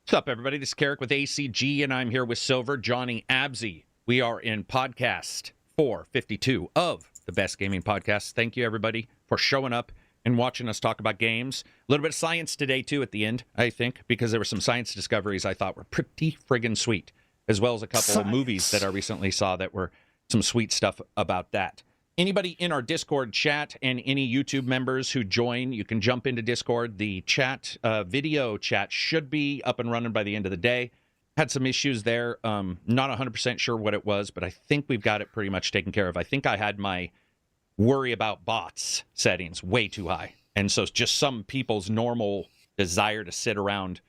What's up, everybody? This is Karak with ACG, and I'm here with Silver, Johnny, Absy. We are in podcast 452 of the Best Gaming Podcast. Thank you, everybody, for showing up and watching us talk about games. A little bit of science today, too, at the end, I think, because there were some science discoveries I thought were pretty friggin' sweet, as well as a couple of movies that I recently saw that were some sweet stuff about that. Anybody in our Discord chat and any YouTube members who join, you can jump into Discord. The chat, video chat, should be up and running by the end of the day. Had some issues there. Not 100% sure what it was, but I think we've got it pretty much taken care of. I think I had my worry about bots settings way too high. And so just some people's normal desire to sit around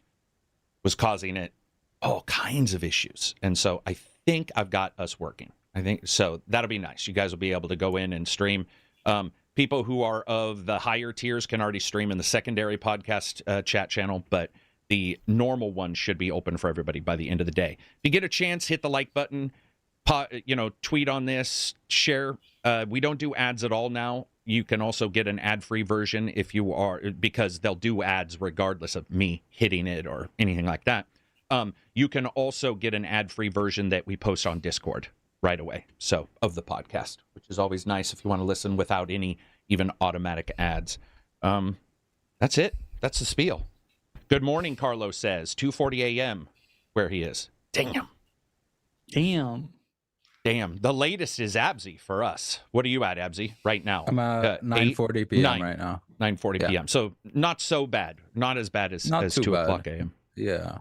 was causing it all kinds of issues. And so I think I've got us working. I think so. That'll be nice. You guys will be able to go in and stream. People who are of the higher tiers can already stream in the secondary podcast chat channel, but the normal one should be open for everybody by the end of the day. If you get a chance, hit the like button, tweet on this, share. We don't do ads at all now. You can also get an ad-free version if you are, because they'll do ads regardless of me hitting it or anything like that. You can also get an ad-free version that we post on Discord right away, so of the podcast, which is always nice if you want to listen without any even automatic ads. That's it. That's the spiel. Good morning, Carlos says. 2:40 a.m. where he is. Damn. The latest is Absy for us. What are you at, Absy, right now? I'm at 9:40 p.m. right now. 9:40 p.m. So not so bad. Not as bad as 2 o'clock a.m. Yeah.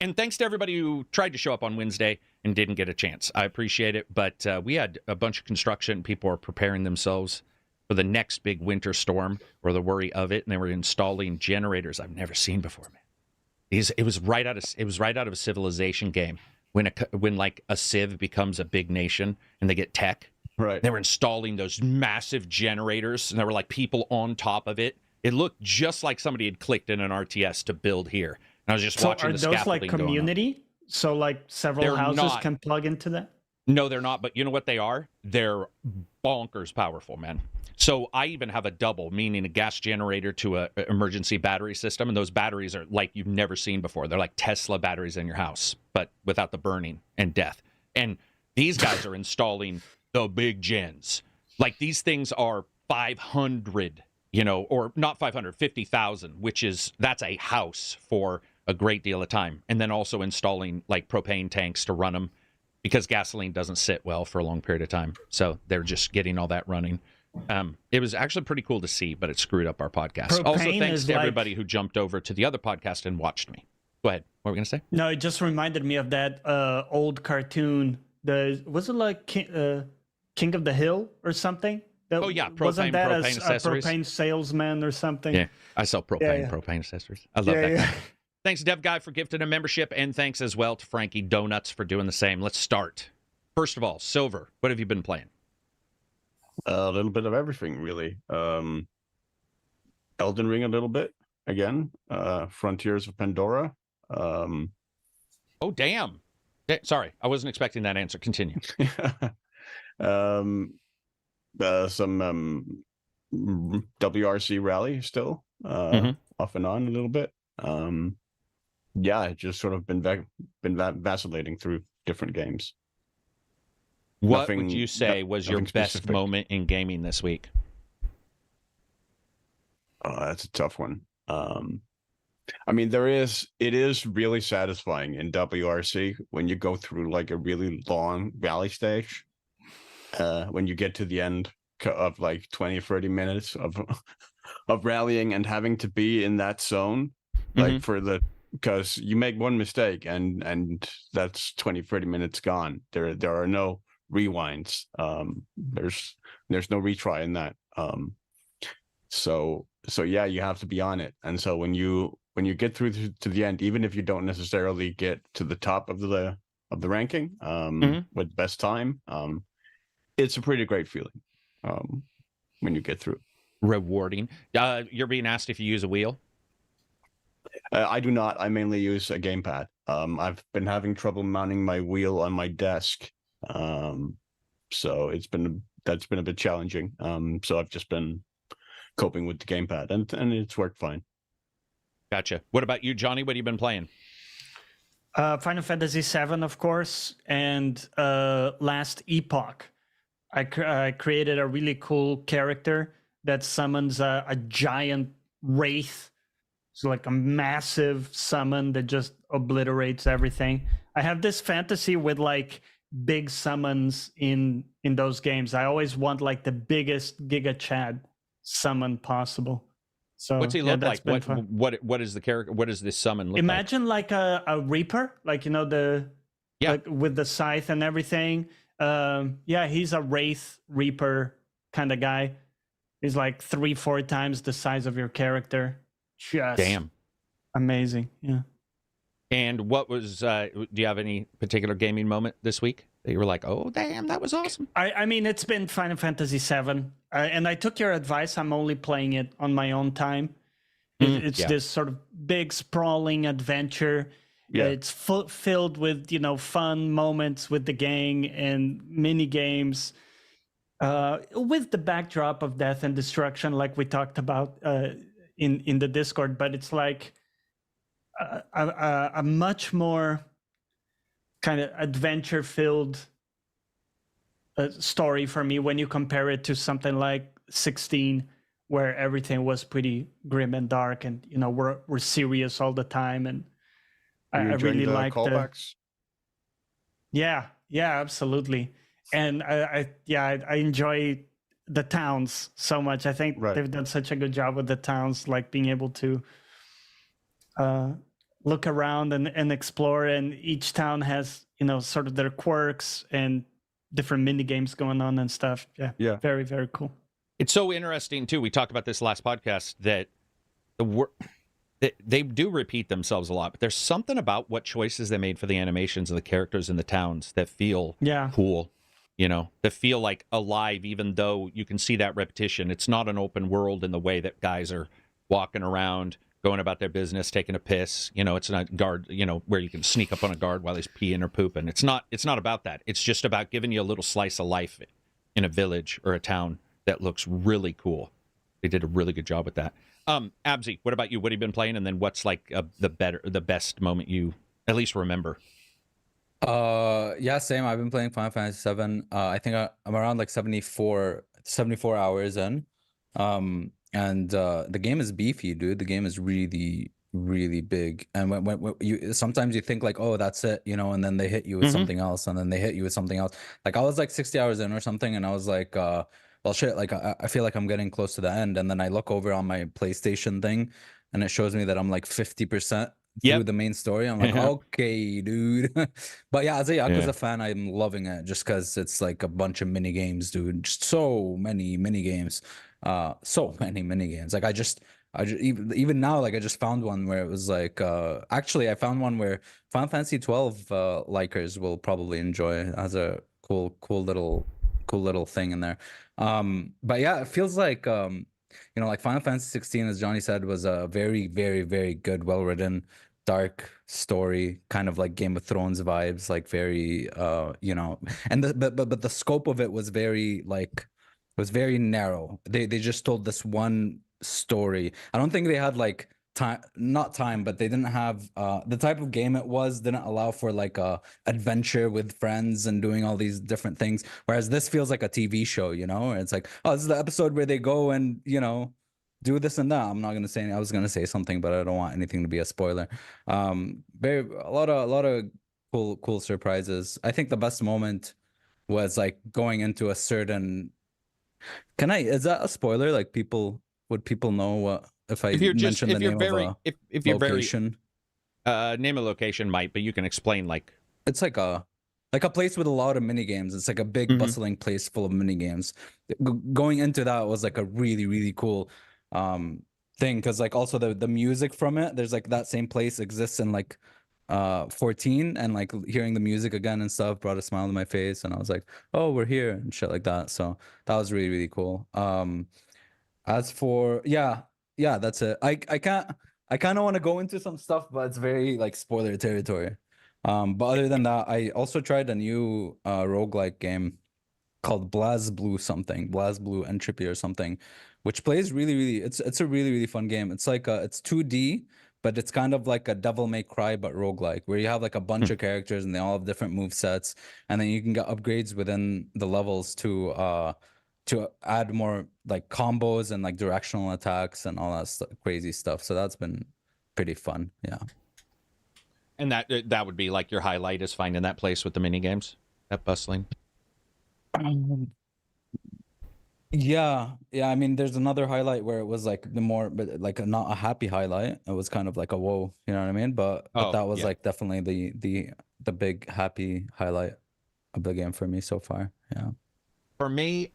And thanks to everybody who tried to show up on Wednesday and didn't get a chance. I appreciate it. But we had a bunch of construction. People are preparing themselves for the next big winter storm or the worry of it. And they were installing generators I've never seen before, man. It was right out of a Civilization game when like a Civ becomes a big nation and they get tech. Right. They were installing those massive generators and there were like people on top of it. It looked just like somebody had clicked in an RTS to build here. And I was just watching the scaffolding. So are those like community? So like several houses can plug into that? No, they're not. But you know what they are? They're bonkers powerful, man. So I even have a double, meaning a gas generator to an emergency battery system. And those batteries are like you've never seen before. They're like Tesla batteries in your house, but without the burning and death. And these guys are installing the big gens. Like these things are 500, or not 500, 50,000, that's a house for a great deal of time. And then also installing like propane tanks to run them because gasoline doesn't sit well for a long period of time. So they're just getting all that running. It was actually pretty cool to see, but it screwed up our podcast. Propane also, thanks to everybody who jumped over to the other podcast and watched me. Go ahead. What were we going to say? No, it just reminded me of that old cartoon. Was it like King of the Hill or something? Wasn't that propane accessories? A propane salesman or something? Yeah, I sell propane accessories. I love that guy. Thanks, Dev Guy, for gifting a membership, and thanks as well to Frankie Donuts for doing the same. Let's start. First of all, Silver, what have you been playing? A little bit of everything, really. Elden Ring a little bit, again. Frontiers of Pandora. Oh, damn. Sorry, I wasn't expecting that answer. Continue. Some WRC rally still, off and on a little bit. Just sort of been vacillating through different games. What would you say was your best specific moment in gaming this week? That's a tough one. It is really satisfying in WRC when you go through like a really long rally stage. When you get to the end of like 20 or 30 minutes of rallying and having to be in that zone, like because you make one mistake and that's 20, 30 minutes gone. There are no rewinds. There's no retry in that. So yeah, you have to be on it. And so when you get through to the end, even if you don't necessarily get to the top of the ranking with best time, it's a pretty great feeling when you get through. Rewarding. You're being asked if you use a wheel. I do not. I mainly use a gamepad. I've been having trouble mounting my wheel on my desk, so that's been a bit challenging. So I've just been coping with the gamepad, and it's worked fine. Gotcha. What about you, Johnny? What have you been playing? Final Fantasy VII, of course, and Last Epoch. I created a really cool character that summons a giant wraith. So like a massive summon that just obliterates everything. I have this fantasy with like big summons in those games. I always want like the biggest Giga Chad summon possible. So what's he look like? What is the character? What does this summon look Imagine like a Reaper, like, you know, like with the scythe and everything. Yeah, he's a Wraith Reaper kind of guy. He's like 3-4 times the size of your character. Just damn amazing. Yeah. And what was do you have any particular gaming moment this week that you were like, oh damn, that was awesome? I mean, it's been Final Fantasy VII, and I took your advice. I'm only playing it on my own time. It's this sort of big sprawling adventure. Yeah. It's filled with, you know, fun moments with the gang and mini games, with the backdrop of death and destruction, like we talked about in the Discord. But it's like a much more kind of adventure filled story for me when you compare it to something like 16, where everything was pretty grim and dark, and, you know, we're serious all the time. And I really like callbacks. Yeah, absolutely. And I enjoy the towns so much. I think they've done such a good job with the towns, like being able to look around and explore. And each town has, you know, sort of their quirks and different mini games going on and stuff. Yeah. Very, very cool. It's so interesting too. We talked about this last podcast that they do repeat themselves a lot, but there's something about what choices they made for the animations of the characters in the towns that feel cool, you know, that feel like alive, even though you can see that repetition. It's not an open world in the way that guys are walking around, going about their business, taking a piss. You know, it's not guard, you know, where you can sneak up on a guard while he's peeing or pooping. It's not about that. It's just about giving you a little slice of life in a village or a town that looks really cool. They did a really good job with that. Abzi, what about you? What have you been playing? And then what's like the best moment you at least remember? Yeah, same. I've been playing Final Fantasy VII. I think I'm around like 74 hours in. And the game is beefy, dude. The game is really, really big. And when you sometimes you think like, oh, that's it, you know, and then they hit you with something else, and then they hit you with something else. Like I was like 60 hours in or something, and I was like, well, shit, like I feel like I'm getting close to the end. And then I look over on my PlayStation thing, and it shows me that I'm like 50% through the main story. I'm like, okay, dude. But yeah, as a Yakuza fan, I'm loving it just because it's like a bunch of mini games, dude. Just so many mini games. So many mini games. Like I just even now, like I just found one where it was like actually I found one where Final Fantasy 12 likers will probably enjoy. It has a cool little thing in there. But yeah, it feels like you know, like Final Fantasy 16, as Johnny said, was a very, very, very good, well-written, dark story, kind of like Game of Thrones vibes, like very you know, and but the scope of it was very like, it was very narrow. They just told this one story. I don't think they had like not time, but they didn't have the type of game it was didn't allow for like a adventure with friends and doing all these different things. Whereas this feels like a TV show, you know, it's like, oh, this is the episode where they go and, you know, do this and that. I'm not gonna say. I was gonna say something, but I don't want anything to be a spoiler. A lot of cool surprises. I think the best moment was like going into a certain. Is that a spoiler? Like would people know what? If you're mention the name of a location, name of location might, but you can explain like it's like a place with a lot of mini games. It's like a big bustling place full of mini games. Going into that was like a really, really cool thing, because like also the music from it, there's like that same place exists in like 14, and like hearing the music again and stuff brought a smile to my face, and I was like, oh, we're here and shit like that. So that was really, really cool. As for yeah, that's it. I kind of want to go into some stuff, but it's very like spoiler territory. But other than that, I also tried a new roguelike game called BlazBlue Entropy or something, which plays really, really, it's a really, really fun game. It's like it's 2D, but it's kind of like a Devil May Cry but roguelike, where you have like a bunch of characters and they all have different move sets, and then you can get upgrades within the levels to add more like combos and like directional attacks and all that crazy stuff. So that's been pretty fun. Yeah. And that would be like your highlight, is finding that place with the mini games at Bustling. Yeah. I mean, there's another highlight where it was like but like not a happy highlight. It was kind of like a whoa, you know what I mean? But that was like definitely the big happy highlight of the game for me so far. Yeah. For me,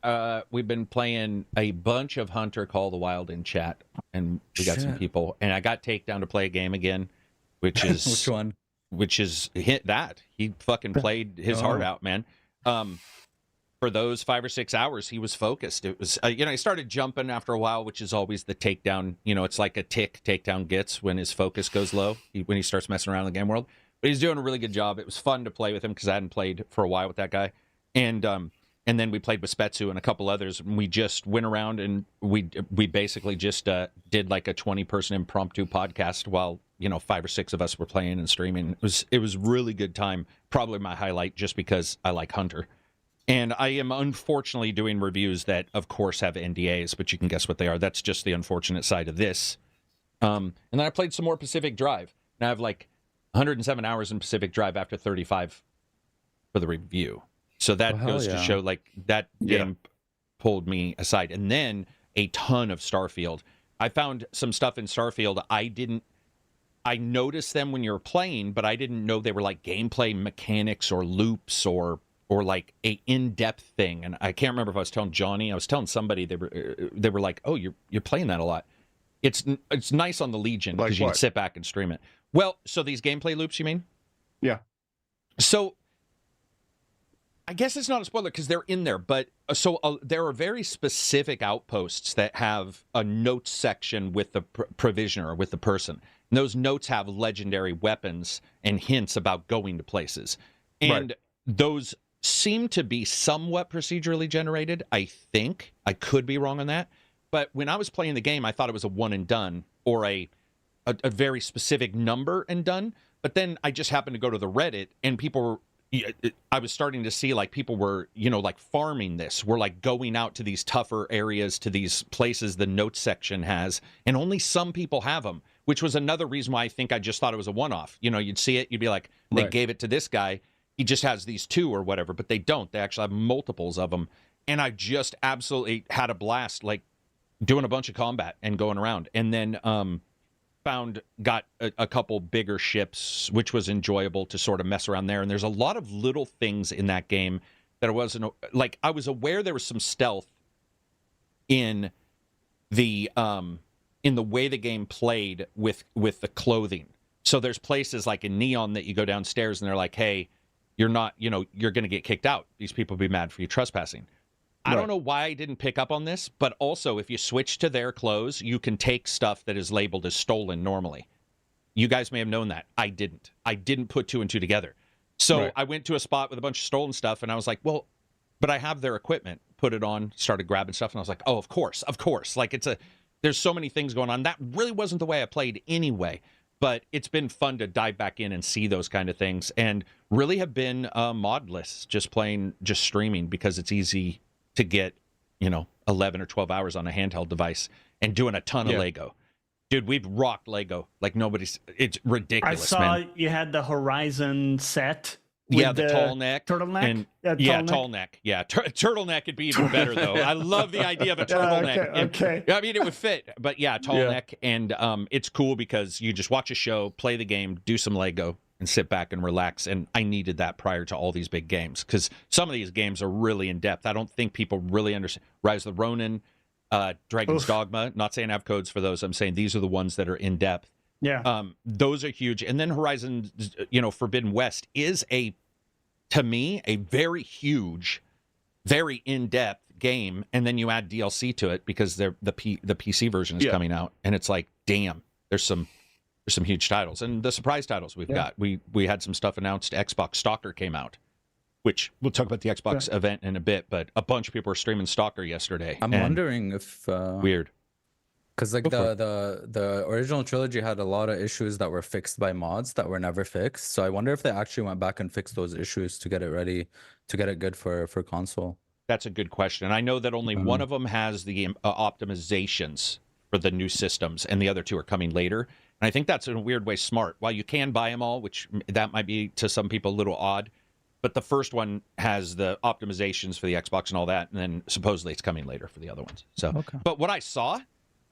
we've been playing a bunch of Hunter Call the Wild in chat, and we got some people, and I got Takedown to play a game again, which is which one? Which is that he fucking played his heart out, man. For those 5 or 6 hours, he was focused. It was, he started jumping after a while, which is always the takedown. It's like a tick Takedown gets when his focus goes low, when he starts messing around in the game world. But he's doing a really good job. It was fun to play with him because I hadn't played for a while with that guy. And then we played with Spetsu and a couple others. And we just went around and we basically just did like a 20-person impromptu podcast while 5 or 6 of us were playing and streaming. It was really good time. Probably my highlight, just because I like Hunter. And I am unfortunately doing reviews that, of course, have NDAs, but you can guess what they are. That's just the unfortunate side of this. And then I played some more Pacific Drive. Now I have like 107 hours in Pacific Drive after 35 for the review. So that goes to show, like, that game pulled me aside. And then a ton of Starfield. I found some stuff in Starfield. I noticed them when you were playing, but I didn't know they were like gameplay mechanics or loops or like a in-depth thing. And I can't remember if I was telling Johnny. I was telling somebody. They were like, "Oh, you're playing that a lot." It's nice on the Legion because you can sit back and stream it. Well, so these gameplay loops, you mean? Yeah. So I guess it's not a spoiler because they're in there, but there are very specific outposts that have a notes section with the provisioner, with the person. And those notes have legendary weapons and hints about going to places. And those seem to be somewhat procedurally generated, I think. I could be wrong on that. But when I was playing the game, I thought it was a one and done, or a very specific number and done. But then I just happened to go to the Reddit, and I was starting to see like people were, like farming this. We're like going out to these tougher areas, to these places the notes section has, and only some people have them, which was another reason why I think I just thought it was a one-off. You'd see it, you'd be like, they gave it to this guy. He just has these 2 or whatever, but they don't. They actually have multiples of them. And I just absolutely had a blast, like doing a bunch of combat and going around. And then got a couple bigger ships, which was enjoyable to sort of mess around there. And there's a lot of little things in that game that I wasn't like. I was aware there was some stealth in the way the game played with the clothing. So there's places like in Neon that you go downstairs and they're like, "Hey, you're not, you're going to get kicked out. These people will be mad for you trespassing." I don't know why I didn't pick up on this, but also if you switch to their clothes, you can take stuff that is labeled as stolen normally. You guys may have known that. I didn't. I didn't put 2 and 2 together. So I went to a spot with a bunch of stolen stuff, and I was like, well, but I have their equipment. Put it on, started grabbing stuff, and I was like, oh, of course. Like, there's so many things going on. That really wasn't the way I played anyway, but it's been fun to dive back in and see those kind of things, and really have been modless, just streaming, because it's easy to get 11 or 12 hours on a handheld device and doing a ton of Lego. Dude, we've rocked Lego like nobody's. It's ridiculous. I saw you had the Horizon set. Yeah, the tall neck. Turtleneck? Tall neck. Yeah, turtleneck would be even better, though. I love the idea of a turtleneck. Okay. I mean, it would fit. But yeah, tall neck. And it's cool because you just watch a show, play the game, do some Lego, and sit back and relax. And I needed that prior to all these big games, because some of these games are really in-depth. I don't think people really understand. Rise of the Ronin, Dragon's Dogma. Not saying I have codes for those. I'm saying these are the ones that are in-depth. Yeah. Those are huge. And then Horizon, Forbidden West is to me, a very huge, very in-depth game. And then you add DLC to it because the PC version is coming out, and it's like, damn, there's some huge titles. And the surprise titles we've got. We had some stuff announced. Xbox Stalker came out, which we'll talk about the Xbox event in a bit, but a bunch of people were streaming Stalker yesterday. I'm wondering if weird. Because like Go for the original trilogy had a lot of issues that were fixed by mods that were never fixed. So I wonder if they actually went back and fixed those issues to get it ready, to get it good for console. That's a good question. I know that only one of them has the optimizations for the new systems, and the other two are coming later. And I think that's in a weird way smart. While you can buy them all, which that might be to some people a little odd, but the first one has the optimizations for the Xbox and all that, and then supposedly it's coming later for the other ones. So, Okay. But what I saw,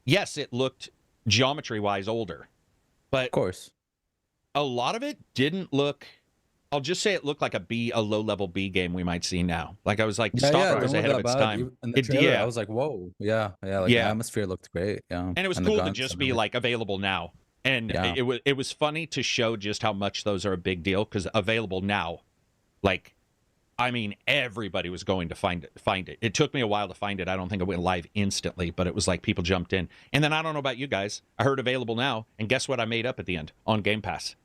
yes, it looked geometry-wise older, but Of course. a lot of it didn't look. I'll just say it looked like a low-level B game we might see now. Like I was like, Stalker was ahead of its time. In the trailer, I was like, whoa, yeah, like the atmosphere looked great, yeah. And it was cool to just be like available now. And it was funny to show just how much those are a big deal, because available now, like, I mean, everybody was going to find it. It took me a while to find it. I don't think it went live instantly, but it was like people jumped in. And then I don't know about you guys. I heard available now, and guess what I made up at the end? On Game Pass.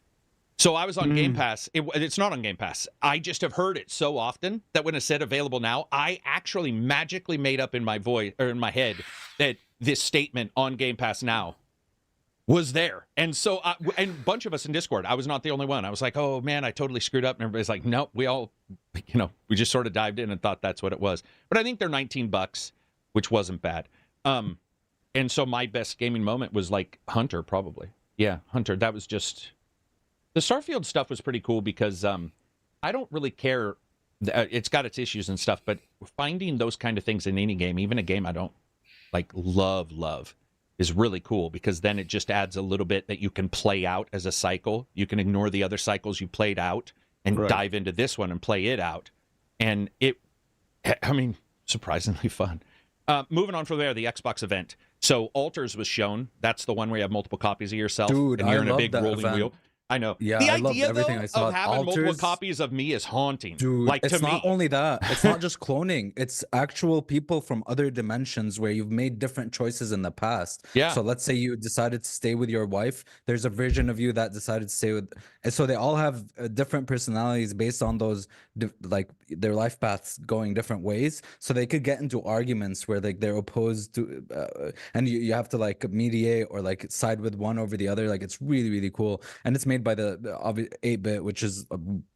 So I was on Game Pass. It's not on Game Pass. I just have heard it so often that when it said available now, I actually magically made up in my voice or in my head that this statement on Game Pass now was there. And so, and a bunch of us in Discord, I was not the only one. I was like, oh man, I totally screwed up. And everybody's like, nope, we all, we just sort of dived in and thought that's what it was. But I think they're $19, which wasn't bad. And so my best gaming moment was like Hunter, probably. Yeah, Hunter. That was just... The Starfield stuff was pretty cool because I don't really care. It's got its issues and stuff, but finding those kind of things in any game, even a game I don't like love, is really cool, because then it just adds a little bit that you can play out as a cycle. You can ignore the other cycles you played out and dive into this one and play it out. And surprisingly fun. Moving on from there, the Xbox event. So Alters was shown. That's the one where you have multiple copies of yourself. Dude, and you're in a love big that rolling event. wheel. I know. Yeah, the I loved idea everything though I saw. of having multiple Alters, copies of me is haunting. dude, like it's to not me. only that. It's not just cloning. It's actual people from other dimensions where you've made different choices in the past. Yeah. So let's say you decided to stay with your wife. There's a version of you that decided to stay with. And so they all have different personalities based on those, like their life paths going different ways. So they could get into arguments where like they're opposed to, and you have to like mediate or like side with one over the other. Like it's really, really cool. And it's made by the 8-bit, which is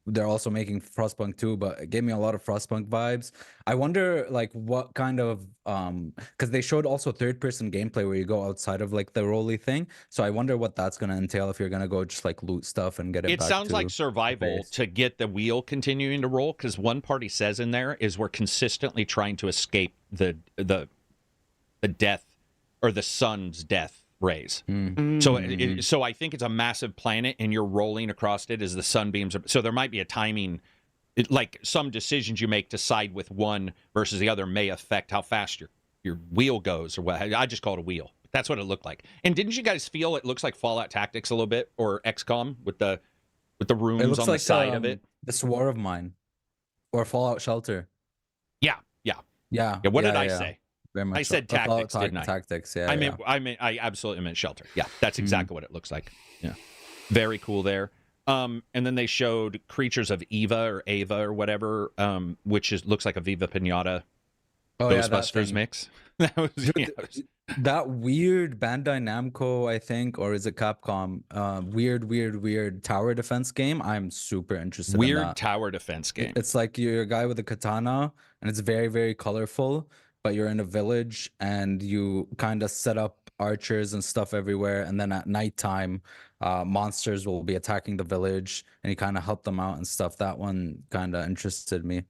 they're also making Frostpunk 2, but it gave me a lot of Frostpunk vibes. I wonder like what kind of because they showed also third-person gameplay where you go outside of like the rolly thing. So I wonder what that's gonna entail, if you're gonna go just like loot stuff and get it. It back sounds to like survival base. to get the wheel continuing to roll, because one party says in there is we're consistently trying to escape the death or the sun's death rays. So I think it's a massive planet and you're rolling across it as the sunbeams. So there might be a timing, like some decisions you make to side with one versus the other may affect how fast your wheel goes, or what. I just call it a wheel. That's what it looked like. And didn't you guys feel it looks like Fallout Tactics a little bit, or XCOM with the rooms It looks on like the side of it? This War of Mine or Fallout Shelter. Yeah. What did I say? Very much I said so. Tactics, didn't I? Tactics, yeah. I absolutely meant Shelter. Yeah, that's exactly what it looks like. Yeah, very cool there. And then they showed Creatures of Eva or whatever, which looks like a Viva Pinata Ghostbusters mix. That was, that weird Bandai Namco, I think, or is it Capcom? Weird tower defense game. I'm super interested in that. Weird tower defense game. It's like you're a guy with a katana, and it's very, very colorful. But you're in a village, and you kind of set up archers and stuff everywhere. And then at nighttime, monsters will be attacking the village, and you kind of help them out and stuff. That one kind of interested me.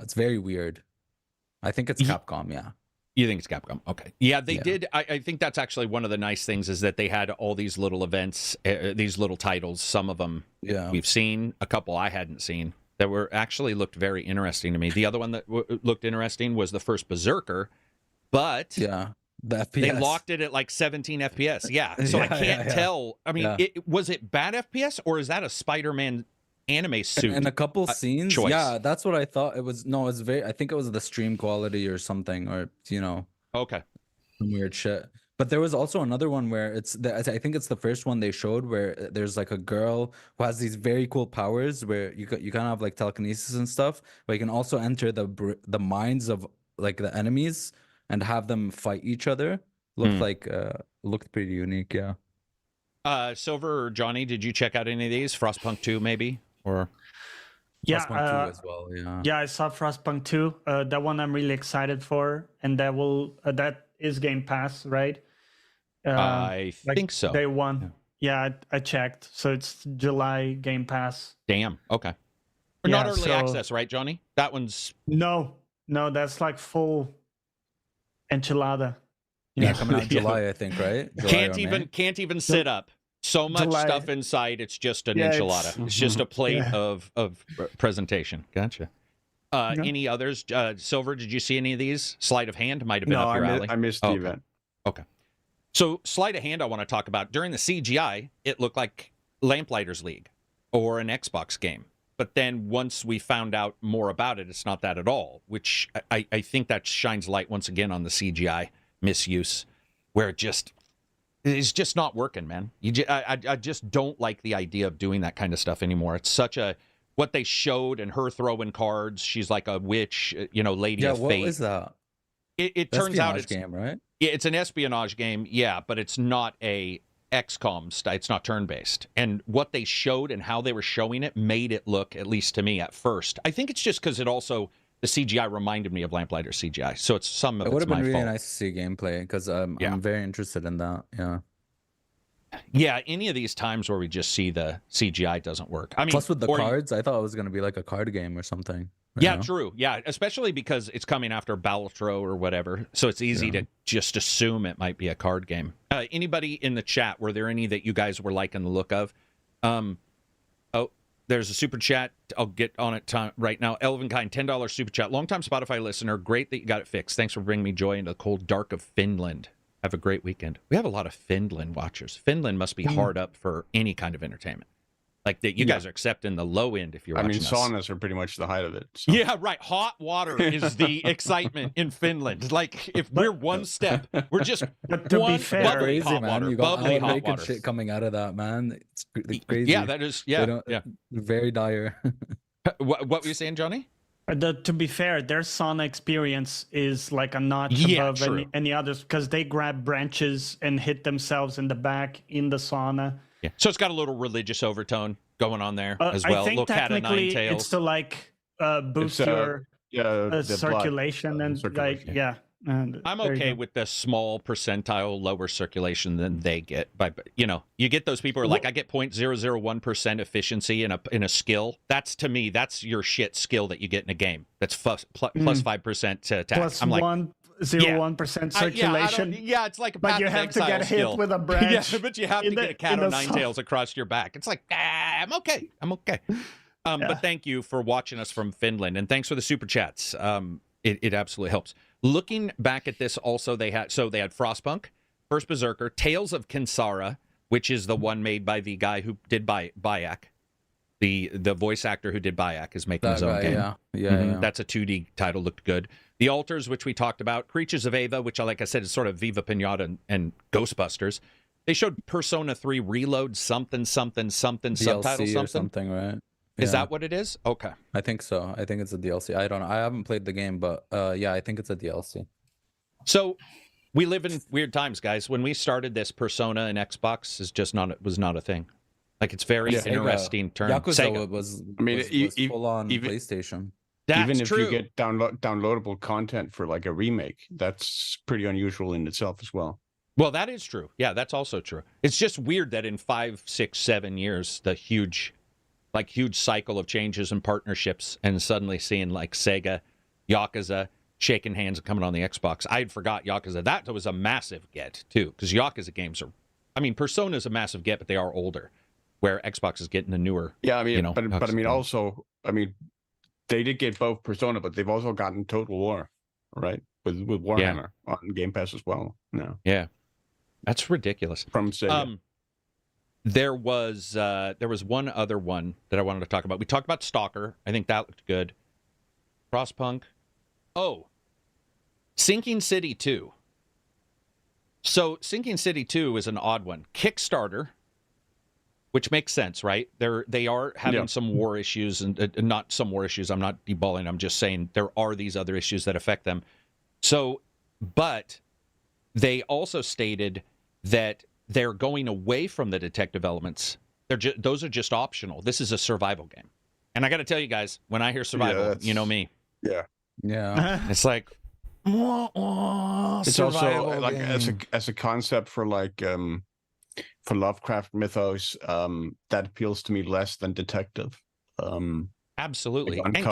It's very weird. I think it's Capcom, yeah. You think it's Capcom? Okay. Yeah, they did. I think that's actually one of the nice things, is that they had all these little events, these little titles. Some of them we've seen, a couple I hadn't seen, that were actually looked very interesting to me. The other one that looked interesting was the first Berserker, but the FPS. They locked it at like 17 FPS. Yeah, so I can't tell. I mean, was it bad FPS, or is that a Spider-Man anime suit? In a couple scenes, choice? Yeah, that's what I thought. It was it's very. I think it was the stream quality or something, or okay, some weird shit. But there was also another one where I think it's the first one they showed, where there's like a girl who has these very cool powers where you kind of have like telekinesis and stuff, but you can also enter the minds of like the enemies and have them fight each other. Looked pretty unique. Yeah. Silver or Johnny, did you check out any of these? Frostpunk 2 maybe, or Frostpunk 2 as well. Yeah. Yeah, I saw Frostpunk 2. That one I'm really excited for, and that is Game Pass, right? I think so. Day one. Yeah, I checked. So it's July Game Pass. Damn. Okay. Or not early access, right, Johnny? That one's no, that's like full enchilada. Yeah, coming out in July, I think, right? July can't even sit up. So much stuff inside. It's just an enchilada. It's just a plate of presentation. Gotcha. Any others? Silver, did you see any of these? Sleight of hand might have been up your alley. I missed the event. Okay. So sleight of hand, I want to talk about. During the CGI, it looked like Lamplighters League or an Xbox game. But then once we found out more about it, it's not that at all, which I think that shines light once again on the CGI misuse, where it's just not working, man. I just don't like the idea of doing that kind of stuff anymore. It's such what they showed and her throwing cards. She's like a witch, lady of fate. What is that? It turns out it's game, right? It's an espionage game, yeah, but it's not a XCOM style. It's not turn-based. And what they showed and how they were showing it made it look, at least to me at first. I think it's just because the CGI reminded me of Lamplighter CGI. So it's some of it's my fault. It would have been really nice to see gameplay because I'm very interested in that. Yeah. Yeah, any of these times where we just see the CGI doesn't work. I mean, plus with the cards, I thought it was going to be like a card game or something. Yeah, true. Yeah, especially because it's coming after Balatro or whatever, so it's easy to just assume it might be a card game. Anybody in the chat, were there any that you guys were liking the look of? There's a super chat. I'll get on it right now. Elvenkind, $10 super chat. Longtime Spotify listener. Great that you got it fixed. Thanks for bringing me joy into the cold dark of Finland. Have a great weekend. We have a lot of Finland watchers. Finland must be hard up for any kind of entertainment. Like that, you guys are accepting the low end if you're watching us. Saunas are pretty much the height of it. So. Yeah, right. Hot water is the excitement in Finland. Like if we're one step, we're just one bubbly hot water. You got Alan shit coming out of that, man. It's crazy. Yeah, that is. Yeah. Very dire. What were you saying, Johnny? To be fair, their sauna experience is like a notch above any others because they grab branches and hit themselves in the back in the sauna. Yeah. So it's got a little religious overtone going on there as well. I think little cat of nine tails. It's to like boost your circulation and I'm okay with the small percentile lower circulation than they get. But you get those people who are like, I get 0.001% efficiency in a skill. That's to me, that's your shit skill that you get in a game. That's plus 5% to attack. Plus I'm like 0.01% circulation. It's like a but you have to get hit with a branch. Yeah, but you have to get a cat o' nine tails across your back. It's like, I'm okay. But thank you for watching us from Finland, and thanks for the super chats. It absolutely helps. Looking back at this, also they had Frostpunk, First Berserker, Tales of Kinsara, which is the one made by the guy who did Bayek. The voice actor who did Bayek is making his own game. Yeah. That's a 2D title, looked good. The Altars, which we talked about, Creatures of Ava, which, like I said, is sort of Viva Pinata and Ghostbusters. They showed Persona 3 Reload something, DLC subtitle or something, right? Is that what it is? Okay. I think so. I think it's a DLC. I don't know. I haven't played the game, but I think it's a DLC. So we live in weird times, guys. When we started this, Persona and Xbox was not a thing. Like, it's very interesting term. Yakuza was full on PlayStation. Even if you get downloadable content for like a remake, that's pretty unusual in itself as well. Well, that is true. Yeah, that's also true. It's just weird that in 5, 6, 7 years, the huge cycle of changes and partnerships, and suddenly seeing like Sega, Yakuza shaking hands and coming on the Xbox. I had forgot Yakuza. That was a massive get too, because Yakuza games Persona is a massive get, but they are older, where Xbox is getting the newer. Yeah, they did get both Persona, but they've also gotten Total War, right? With Warhammer on Game Pass as well. No. Yeah. That's ridiculous. From Sega. There was one other one that I wanted to talk about. We talked about Stalker. I think that looked good. Frostpunk. Oh, Sinking City 2. So Sinking City 2 is an odd one. Kickstarter, which makes sense, right? They are having some war issues, and not some war issues. I'm not deballing. I'm just saying there are these other issues that affect them. So, but they also stated that they're going away from the detective elements. Those are just optional. This is a survival game. And I got to tell you guys, when I hear survival, you know me. Yeah. It's like, it's also like as a concept for like for Lovecraft mythos, that appeals to me less than detective. Absolutely. Like And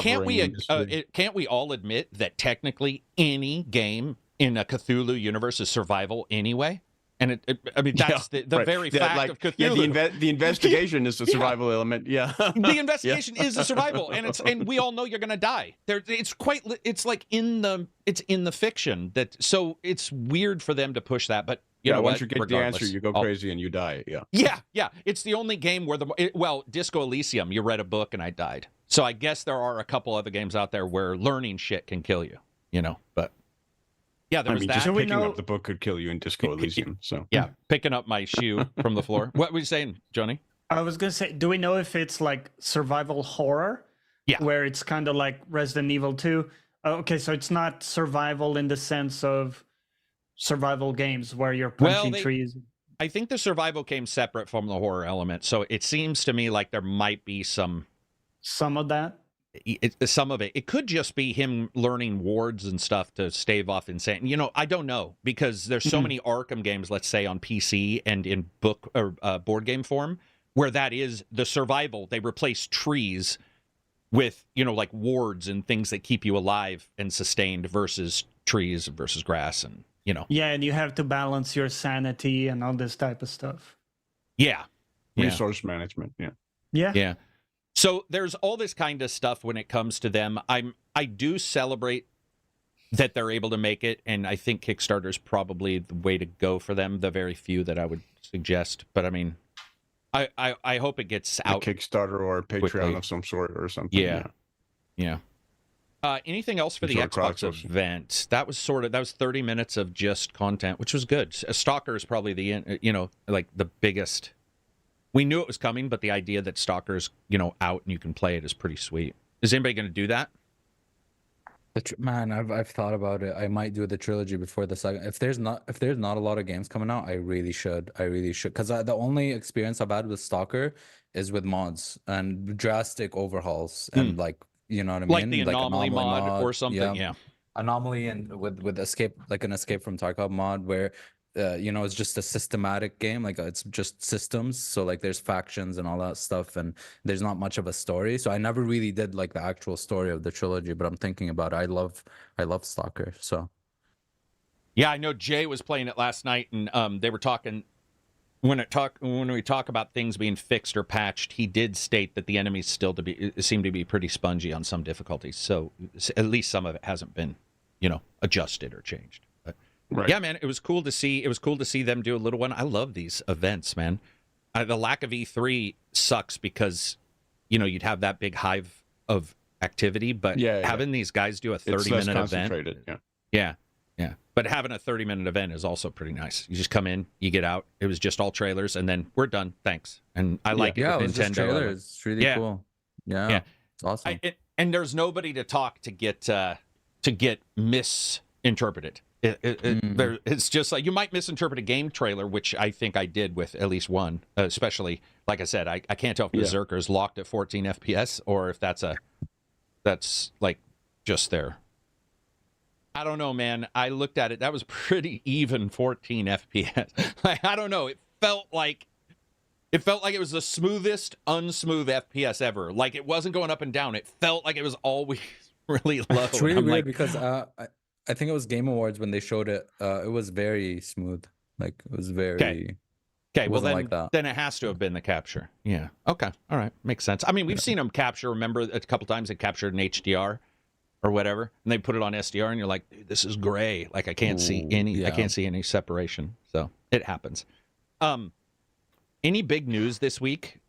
can't we all admit that technically any game in a Cthulhu universe is survival anyway? And I mean, that's the right. very fact of Cthulhu. Yeah, the investigation is the survival element. Yeah, the investigation is the survival, and we all know you're going to die. It's like in the fiction that, so it's weird for them to push that, but you know once what? you get the answer, you go crazy and you die. Yeah. It's the only game where Disco Elysium, you read a book and I died. So I guess there are a couple other games out there where learning shit can kill you. But. Yeah, there was that. Just picking up the book could kill you in Disco Elysium. So yeah, picking up my shoe from the floor. What were you saying, Johnny? I was gonna say, do we know if it's like survival horror? Yeah, where it's kind of like Resident Evil 2. Okay, so it's not survival in the sense of survival games where you're punching trees. I think the survival came separate from the horror element, so it seems to me like there might be some of that. Some of it. It could just be him learning wards and stuff to stave off insanity. I don't know, because there's so many Arkham games, let's say on PC and in book or board game form, where that is the survival. They replace trees with, like wards and things that keep you alive and sustained versus trees versus grass and, Yeah, and you have to balance your sanity and all this type of stuff. Yeah. Resource management. Yeah. So there's all this kind of stuff when it comes to them. I do celebrate that they're able to make it, and I think Kickstarter is probably the way to go for them. The very few that I would suggest, but I mean, I hope it gets out. A Kickstarter or a Patreon quickly. of some sort or something. Yeah. Anything else for the Xbox event? That was 30 minutes of just content, which was good. Stalker is probably like the biggest. We knew it was coming, but the idea that Stalker's, out and you can play it is pretty sweet. Is anybody going to do that? Man, I've thought about it. I might do the trilogy before the second. If there's not a lot of games coming out, I really should. Because the only experience I've had with Stalker is with mods and drastic overhauls and you know what I mean? Like the anomaly mod or something. Yeah. Anomaly and with escape, like an Escape from Tarkov mod where. It's just a systematic game, like it's just systems, so like there's factions and all that stuff, and there's not much of a story, so I never really did like the actual story of the trilogy, but I'm thinking about it. I love Stalker. So yeah, I know Jay was playing it last night, and they were talking when we talk about things being fixed or patched, he did state that the enemies still seem to be pretty spongy on some difficulties, so at least some of it hasn't been adjusted or changed. Right. Yeah, man, it was cool to see. It was cool to see them do a little one. I love these events, man. The lack of E3 sucks because, you'd have that big hive of activity, but having these guys do a 30-minute event. Yeah. But having a 30-minute event is also pretty nice. You just come in, you get out. It was just all trailers, and then we're done. Thanks. And I like it with Nintendo. Just trailers. It's really cool. Yeah. It's awesome. And there's nobody to talk to get misinterpreted. It's just like you might misinterpret a game trailer, which I think I did with at least one, especially, like I said, I can't tell if Berserker's locked at 14 FPS or if that's like just there. I don't know, man. I looked at it. That was pretty even 14 FPS. I don't know. It felt like it was the smoothest unsmooth FPS ever. Like it wasn't going up and down. It felt like it was always really low. It's really weird because I think it was Game Awards when they showed it. It was very smooth. Like it was very. Okay. Well, then it has to have been the capture. Yeah. Okay. All right. Makes sense. I mean, we've seen them capture. Remember, a couple times they captured an HDR or whatever, and they put it on SDR, and you're like, dude, this is gray. Like I can't see any. Yeah. I can't see any separation. So it happens. Any big news this week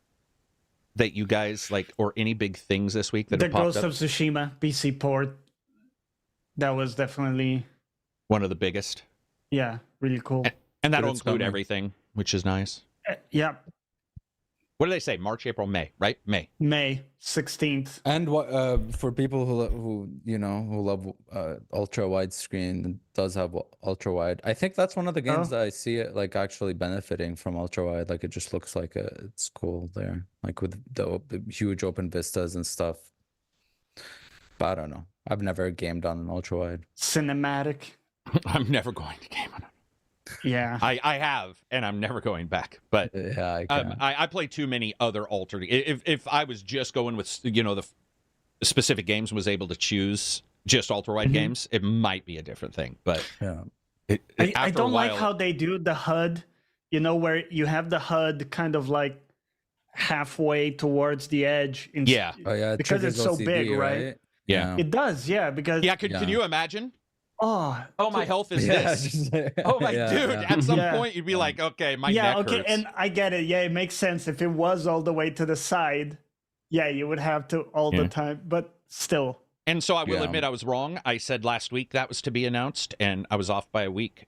that you guys like, or any big things this week that have popped up? The Ghost of Tsushima PC port. That was definitely one of the biggest. Yeah, really cool. And that'll include everything, which is nice. Yeah. What do they say? March, April, May, right? May 16th. And what for people who love ultra wide screen, it does have ultra wide. I think that's one of the games that I see it like actually benefiting from ultra wide. Like it just looks like it's cool there, like with the huge open vistas and stuff. But I don't know. I've never gamed on an ultra wide. Cinematic. I'm never going to game on it. Yeah, I have, and I'm never going back. But yeah, I play too many other altered. If I was just going with the specific games and was able to choose just ultra wide games, it might be a different thing. But yeah, I don't like how they do the HUD. Where you have the HUD kind of like halfway towards the edge. Yeah. Oh yeah, because it's so OCD, big, right? Yeah. It does. Yeah, because Can you imagine? Oh, my health is this. Oh my dude! At some point, you'd be like, okay, my neck hurts. And I get it. Yeah, it makes sense. If it was all the way to the side, yeah, you would have to all the time. But still. And so I will admit I was wrong. I said last week that was to be announced, and I was off by a week.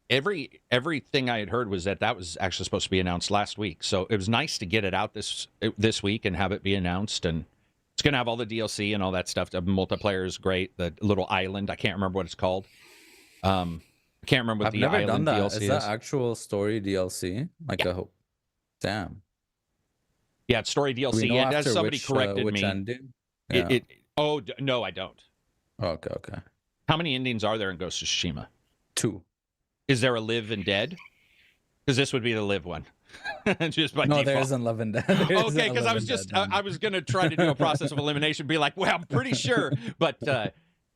Everything I had heard was that was actually supposed to be announced last week. So it was nice to get it out this week and have it be announced. And it's going to have all the DLC and all that stuff. The multiplayer is great. The little island, I can't remember what it's called. I can't remember what the island DLC is. Is that actual story DLC? Like damn. Yeah, it's story DLC. And as somebody corrected me. Ending? No, I don't. Okay. How many endings are there in Ghost of Tsushima? 2. Is there a live and dead? Because this would be the live one. Just by default. There isn't live and dead. Okay, because I was I was going to try to do a process of elimination, be like, well, I'm pretty sure. But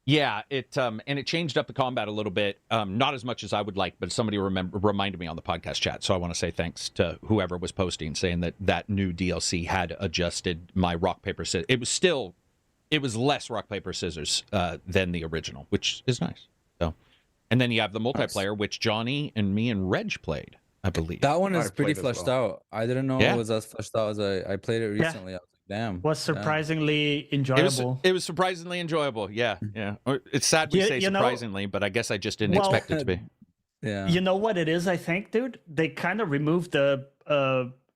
it changed up the combat a little bit. Not as much as I would like, but somebody reminded me on the podcast chat. So I want to say thanks to whoever was posting, saying that new DLC had adjusted my rock, paper, scissors. It was less rock, paper, scissors than the original, which is nice. So, and then you have the multiplayer, which Johnny and me and Reg played, I believe. That one is pretty fleshed out. I didn't know it was as fleshed out as I played it recently. Yeah. I was like, damn. Was surprisingly enjoyable. It was surprisingly enjoyable. Yeah. It's sad we say surprisingly, but I guess I just didn't expect it to be. Yeah. You know what it is, I think, dude? They kind of removed the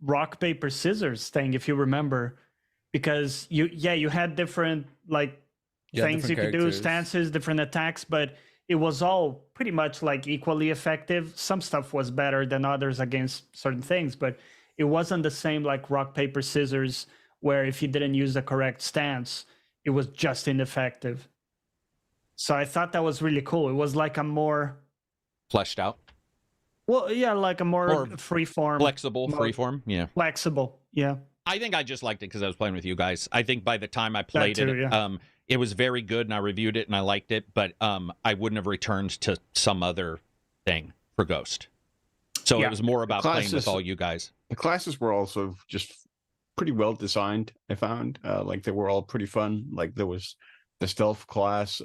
rock, paper, scissors thing, if you remember. Because you had different things you could do, stances, different attacks, but it was all pretty much like equally effective. Some stuff was better than others against certain things, but it wasn't the same like rock, paper, scissors, where if you didn't use the correct stance, it was just ineffective. So I thought that was really cool. It was like a more fleshed out. Well, yeah, like a more freeform, flexible, freeform. Yeah, flexible. Yeah. I think I just liked it because I was playing with you guys. I think by the time I played it was very good, and I reviewed it, and I liked it. But I wouldn't have returned to some other thing for Ghost. So it was more about playing with all you guys. The classes were also just pretty well designed, I found. Like they were all pretty fun. Like there was the stealth class,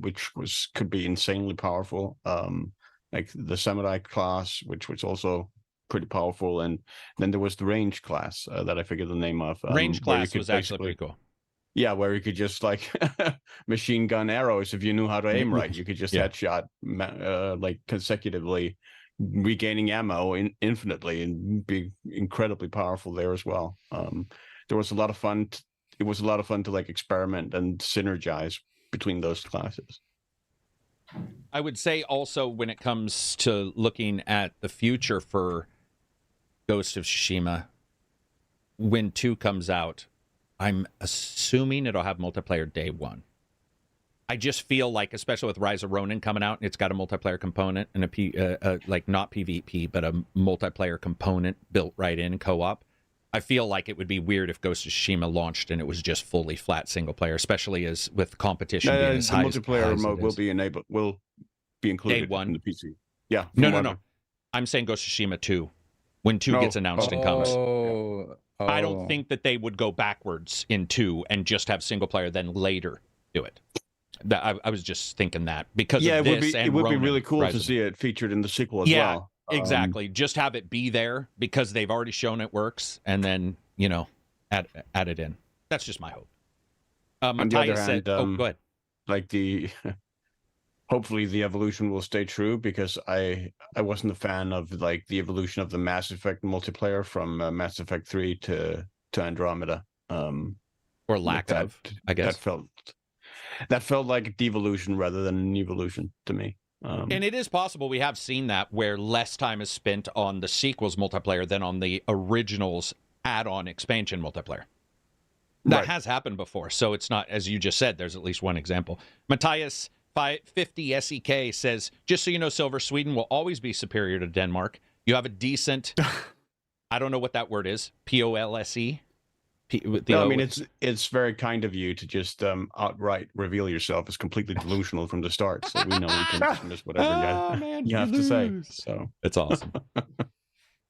which could be insanely powerful. Like the samurai class, which was also pretty powerful, and then there was the range class that I forget the name of. Range class was actually pretty cool. Yeah, where you could just like machine gun arrows if you knew how to aim right. You could just headshot like consecutively, regaining ammo infinitely, and be incredibly powerful there as well. There was a lot of fun. It was a lot of fun to like experiment and synergize between those classes. I would say also when it comes to looking at the future for Ghost of Tsushima, when 2 comes out, I'm assuming it'll have multiplayer day 1. I just feel like, especially with Rise of Ronin coming out, it's got a multiplayer component and like not PvP, but a multiplayer component built right in co-op. I feel like it would be weird if Ghost of Tsushima launched and it was just fully flat single player, especially as with competition being as high. The multiplayer mode will be included day 1 in the PC. Yeah. No. I'm saying Ghost of Tsushima 2. When 2 gets announced and comes. I don't think that they would go backwards in 2 and just have single player, then later do it. I was just thinking that because of this it would be really cool to see it featured in the sequel as well. Exactly. Just have it be there because they've already shown it works, and then add it in. That's just my hope. On the other hand, go ahead. Like the hopefully the evolution will stay true, because I wasn't a fan of like the evolution of the Mass Effect multiplayer from Mass Effect 3 to Andromeda. Or lack of, I guess. That felt like a devolution rather than an evolution to me. And it is possible we have seen that, where less time is spent on the sequels multiplayer than on the originals add-on expansion multiplayer. That has happened before, so it's not, as you just said, there's at least one example. Matthias 50 SEK says, just so you know, Silver, Sweden will always be superior to Denmark. You have a decent, I don't know what that word is, POLSE? No, I mean, it's very kind of you to just outright reveal yourself as completely delusional from the start, so we know we can dismiss whatever you have to say. So it's awesome.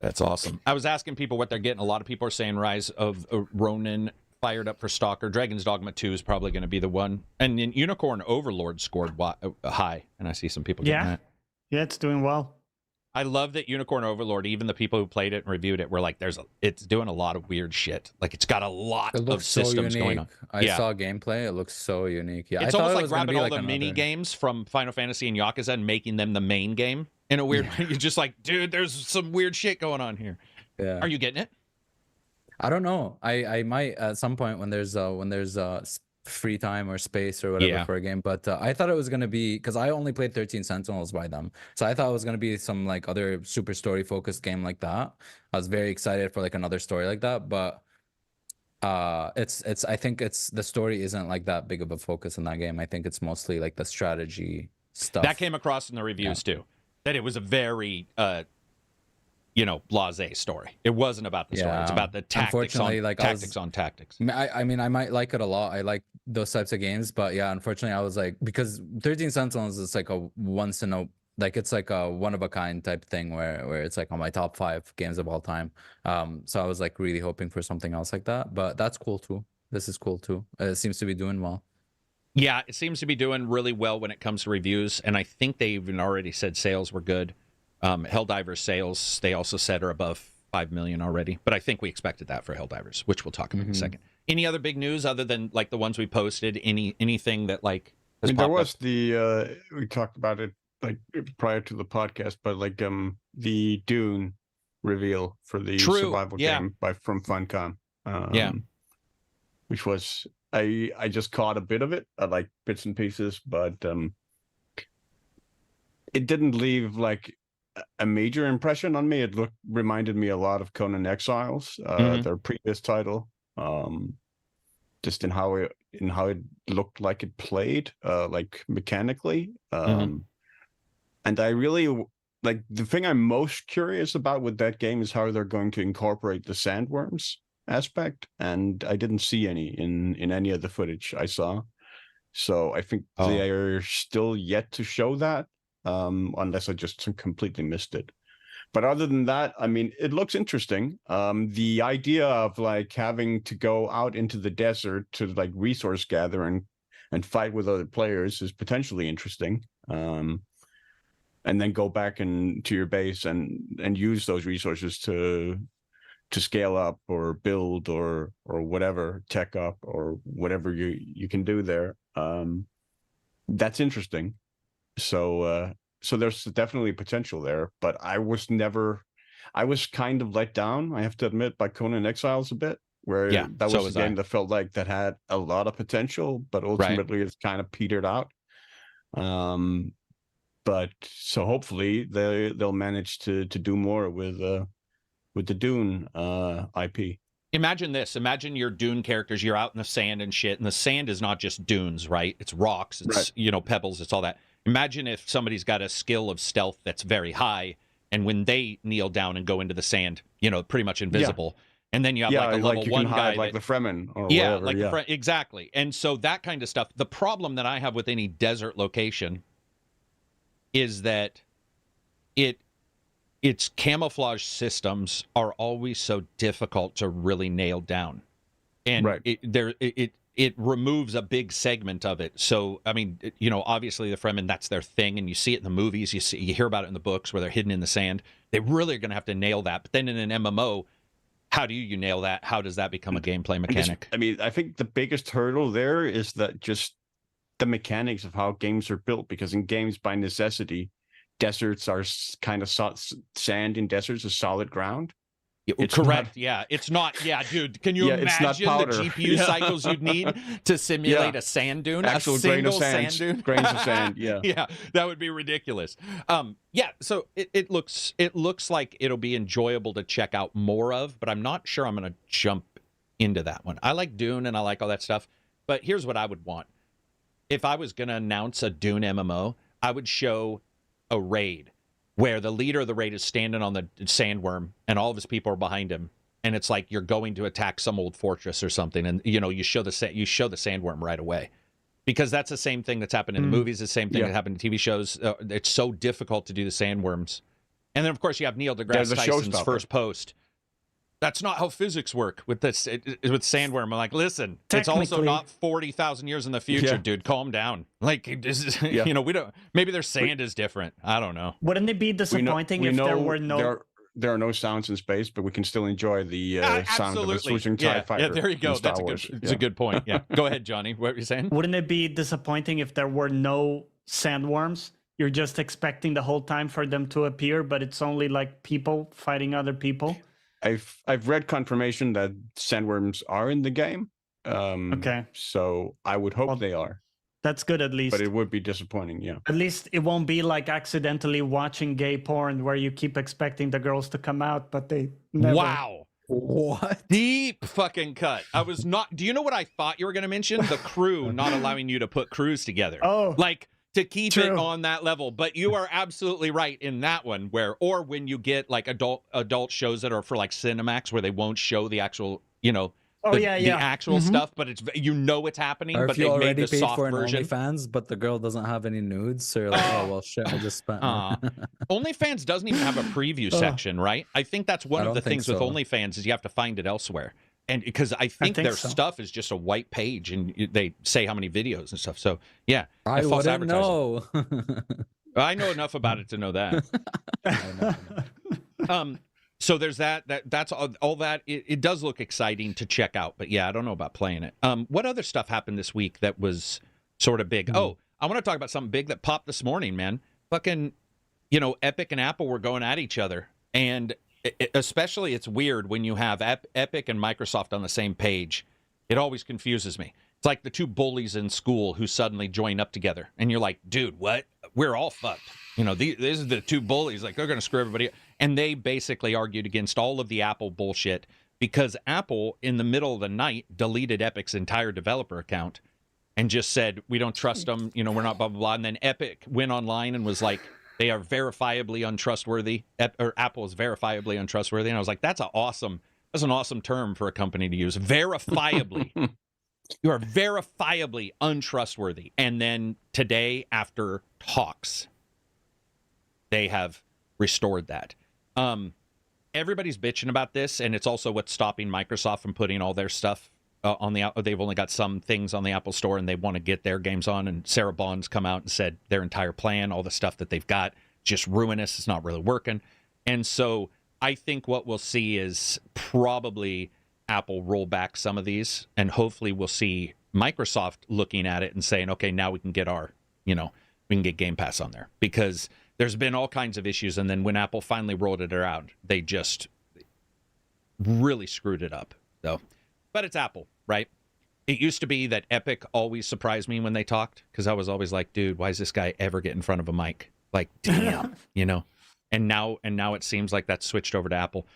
That's awesome. I was asking people what they're getting. A lot of people are saying Rise of Ronin fired up for Stalker. Dragon's Dogma 2 is probably going to be the one. And then Unicorn Overlord scored high, and I see some people getting that. Yeah, it's doing well. I love that Unicorn Overlord, even the people who played it and reviewed it were like, it's doing a lot of weird shit. Like, it's got a lot of systems going on. I saw gameplay. It looks so unique. Yeah, it's almost like grabbing all the mini games from Final Fantasy and Yakuza and making them the main game in a weird way. You're just like, dude, there's some weird shit going on here. Yeah. Are you getting it? I don't know. I might at some point when there's free time or space or whatever for a game, but I thought it was going to be, because I only played 13 Sentinels by them, so I thought it was going to be some like other super story focused game like that. I was very excited for like another story like that, but it's I think the story isn't like that big of a focus in that game. I think it's mostly like the strategy stuff. That came across in the reviews too, that it was a very blasé story. It wasn't about the story. It's about the tactics on tactics. I mean, I might like it a lot. I like those types of games, but yeah, unfortunately, I was like, because 13 Sentinels is like a once in a, like, it's like a one of a kind type thing where it's like on my top 5 games of all time. So I was like really hoping for something else like that, but that's cool too. This is cool too. It seems to be doing well. Yeah, it seems to be doing really well when it comes to reviews, and I think they even already said sales were good. Helldivers sales, they also said, are above 5 million already, but I think we expected that for Helldivers, which we'll talk about in a second. Any other big news other than like the ones we posted? Anything that like has there was we talked about it like prior to the podcast, but like the Dune reveal for the survival game from Funcom, which was I just caught a bit of it, like bits and pieces, but it didn't leave like a major impression on me. It reminded me a lot of Conan Exiles, their previous title, just in how it looked like it played, like mechanically. And I really like, the thing I'm most curious about with that game is how they're going to incorporate the sandworms aspect, and I didn't see any in any of the footage I saw. So I think they are still yet to show that. Unless I just completely missed it. But other than that, I mean, it looks interesting. The idea of like having to go out into the desert to like resource gather and fight with other players is potentially interesting. And then go back to your base and use those resources to scale up or build or whatever, tech up or whatever you can do there. That's interesting. So there's definitely potential there, but I was kind of let down, I have to admit, by Conan Exiles a bit, where that was a game that felt like that had a lot of potential, but ultimately it's kind of petered out. But so hopefully they'll manage to do more with the Dune IP. Imagine this. Imagine your Dune characters. You're out in the sand and shit, and the sand is not just dunes, right? It's rocks. It's pebbles. It's all that. Imagine if somebody's got a skill of stealth that's very high, and when they kneel down and go into the sand, pretty much invisible. And then you have like a level 1 guy, like the Fremen, or whatever. Exactly. And so that kind of stuff. The problem that I have with any desert location is that its camouflage systems are always so difficult to really nail down, and it removes a big segment of it. So, I mean, obviously the Fremen, that's their thing, and you see it in the movies, you hear about it in the books where they're hidden in the sand. They really are going to have to nail that. But then in an MMO, how do you nail that? How does that become a gameplay mechanic? I think the biggest hurdle there is that the mechanics of how games are built, because in games by necessity, deserts are kind of sand in deserts is solid ground. It's correct. Yeah, it's not. Yeah, dude, can you imagine the GPU cycles you'd need to simulate a sand dune? Actual a single grain of sand dune? Grains of sand. Yeah. Yeah, that would be ridiculous. Yeah, so it looks like it'll be enjoyable to check out more of, but I'm not sure I'm going to jump into that one. I like Dune and I like all that stuff, but here's what I would want. If I was going to announce a Dune MMO, I would show a raid where the leader of the raid is standing on the sandworm and all of his people are behind him, and it's like you're going to attack some old fortress or something, and you show the sandworm right away, because that's the same thing that's happened in the movies, the same thing that happened in TV shows. It's so difficult to do the sandworms, and then of course you have Neil deGrasse Tyson's first post. That's not how physics work with this with sandworm. I'm like, listen, it's also not 40,000 years in the future, dude. Calm down. Like, this is, we don't. Maybe their sand is different. I don't know. Wouldn't it be disappointing if there were no? There are no sounds in space, but we can still enjoy the sound of a swooshing TIE fighter. Yeah, there you go. That's a good point. Yeah, go ahead, Johnny. What were you saying? Wouldn't it be disappointing if there were no sandworms? You're just expecting the whole time for them to appear, but it's only like people fighting other people. I've read confirmation that sandworms are in the game. Okay. So I would hope they are. That's good at least. But it would be disappointing, yeah. At least it won't be like accidentally watching gay porn where you keep expecting the girls to come out, but they never. Wow. What? Deep fucking cut. I was not. Do you know what I thought you were going to mention? The crew not allowing you to put crews together. Oh. Like, to keep it on that level. But you are absolutely right in that one, or when you get like adult shows that are for like Cinemax where they won't show the actual, the actual stuff, but it's it's happening, or but they made the paid soft for an version. OnlyFans, but the girl doesn't have any nudes, so you're like, oh well, shit, I just spent. OnlyFans doesn't even have a preview section, right? I think that's one of the things with OnlyFans is you have to find it elsewhere. And because I think their stuff is just a white page, and they say how many videos and stuff. So yeah, I wouldn't know. I know enough about it to know that. So there's that. That's all that. It does look exciting to check out, but yeah, I don't know about playing it. What other stuff happened this week that was sort of big? Oh, I want to talk about something big that popped this morning, man. Fucking, Epic and Apple were going at each other, and especially it's weird when you have Epic and Microsoft on the same page. It always confuses me. It's like the two bullies in school who suddenly join up together, and you're like, dude, what? We're all fucked. These are the two bullies. Like, they're going to screw everybody up. And they basically argued against all of the Apple bullshit because Apple, in the middle of the night, deleted Epic's entire developer account and just said, we don't trust them. We're not blah, blah, blah. And then Epic went online and was like, they are verifiably untrustworthy, or Apple is verifiably untrustworthy. And I was like, that's an awesome term for a company to use. Verifiably. You are verifiably untrustworthy. And then today, after talks, they have restored that. Everybody's bitching about this, and it's also what's stopping Microsoft from putting all their stuff on the. They've only got some things on the Apple Store, and they want to get their games on. And Sarah Bond's come out and said their entire plan, all the stuff that they've got, just ruinous. It's not really working. And so I think what we'll see is probably Apple roll back some of these, and hopefully we'll see Microsoft looking at it and saying, okay, now we can get we can get Game Pass on there, because there's been all kinds of issues. And then when Apple finally rolled it around, they just really screwed it up, though. But it's Apple, right? It used to be that Epic always surprised me when they talked, because I was always like, dude, why does this guy ever get in front of a mic? Like, damn, And now it seems like that's switched over to Apple.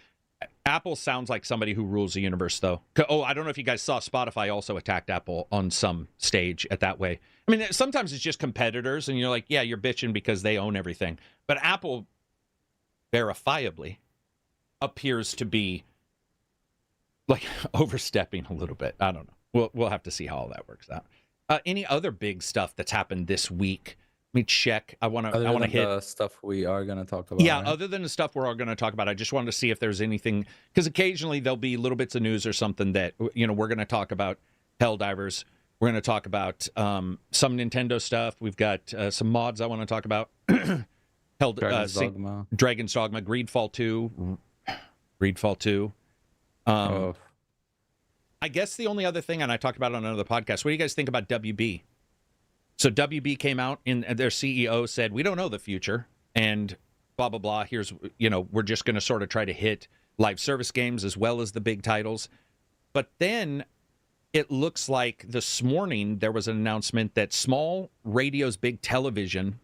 Apple sounds like somebody who rules the universe, though. Oh, I don't know if you guys saw Spotify also attacked Apple on some stage at that way. I mean, sometimes it's just competitors, and you're like, yeah, you're bitching because they own everything. But Apple verifiably appears to be like overstepping a little bit. I don't know. We'll have to see how all that works out. Any other big stuff that's happened this week? Let me check. I want to hit the stuff we are going to talk about. Yeah, right? Other than the stuff we're all going to talk about, I just wanted to see if there's anything, because occasionally there'll be little bits of news or something that we're going to talk about. Helldivers. We're going to talk about some Nintendo stuff. We've got some mods I want to talk about. Dragon's Dogma. Dragon's Dogma, Greedfall 2. I guess the only other thing, and I talked about it on another podcast, what do you guys think about WB? So WB came out and their CEO said, we don't know the future and blah, blah, blah. Here's, we're just going to sort of try to hit live service games as well as the big titles. But then it looks like this morning there was an announcement that small radios, big television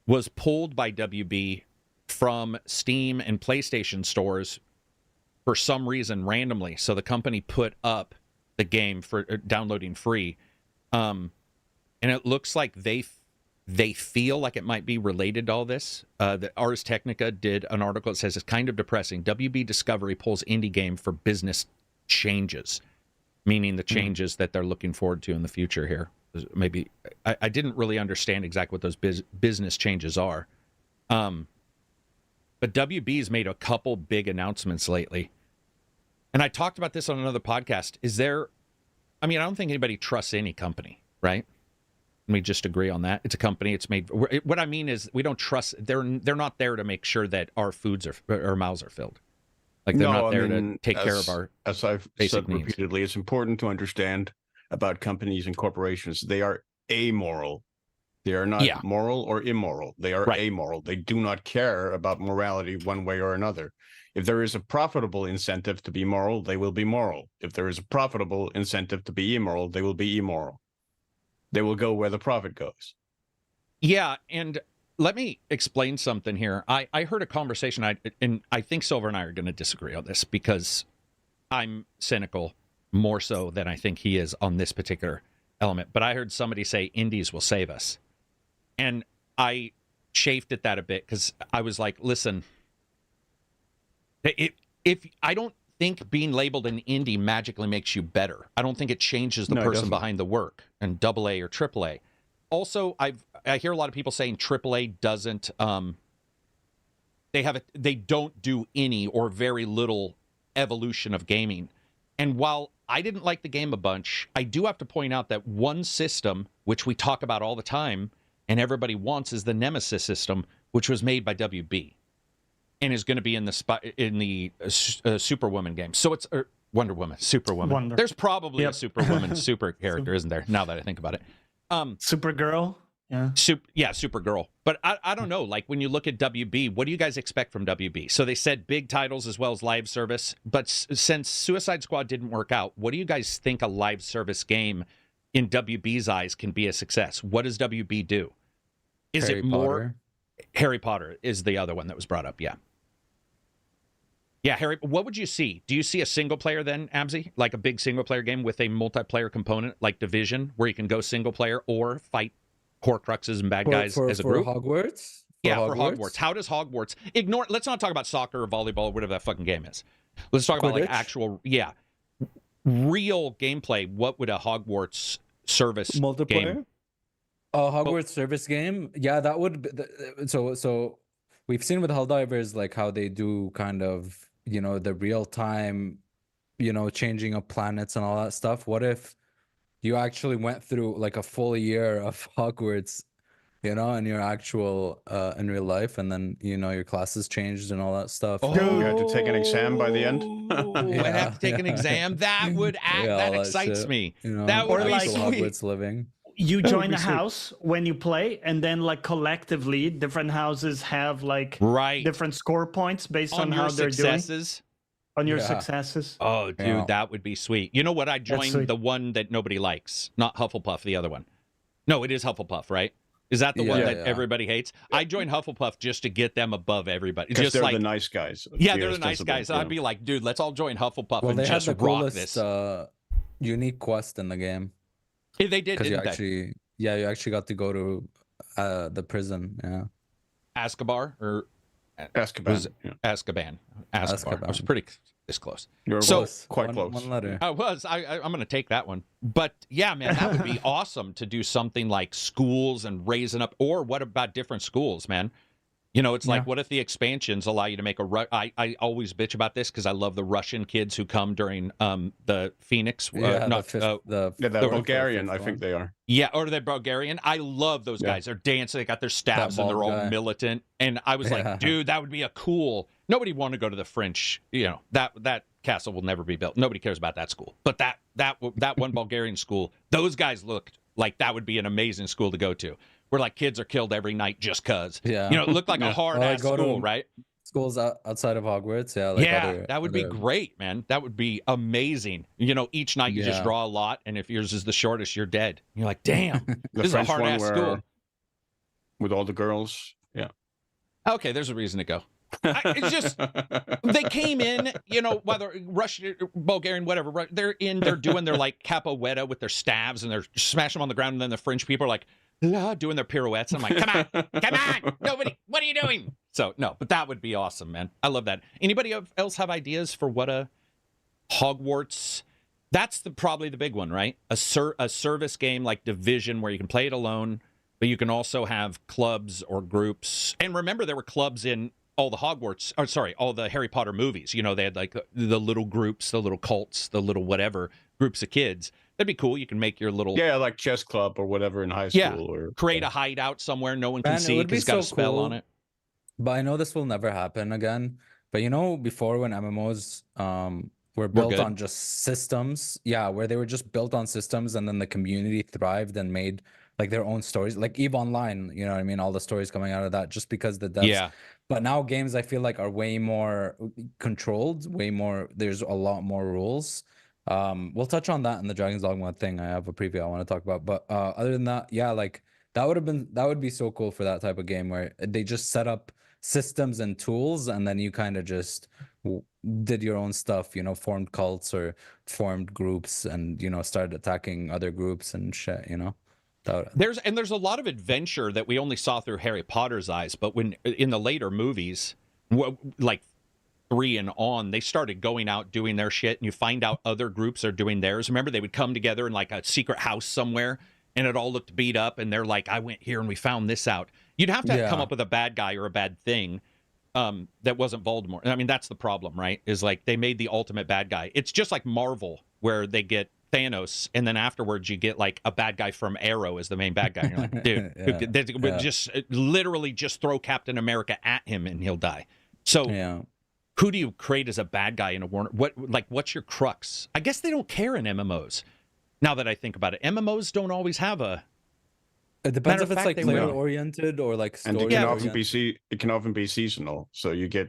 was pulled by WB from Steam and PlayStation stores for some reason randomly. So the company put up the game for downloading free. And it looks like they feel like it might be related to all this. The Ars Technica did an article that says it's kind of depressing. WB Discovery pulls indie game for business changes, meaning the changes that they're looking forward to in the future here. Maybe I didn't really understand exactly what those business changes are. But WB's made a couple big announcements lately. And I talked about this on another podcast. I don't think anybody trusts any company, right? Let me just agree on that. It's a company. It's made. What I mean is we don't trust. They're not there to make sure that our our mouths are filled. Like they're not there to take care of our as I've basic said needs. repeatedly, it's important to understand about companies and corporations. They are amoral. They are not moral or immoral. They are amoral. They do not care about morality one way or another. If there is a profitable incentive to be moral, they will be moral. If there is a profitable incentive to be immoral, they will be immoral. They will go where the profit goes. Yeah, and let me explain something here. I heard a conversation, and I think Silver and I are going to disagree on this because I'm cynical more so than I think he is on this particular element. But I heard somebody say indies will save us. And I chafed at that a bit because I was like, listen, if I don't think being labeled an indie magically makes you better. I don't think it changes the person behind the work and AA or AAA. Also, I hear a lot of people saying AAA doesn't they don't do any or very little evolution of gaming. And while I didn't like the game a bunch, I do have to point out that one system, which we talk about all the time and everybody wants, is the Nemesis system, which was made by WB and is going to be in the Superwoman game. So it's Wonder Woman, Superwoman. There's probably a Superwoman super character, isn't there? Now that I think about it. Supergirl. Yeah. Supergirl. But I don't know. Like when you look at WB, what do you guys expect from WB? So they said big titles as well as live service. But since Suicide Squad didn't work out, what do you guys think a live service game in WB's eyes can be a success? What does WB do? Is it more? Harry Potter is the other one that was brought up. Yeah. Yeah, Harry, what would you see? Do you see a single player then, Abzi? Like a big single player game with a multiplayer component like Division, where you can go single player or fight Horcruxes and bad guys as a group? Hogwarts? For Hogwarts. How does Hogwarts let's not talk about soccer or volleyball or whatever that fucking game is. Let's talk about like actual real gameplay. What would a Hogwarts service multiplayer game? Hogwarts service game? Yeah, that would be so we've seen with Helldivers like how they do kind of, the real time, changing of planets and all that stuff. What if you actually went through like a full year of Hogwarts, in your actual in real life, and then your classes changed and all that stuff? You had to take an exam by the end. I have to take an exam. That would that excites me. That would be like sweet. Hogwarts living. You join a house when you play, and then like collectively, different houses have like different score points based on how they're doing. On your successes. Oh, dude, that would be sweet. You know what? I joined the one that nobody likes, not Hufflepuff, the other one. No, it is Hufflepuff, right? Is that the one that everybody hates? I joined Hufflepuff just to get them above everybody. Just they're like the nice guys. Yeah, they're the nice guys. I'd be like, dude, let's all join Hufflepuff and just rock coolest, this. Unique quest in the game. Yeah, they did, didn't they? You actually got to go to the prison. Yeah, Azkaban or Azkaban. Azkaban. I was pretty this close. You were quite close. One letter. I was. I'm going to take that one. But yeah, man, that would be awesome to do something like schools and raising up. Or what about different schools, man? It's like, what if the expansions allow you to make I always bitch about this because I love the Russian kids who come during the Phoenix. The Bulgarian, I think they are. Yeah, or the Bulgarian. I love those guys. They're dancing. They got their staffs and they're all militant. And I was like, dude, that would be a cool. Nobody wanted to go to the French. That castle will never be built. Nobody cares about that school. But that one Bulgarian school, those guys looked Like that would be an amazing school to go to, where like kids are killed every night just cause. Yeah. You know, it looked like a Yeah. hard Or, like, ass go to- school, right? Schools outside of Hogwarts, yeah. Like Yeah, that would be other- great, man. That would be amazing. You know, each night you just Yeah. draw a lot, and if yours is the shortest, you're dead. You're like, damn, The this is a French hard one ass where school. with all the girls. Yeah. Okay, there's a reason to go. It's just they came in, you know, whether Russian, Bulgarian, whatever. They're doing their like capoeira with their staves, and they're smashing them on the ground, and then the French people are like doing their pirouettes. I'm like, come on, nobody, what are you doing? So no, but that would be awesome, man. I love that. Anybody else have ideas for what a Hogwarts? That's probably the big one, right? A service game like Division where you can play it alone, but you can also have clubs or groups. And remember, there were clubs in all the Hogwarts, or sorry, all the Harry Potter movies. You know, they had like the little groups, the little cults, the little whatever groups of kids. That'd be cool. You can make your little like chess club or whatever in high school. Yeah. Or create a hideout somewhere no one can Man, it see would be because it's got a so spell cool. on it. But I know this will never happen again. But you know, before when MMOs were built good. on just systems, yeah, where they were just built on systems, and then the community thrived and made like their own stories, like EVE Online. You know what I mean? All the stories coming out of that, just because the devs. Yeah. But now games, I feel like, are way more controlled, way more. There's a lot more rules. We'll touch on that in the Dragon's Dogma thing. I have a preview I want to talk about. But other than that, yeah, like that would be so cool for that type of game where they just set up systems and tools, and then you kind of just did your own stuff, you know, formed cults or formed groups, and, you know, started attacking other groups and shit, you know. There's a lot of adventure that we only saw through Harry Potter's eyes, but when in the later movies, like 3 and on, they started going out doing their shit, and you find out other groups are doing theirs. Remember, they would come together in like a secret house somewhere, and it all looked beat up, and they're like, I went here and we found this out. You'd have to come up with a bad guy or a bad thing that wasn't Voldemort. I mean, that's the problem, right? Is like they made the ultimate bad guy. It's just like Marvel, where they get Thanos, and then afterwards you get like a bad guy from Arrow as the main bad guy. You're like, dude, they would just literally just throw Captain America at him and he'll die. So who do you create as a bad guy in a Warner? What's your crux? I guess they don't care in MMOs. Now that I think about it, MMOs don't always have a. It depends Matter if of it's fact, like they player will. oriented or like and story. it can oriented. often be seasonal. So you get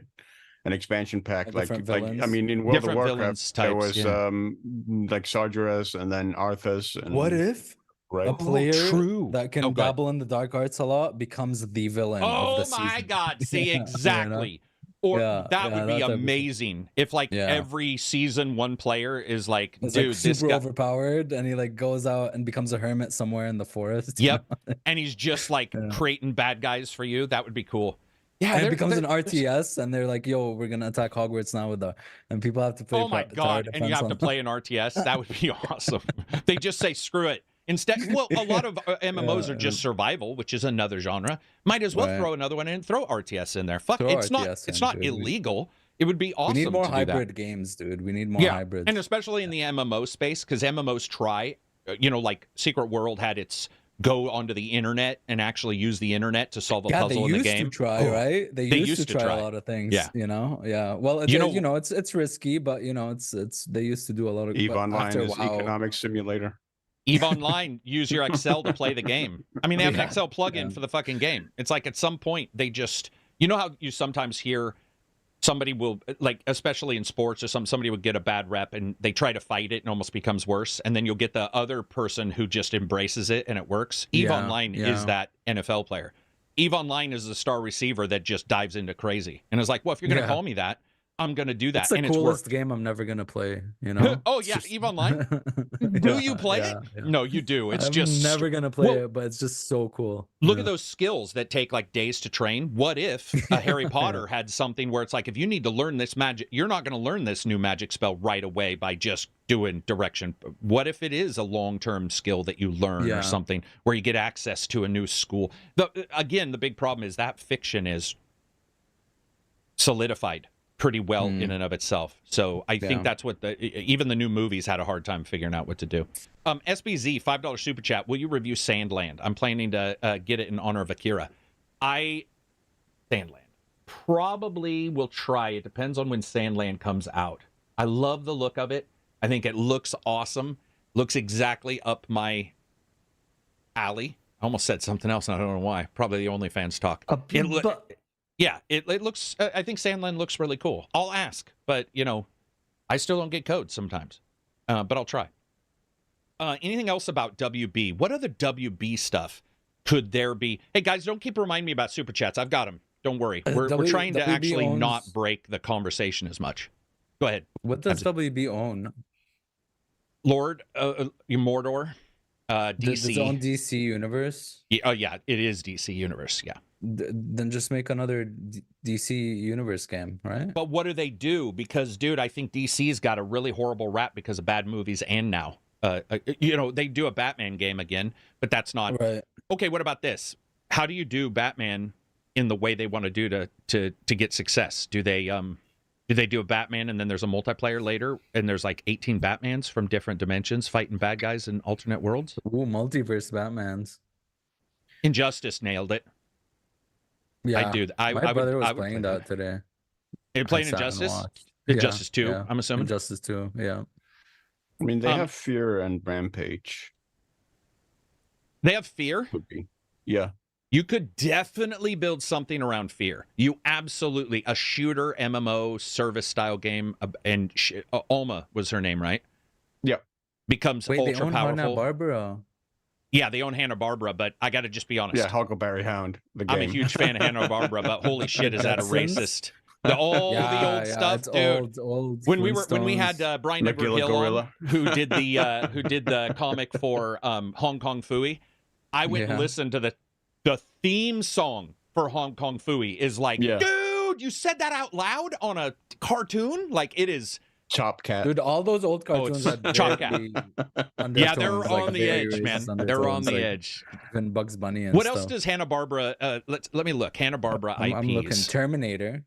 an expansion pack like Different I villains. mean, in World Different of villains Warcraft there types, was yeah. like Sargeras and then Arthas. And, What if right? a player true. that can Oh, go ahead. dabble in the dark arts a lot becomes the villain of Oh the my season? God! See, Yeah, you know? exactly. Or Yeah, that would be that type of thing. amazing if, like, Yeah. every season one player is like, It's dude, like this super guy. overpowered, and he like goes out and becomes a hermit somewhere in the forest. you Yep, know? and he's just like Yeah. creating bad guys for you. That would be cool. Yeah, And it becomes an RTS, and they're like, "Yo, we're gonna attack Hogwarts now with the," and people have to play. Oh my tower God! And you defense have to on- play an RTS. That would be awesome. They just say screw it. Instead, well, a lot of MMOs are just survival, which is another genre. Might as well Right. throw another one in and throw RTS in there. Fuck, Throw it's RTS not in, dude. illegal. It would be awesome. We need more to do that. hybrid games, dude. We need more Yeah, hybrids. and especially in the MMO space, because MMOs try, you know, like Secret World had its go onto the internet and actually use the internet to solve a Yeah, they puzzle in the used game. to try, right? They used to try a lot of things. Yeah. You know, yeah. Well, You you know- know, it's risky, but you know, it's they used to do a lot of. EVE but Online after a is while- economic simulator. EVE Online, use your Excel to play the game. I mean, they have an Yeah, Excel plugin yeah. for the fucking game. It's like at some point they just, you know how you sometimes hear somebody will, like, especially in sports or somebody would get a bad rep and they try to fight it and almost becomes worse. And then you'll get the other person who just embraces it and it works. EVE Yeah, Online yeah. is that NFL player. EVE Online is the star receiver that just dives into crazy. And it's like, well, if you're going to Yeah. call me that, I'm going to do that. It's the and coolest it's game I'm never gonna play. You know. Oh, It's yeah, just- EVE Online? Do you play it? yeah. No, you do. It's I'm just never gonna play Well, it, but it's just so cool. Look Yeah. at those skills that take like days to train. What if a Harry Potter had something where it's like, if you need to learn this magic, you're not going to learn this new magic spell right away by just doing direction. What if it is a long-term skill that you learn Yeah. or something where you get access to a new school? Again, the big problem is that fiction is solidified pretty well in and of itself. So I think that's what even the new movies had a hard time figuring out what to do. SBZ, $5 super chat. Will you review Sandland? I'm planning to get it in honor of Akira. Sandland. Probably will try. It depends on when Sandland comes out. I love the look of it. I think it looks awesome. Looks exactly up my alley. I almost said something else, and I don't know why. Probably the OnlyFans talk. Yeah, it looks. I think Sandland looks really cool. I'll ask, but I still don't get codes sometimes, but I'll try. Anything else about WB? What other WB stuff could there be? Hey guys, don't keep reminding me about super chats. I've got them. Don't worry. We're trying to actually not break the conversation as much. Go ahead. What does WB own? Lord Mordor, DC. Its own DC universe. Yeah, it is DC universe. Yeah. Then just make another DC universe game, right? But what do they do? Because, dude, I think DC's got a really horrible rap because of bad movies, and now, they do a Batman game again, but that's not right. Okay. What about this? How do you do Batman in the way they want to do to get success? Do they do a Batman and then there's a multiplayer later and there's like 18 Batmans from different dimensions fighting bad guys in alternate worlds? Ooh, multiverse Batmans. Injustice nailed it. Yeah, I do. My brother was playing that today. You're playing Injustice? Injustice 2, yeah. I'm assuming? Injustice 2, yeah. I mean, they have Fear and Rampage. They have Fear? Could be. Yeah. You could definitely build something around Fear. You absolutely, a shooter MMO service style game, and Alma was her name, right? Yep. Becomes Wait, ultra they own powerful. Hanna-Barbera. Yeah, they own Hanna-Barbera, but I got to just be honest. Yeah, Huckleberry Hound, the game. I'm a huge fan of Hanna-Barbera, but holy shit, is that a racist? The old stuff, dude. Old when we had Brian Edward Hill on, who did the comic for Hong Kong Phooey, I went and listened to the theme song for Hong Kong Phooey is like, dude, you said that out loud on a cartoon? Like, it is Chop Cat. Dude, all those old cartoons Chop Cat. Yeah, they're on the edge, man. They're on the edge. Even Bugs Bunny and what else does Hanna-Barbera let me look. Hanna-Barbera IPs. I'm looking. Terminator.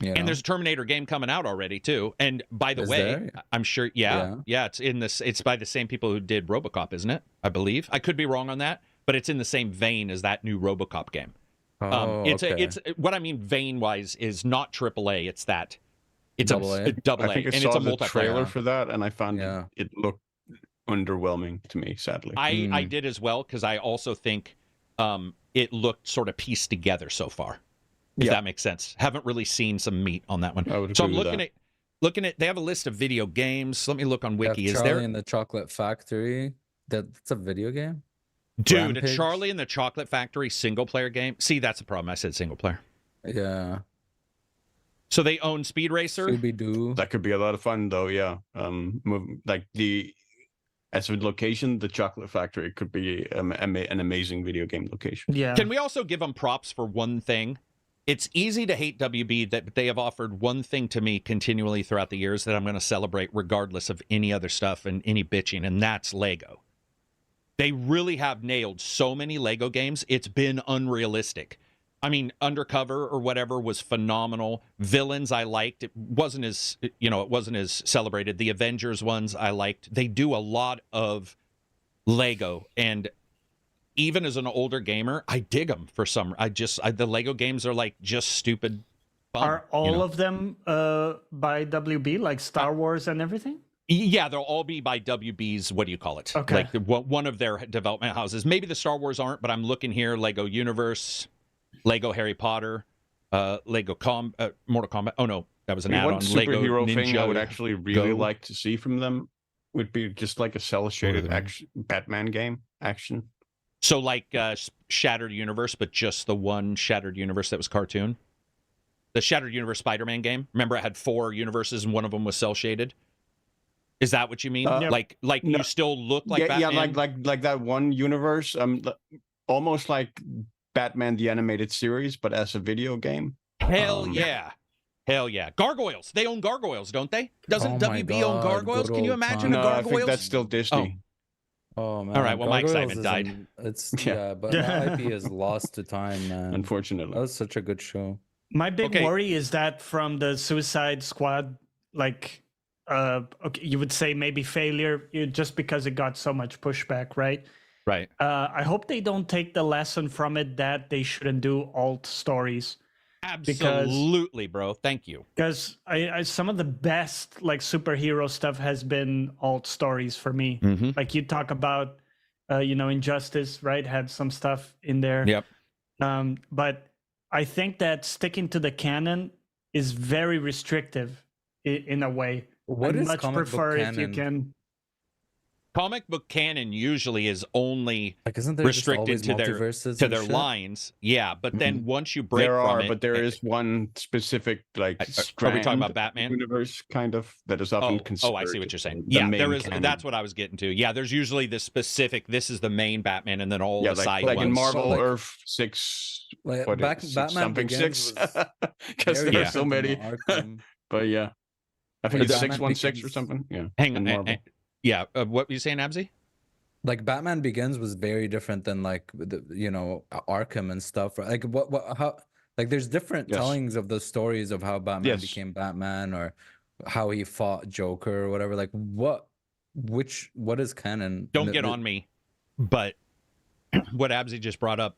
And there's a Terminator game coming out already too. And by the way, I'm sure it's by the same people who did RoboCop, isn't it? I believe. I could be wrong on that, but it's in the same vein as that new RoboCop game. It's what I mean vein wise is not AAA, it's that. It's a double A, I think and I saw it's a the multiplayer trailer for that, and I found it looked underwhelming to me, sadly. I did as well, because I also think it looked sort of pieced together so far. If that makes sense. Haven't really seen some meat on that one. So I'm looking at they have a list of video games. Let me look on Wiki. Is there in the Chocolate Factory? That's a video game? Dude, Rampage? A Charlie and the Chocolate Factory single player game. See, that's the problem. I said single player. Yeah. So they own Speed Racer. Scooby-Doo. That could be a lot of fun though, yeah. As a location, the Chocolate Factory could be an amazing video game location. Yeah. Can we also give them props for one thing? It's easy to hate WB, that they have offered one thing to me continually throughout the years that I'm going to celebrate regardless of any other stuff and any bitching, and that's Lego. They really have nailed so many Lego games. It's been unrealistic. I mean, Undercover or whatever was phenomenal. Villains I liked. It wasn't as celebrated. The Avengers ones I liked. They do a lot of Lego, and even as an older gamer, I dig them for some. The Lego games are like just stupid fun. Are all of them by WB, like Star Wars and everything? Yeah, they'll all be by WB's, what do you call it? Okay. Like one of their development houses. Maybe the Star Wars aren't, but I'm looking here. Lego Universe, Lego Harry Potter, Lego Mortal Kombat. Oh, no, that was an add-on. One superhero Lego thing Ninja I would actually really Go. like to see from them would be just like a cel-shaded Batman game action. So like Shattered Universe, but just the one Shattered Universe that was cartoon. The Shattered Universe Spider-Man game. Remember, it had 4 universes and one of them was cel-shaded. Is that what you mean? Like no. You still look like Batman? Yeah, like that one universe. Almost like Batman the Animated Series, but as a video game. Hell yeah. Gargoyles. They own Gargoyles, don't they? Doesn't WB own Gargoyles? Can you imagine a Gargoyles? I think that's still Disney. Oh man! All right. Well, my Gargoyles excitement died. But that IP is lost to time, man. Unfortunately, that was such a good show. My big worry is that from the Suicide Squad, you would say maybe failure, just because it got so much pushback, right? Right. I hope they don't take the lesson from it that they shouldn't do alt stories. Absolutely, bro. Thank you. Because some of the best like superhero stuff has been alt stories for me. Mm-hmm. Like you talk about Injustice, right, had some stuff in there. Yep. But I think that sticking to the canon is very restrictive in a way. What I is much comic book prefer if you canon? can. Comic book canon usually is only Like, isn't there just restricted always to their multiverses to and their shit? lines. Yeah, but then once you break There from are, it, but there is one specific like Are we strand talking about of Batman? universe kind of that is often considered. Oh, I see what you're saying. the Yeah, main there is. canon. That's what I was getting to. Yeah, there's usually the specific. This is the main Batman, and then all Yeah, the side like in ones. Marvel Like- Earth 6, Like, what back, is it, Batman something Begins 6, was because very there are Yeah. so different many. than Arkham. But yeah, I think Like, it's Batman 616 or Begins- something. Yeah, Hang in on. Marvel. Yeah, what were you saying, Abzy? Like, Batman Begins was very different than like Arkham and stuff. Right? Like how like there's different Yes. tellings of the stories of how Batman Yes. became Batman or how he fought Joker or whatever. Like what is canon? Don't get on me, but what Abzy just brought up,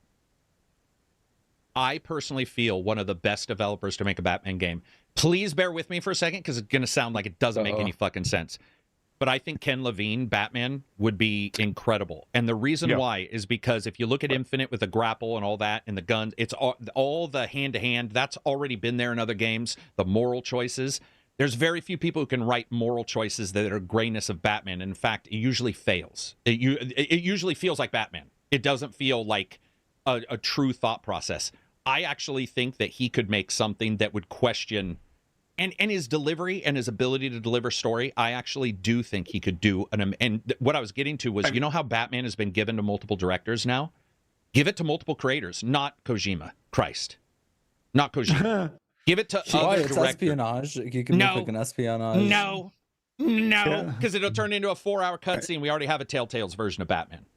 I personally feel one of the best developers to make a Batman game. Please bear with me for a second because it's going to sound like it doesn't make any fucking sense. But I think Ken Levine, Batman, would be incredible. And the reason Yeah. why is because if you look at Infinite with the grapple and all that and the guns, it's all the hand-to-hand. That's already been there in other games. The moral choices. There's very few people who can write moral choices that are grayness of Batman. In fact, it usually fails. It usually feels like Batman. It doesn't feel like a true thought process. I actually think that he could make something that would question... And his delivery and his ability to deliver story, I actually do think he could do. And what I was getting to was, you know how Batman has been given to multiple directors now? Give it to multiple creators, not Kojima. Christ. Not Kojima. Give it to Why? other It's directors. espionage. You can make No. like an espionage. No, Yeah. because it'll turn into a 4-hour cutscene. We already have a Telltale's version of Batman.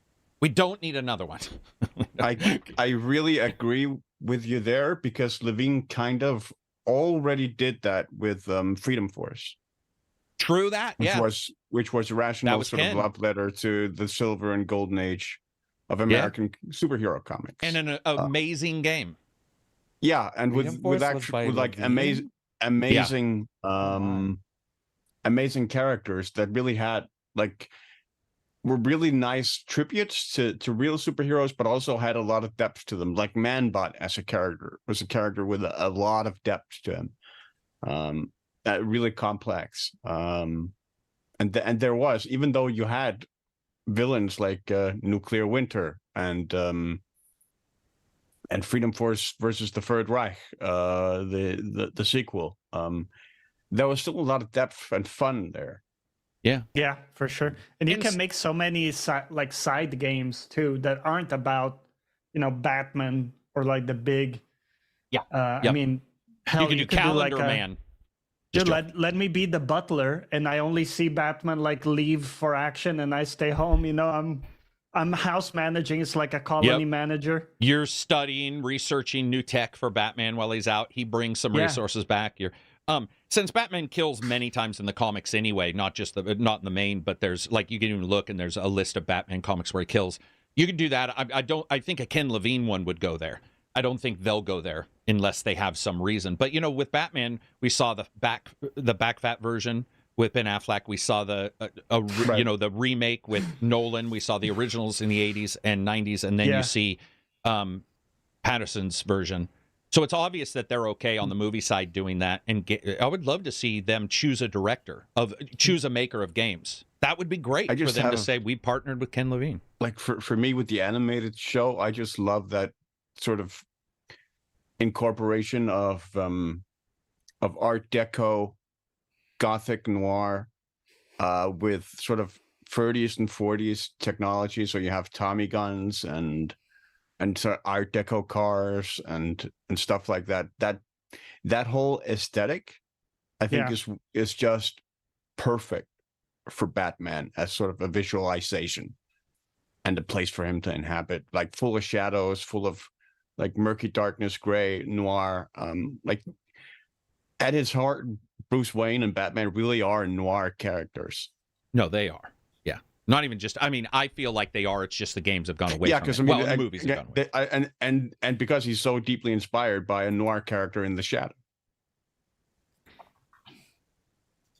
We don't need another one. I really agree with you there because Levine kind of already did that with Freedom Force, True that, yeah. which was a rational was sort Ken. of love letter to the silver and golden age of American superhero comics. And an amazing game. Yeah, and Freedom with Force was actually by with like Levine? amazing wow. amazing characters that really had like were really nice tributes to real superheroes, but also had a lot of depth to them. Like Manbot as a character was a character with a lot of depth to him, really complex. And there was, even though you had villains like Nuclear Winter and Freedom Force versus the Third Reich, the sequel. There was still a lot of depth and fun there. Yeah, for sure. And you And can make so many side games too that aren't about, Batman or like the big. Yeah. I Yep. mean, hell, You could do Calendar like Man. Dude, Just let me be the butler, and I only see Batman like leave for action, and I stay home. I'm house managing. It's like a colony manager. You're studying, researching new tech for Batman while he's out. He brings some Yeah. resources back. Since Batman kills many times in the comics anyway, not in the main, but there's like you can even look and there's a list of Batman comics where he kills. You can do that. I think a Ken Levine one would go there. I don't think they'll go there unless they have some reason. But with Batman, we saw the back fat version with Ben Affleck. We saw the the remake with Nolan. We saw the originals in the 80s and 90s, and then you see Patterson's version. So it's obvious that they're okay on the movie side doing that. And I would love to see them choose a maker of games. That would be great for them to say we partnered with Ken Levine. Like for me with the animated show, I just love that sort of incorporation of Art Deco, Gothic noir, with sort of 30s and 40s technology. So you have Tommy guns and sort of Art Deco cars and stuff like that. That whole aesthetic, I think, is just perfect for Batman as sort of a visualization and a place for him to inhabit, like full of shadows, full of like murky darkness, gray, noir. Like at his heart, Bruce Wayne and Batman really are noir characters. No, they are. Yeah. Not even just, I feel like they are. It's just the games have gone away Yeah, from because it. The movies have gone away. And because he's so deeply inspired by a noir character in The Shadow.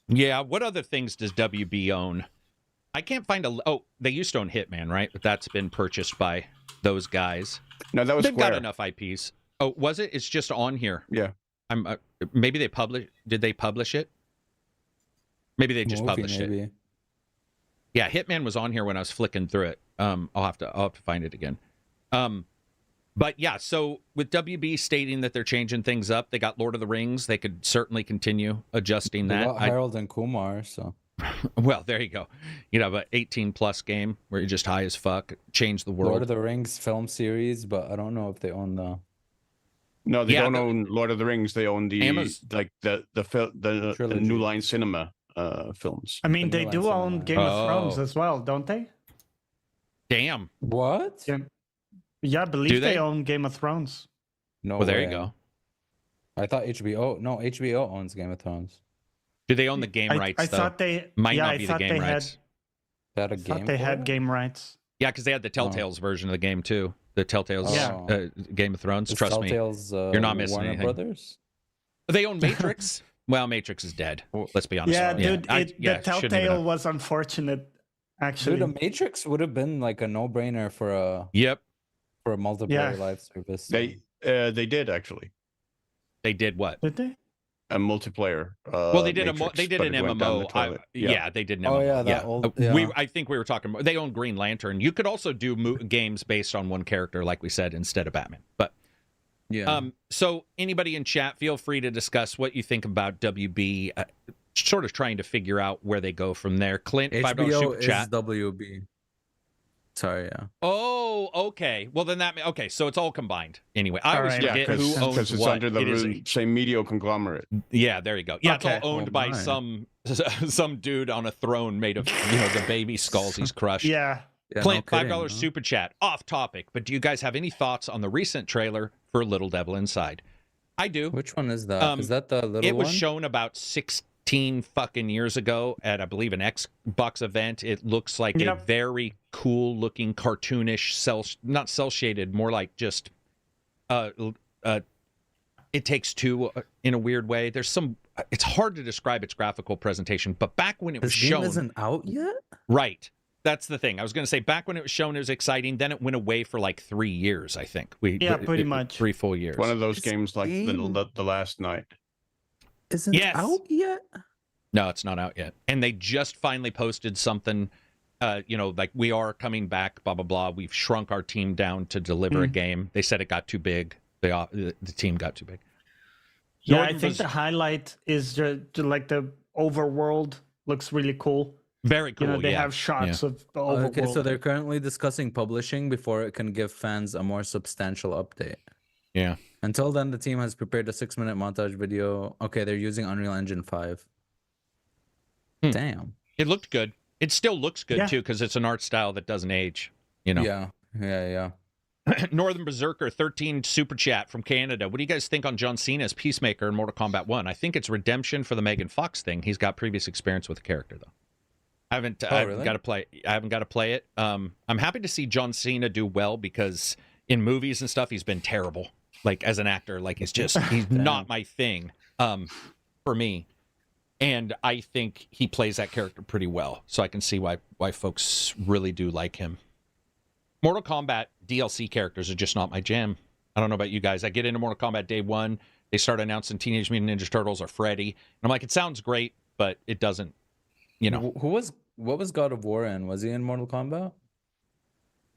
Yeah. What other things does WB own? I can't find a. Oh, they used to own Hitman, right? But that's been purchased by those guys. No, that was They've Square. got enough IPs. Oh, was it? It's just on here. Yeah. I'm. Maybe they publish. Did they publish it? Maybe they just published it. Yeah, Hitman was on here when I was flicking through it. I'll have to find it again. But yeah, so with WB stating that they're changing things up, they got Lord of the Rings. They could certainly continue adjusting They that. got Harold and Kumar, so Well, there you go. You know, an 18+ game where you're just high as fuck, change the world. Lord of the Rings film series, but I don't know if they own the. No, they Yeah, don't own Lord of the Rings. They own the Trilogy. New Line Cinema films. I mean, The they new do ones own on Game of Thrones Oh. as well, don't they? Damn. What? Yeah. Yeah, I believe Do they? they own Game of Thrones. No. Well, there you way. go. I thought HBO. No, HBO owns Game of Thrones. Do they own the game rights, I though? thought they Might yeah, not I be the thought game they rights. They had a Had, game. thought they for had it? game rights. Yeah, because they had the Telltales version of the game, too. The Telltales Yeah. Game of Thrones. Is Trust me. Telltale's, You're not missing Warner anything. Brothers. They own Matrix. Well, Matrix is dead. Let's be honest. Yeah, dude, I- the shouldn't even Telltale have- was unfortunate, actually. Dude, the Matrix would have been like a no-brainer for a Yep, multiplayer Yeah. live service. They did actually they did what? Did they? a multiplayer. Well, they did Matrix, they did but an it went down the MMO. toilet. Yeah, they did an Oh, MMO. yeah, that old- I think we were talking about. They own Green Lantern. You could also do games based on one character, like we said, instead of Batman. But Yeah. so anybody in chat, feel free to discuss what you think about WB. Sort of trying to figure out where they go from there. Clint, $5 HBO super is chat. WB. Sorry, yeah. Oh, okay. Well, then that so it's all combined. Anyway, I All always right. Yeah, forget who owns because it's what. under the It is same media conglomerate. Yeah, there you go. Yeah, Okay. it's all owned Oh, by my. some dude on a throne made of the baby skulls he's crushed. Yeah. Yeah, Clint, no kidding, $5 huh? super chat. Off topic, but do you guys have any thoughts on the recent trailer for Little Devil Inside? I do. Which one is that? Is that the little It was one? shown about 16 fucking years ago at, I believe, an Xbox event. It looks like a Yep. very cool looking cartoonish not cell shaded, more like just It Takes Two in a weird way. There's some. It's hard to describe its graphical presentation, but back when it was This game shown, isn't out yet? right? That's the thing. I was going to say back when it was shown, it was exciting. Then it went away for like 3 years. I think Pretty much. 3 full years. One of those This games like game- the last night. Isn't Yes. out yet? No, it's not out yet. And they just finally posted something, like we are coming back, blah, blah, blah. We've shrunk our team down to deliver a game. They said it got too big. The team got too big. Yeah, Norton I think was- the highlight is like the overworld looks really cool. Very cool. You know, they yeah. have shots of the overworld. Okay, so they're currently discussing publishing before it can give fans a more substantial update. Yeah. Until then, the team has prepared a 6-minute montage video. Okay, they're using Unreal Engine 5. Hmm. Damn. It looked good. It still looks good, Yeah. too, because it's an art style that doesn't age. You know. Yeah. Northern Berserker 13 super chat from Canada. What do you guys think on John Cena's Peacemaker in Mortal Kombat 1? I think it's redemption for the Megan Fox thing. He's got previous experience with the character, though. I haven't really? got to play. I haven't got to play it. I'm happy to see John Cena do well because in movies and stuff he's been terrible. Like as an actor, like he's not my thing. For me, and I think he plays that character pretty well. So I can see why folks really do like him. Mortal Kombat DLC characters are just not my jam. I don't know about you guys. I get into Mortal Kombat day one. They start announcing Teenage Mutant Ninja Turtles or Freddy. And I'm like, it sounds great, but it doesn't, What was God of War in? Was he in Mortal Kombat?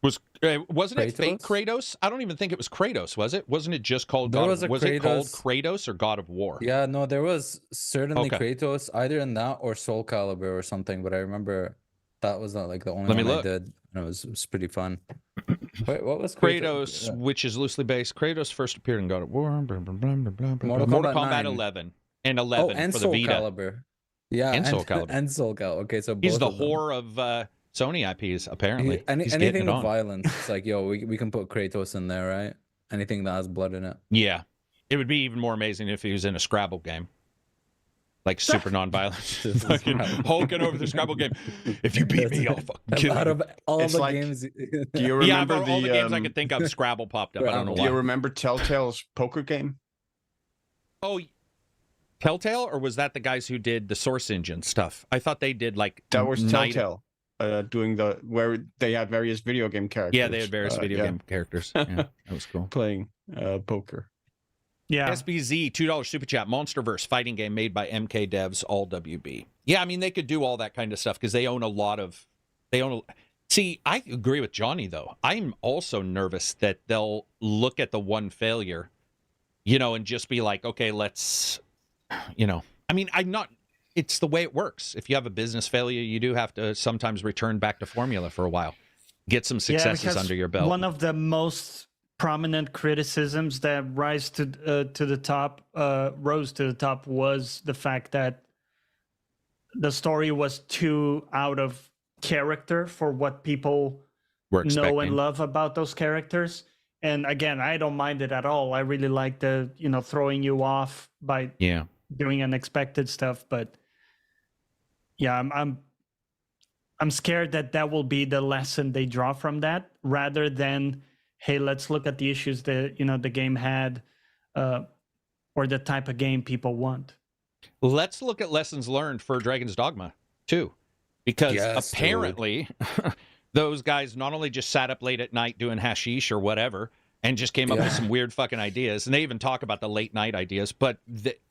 Wasn't it fake Kratos? Kratos? I don't even think it was Kratos, was it? Wasn't it just called There God was a was it called Kratos- Kratos or God of War? Yeah, no, there was certainly Okay. Kratos either in that or Soul Calibur or something, but I remember that was not like the only Let me one look. I did. And it was pretty fun. Wait, what was Kratos, Yeah. which is loosely based. Kratos first appeared in God of War. Blah, blah, blah, blah, blah, blah. Mortal Mortal Kombat Kombat 9. 11 and Oh, 11 and for Soul the Vita. Calibur. Yeah, And Soul Calibur. And Soul Calibur. Okay, so He's both the of them. whore of Sony IPs, apparently. He's getting Anything it with on. violence, it's like, yo, we can put Kratos in there, right? Anything that has blood in it. Yeah. It would be even more amazing if he was in a Scrabble game. Like super nonviolent. This is Fucking Scrabble. hulking over the Scrabble game. If you beat me, I'll fucking kill Out you. of all It's the like- games. Do you Yeah, remember but all the games I um, could think of, Scrabble popped up. I don't know do why. you remember Telltale's poker game? Oh, Telltale, or was that the guys who did the Source Engine stuff? I thought they did like That was Night- Telltale. doing where they had various video game characters. Yeah, they had various video game characters. Yeah, that was cool. Playing poker. Yeah. SBZ, $2 super chat. Monsterverse fighting game made by MK Devs, all WB. Yeah, I mean they could do all that kind of stuff because they own a lot of. See, I agree with Johnny though. I'm also nervous that they'll look at the one failure, and just be like, okay, let's, I mean, I'm not. It's the way it works. If you have a business failure, you do have to sometimes return back to formula for a while, get some successes under your belt. One of the most prominent criticisms that rose to the top was the fact that the story was too out of character for what people know and love about those characters. And again, I don't mind it at all. I really like the throwing you off by doing unexpected stuff, but yeah, I'm scared that will be the lesson they draw from that, rather than, hey, let's look at the issues that the game had, or the type of game people want. Let's look at lessons learned for Dragon's Dogma too, because apparently those guys not only just sat up late at night doing hashish or whatever and just came up with some weird fucking ideas, and they even talk about the late night ideas, but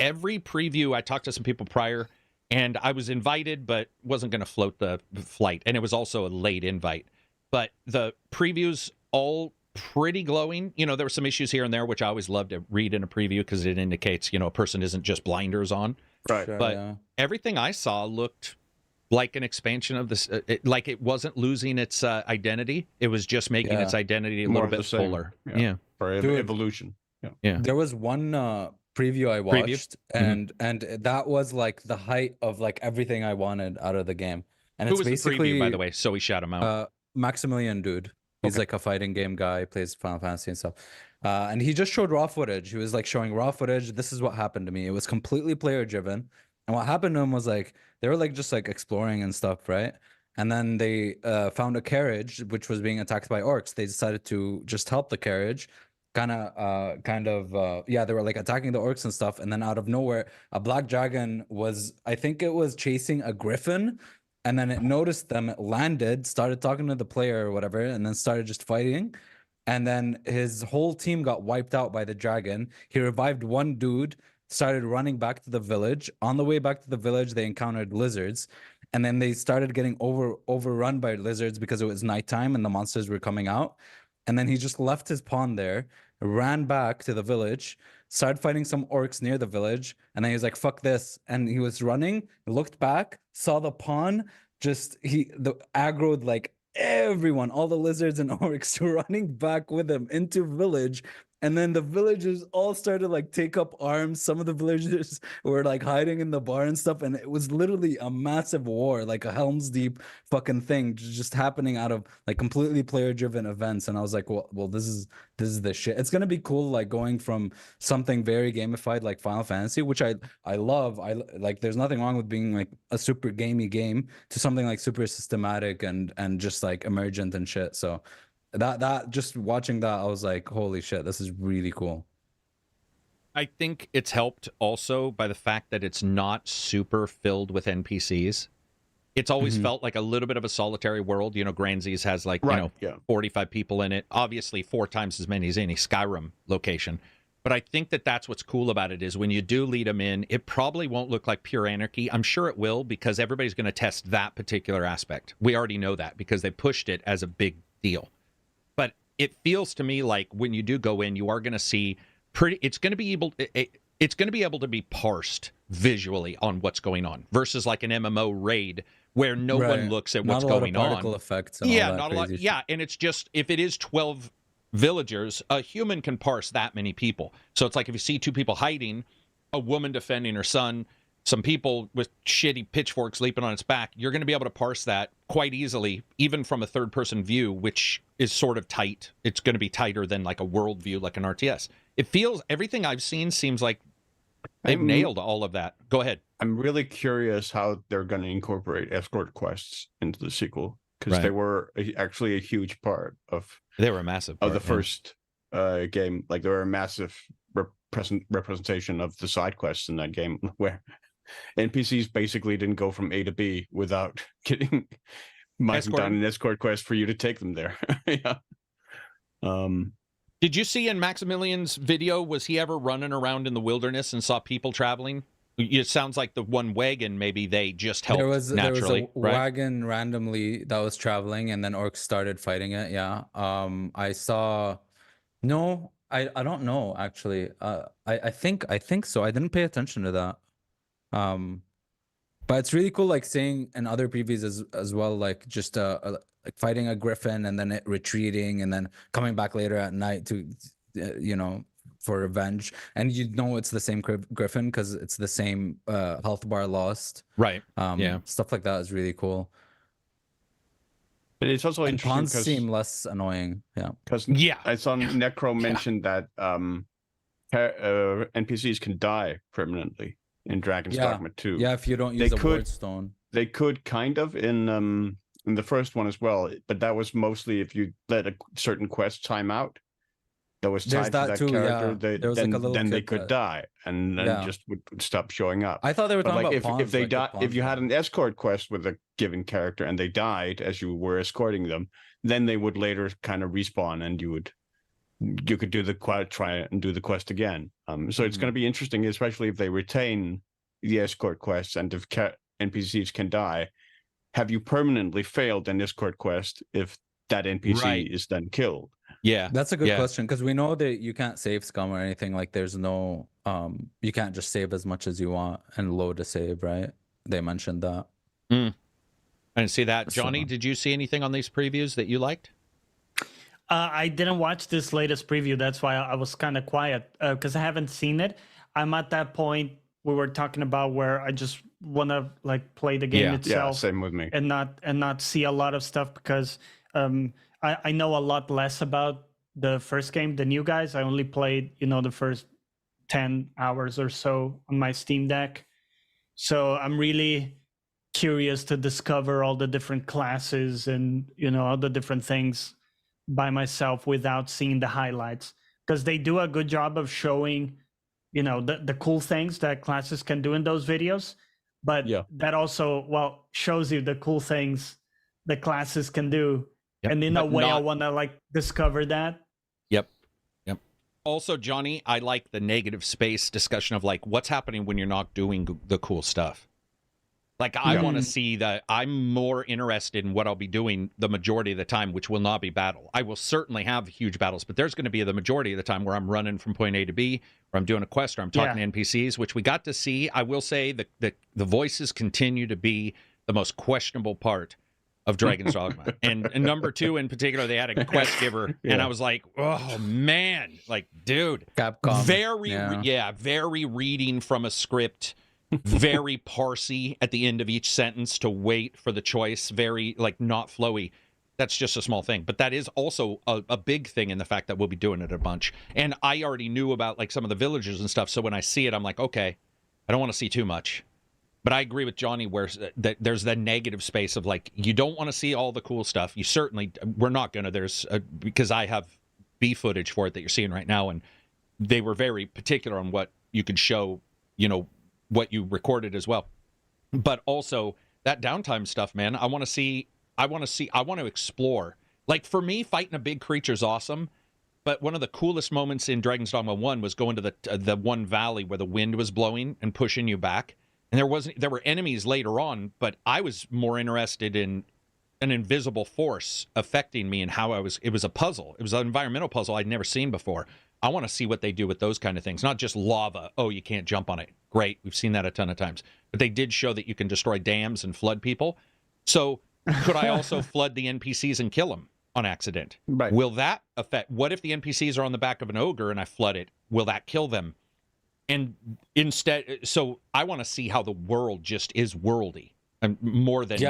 every preview, I talked to some people prior, and I was invited but wasn't going to float the flight, and it was also a late invite, but the previews all pretty glowing. There were some issues here and there, which I always love to read in a preview because it indicates, a person isn't just blinders on. Right. Sure, but everything I saw looked like an expansion of this, like it wasn't losing its identity. It was just making its identity a More little of bit the same. fuller. Yeah. For evolution. Yeah. There was one preview I watched, and that was like the height of like everything I wanted out of the game. And Who it's was basically the preview, by the way? So we shout him out. Maximilian dude. He's like a fighting game guy, plays Final Fantasy and stuff. And he just showed raw footage. He was like showing raw footage. This is what happened to me. It was completely player driven. And what happened to him was like, they were like just like exploring and stuff, right? And then they found a carriage which was being attacked by orcs. They decided to just help the carriage. They were like attacking the orcs and stuff. And then out of nowhere, a black dragon I think it was chasing a griffin. And then it noticed them, it landed, started talking to the player or whatever, and then started just fighting. And then his whole team got wiped out by the dragon. He revived one dude, started running back to the village. On the way back to the village, they encountered lizards. And then they started getting overrun by lizards because it was nighttime and the monsters were coming out. And then he just left his pawn there, ran back to the village, started fighting some orcs near the village, and then he was like, fuck this. And he was running, looked back, saw the pawn, aggroed like everyone, all the lizards and orcs running back with him into village. And then the villagers all started like take up arms. Some of the villagers were like hiding in the bar and stuff. And it was literally a massive war, like a Helm's Deep fucking thing just happening out of like completely player driven events. And I was like, well, this is the shit. It's going to be cool. Like going from something very gamified, like Final Fantasy, which I love. I like, there's nothing wrong with being like a super gamey game, to something like super systematic and just like emergent and shit. So that just watching that, I was like, holy shit, this is really cool. I think it's helped also by the fact that it's not super filled with NPCs. It's always felt like a little bit of a solitary world. Granzies has like 45 people in it, obviously 4 times as many as any Skyrim location. But I think that's what's cool about it, is when you do lead them in, it probably won't look like pure anarchy. I'm sure it will, because everybody's going to test that particular aspect. We already know that because they pushed it as a big deal. But it feels to me like when you do go in, you are going to see it's going to be able to be parsed visually on what's going on, versus like an MMO raid where no one looks at what's going on. Particle effects. And not a lot. Yeah, and it's just, if it is 12 villagers, a human can parse that many people. So it's like if you see 2 people hiding, a woman defending her son, some people with shitty pitchforks leaping on its back, you're going to be able to parse that quite easily, even from a third-person view, which is sort of tight. It's going to be tighter than like a world view, like an RTS. It feels, everything I've seen seems like they've nailed all of that. Go ahead. I'm really curious how they're going to incorporate escort quests into the sequel, because they were actually a huge part of. They were a massive part of the first game. Like, they were a massive representation of the side quests in that game, where NPCs basically didn't go from A to B without getting marking down an escort quest for you to take them there. Yeah. Did you see in Maximilian's video, was he ever running around in the wilderness and saw people traveling? It sounds like the one wagon, maybe they just helped naturally. There was a right? wagon randomly that was traveling, and then orcs started fighting it. Yeah. I saw. No, I don't know actually. I think so. I didn't pay attention to that. But it's really cool, like seeing in other previews as well, like just like fighting a griffin and then it retreating and then coming back later at night to, for revenge. And it's the same griffin because it's the same health bar lost. Right. Yeah. Stuff like that is really cool. But it's also And interesting pawns because seem less annoying. Yeah. I saw Necro mention that NPCs can die permanently in Dragon's Dogma 2. Yeah, if you don't use a ward stone. They could kind of in the first one as well, but that was mostly if you let a certain quest time out that was tied to that character, then they could die and then just would stop showing up. I thought they were talking about pawns, if they die, if you had an escort quest with a given character and they died as you were escorting them, then they would later kind of respawn and you could do try and do the quest again. So it's going to be interesting, especially if they retain the escort quests and if NPCs can die. Have you permanently failed an escort quest if that NPC is then killed? Yeah, that's a good question, because we know that you can't save scum or anything. Like there's no you can't just save as much as you want and load a save, right? They mentioned that. I didn't see that. Johnny, did you see anything on these previews that you liked? I didn't watch this latest preview. That's why I was kind of quiet, because I haven't seen it. I'm at that point we were talking about where I just want to like play the game itself. Yeah, same with me. And not see a lot of stuff, because I know a lot less about the first game than you guys. I only played, the first 10 hours or so on my Steam Deck. So I'm really curious to discover all the different classes and, all the different things by myself without seeing the highlights, because they do a good job of showing, the cool things that classes can do in those videos. But that also, shows you the cool things the classes can do. Yep. And in a way, I want to like discover that. Yep. Also, Johnny, I like the negative space discussion of like what's happening when you're not doing the cool stuff. Like I want to see that. I'm more interested in what I'll be doing the majority of the time, which will not be battle. I will certainly have huge battles, but there's going to be the majority of the time where I'm running from point A to B, or I'm doing a quest, or I'm talking to NPCs, which we got to see. I will say that the voices continue to be the most questionable part of Dragon's Dogma. And number 2 in particular, they had a quest giver, and I was like, oh man, like dude, Capcom. Very reading from a script. Very parsy at the end of each sentence to wait for the choice, very like not flowy. That's just a small thing, but that is also a big thing in the fact that we'll be doing it a bunch. And I already knew about like some of the villagers and stuff, so when I see it, I'm like, okay, I don't want to see too much. But I agree with Johnny where there's the negative space of like, you don't want to see all the cool stuff. You certainly, we're not going to, because I have B footage for it that you're seeing right now, and they were very particular on what you could show, what you recorded as well. But also that downtime stuff, man, I want to explore. Like for me, fighting a big creature is awesome, but one of the coolest moments in Dragon's Dogma 1 was going to the one valley where the wind was blowing and pushing you back. And there were enemies later on, but I was more interested in an invisible force affecting me and how it was a puzzle. It was an environmental puzzle I'd never seen before. I want to see what they do with those kind of things, not just lava. Oh, you can't jump on it. Great. We've seen that a ton of times. But they did show that you can destroy dams and flood people. So could I also flood the NPCs and kill them on accident? Right. Will that affect? What if the NPCs are on the back of an ogre and I flood it? Will that kill them? And instead, so I want to see how the world just is worldy. And more than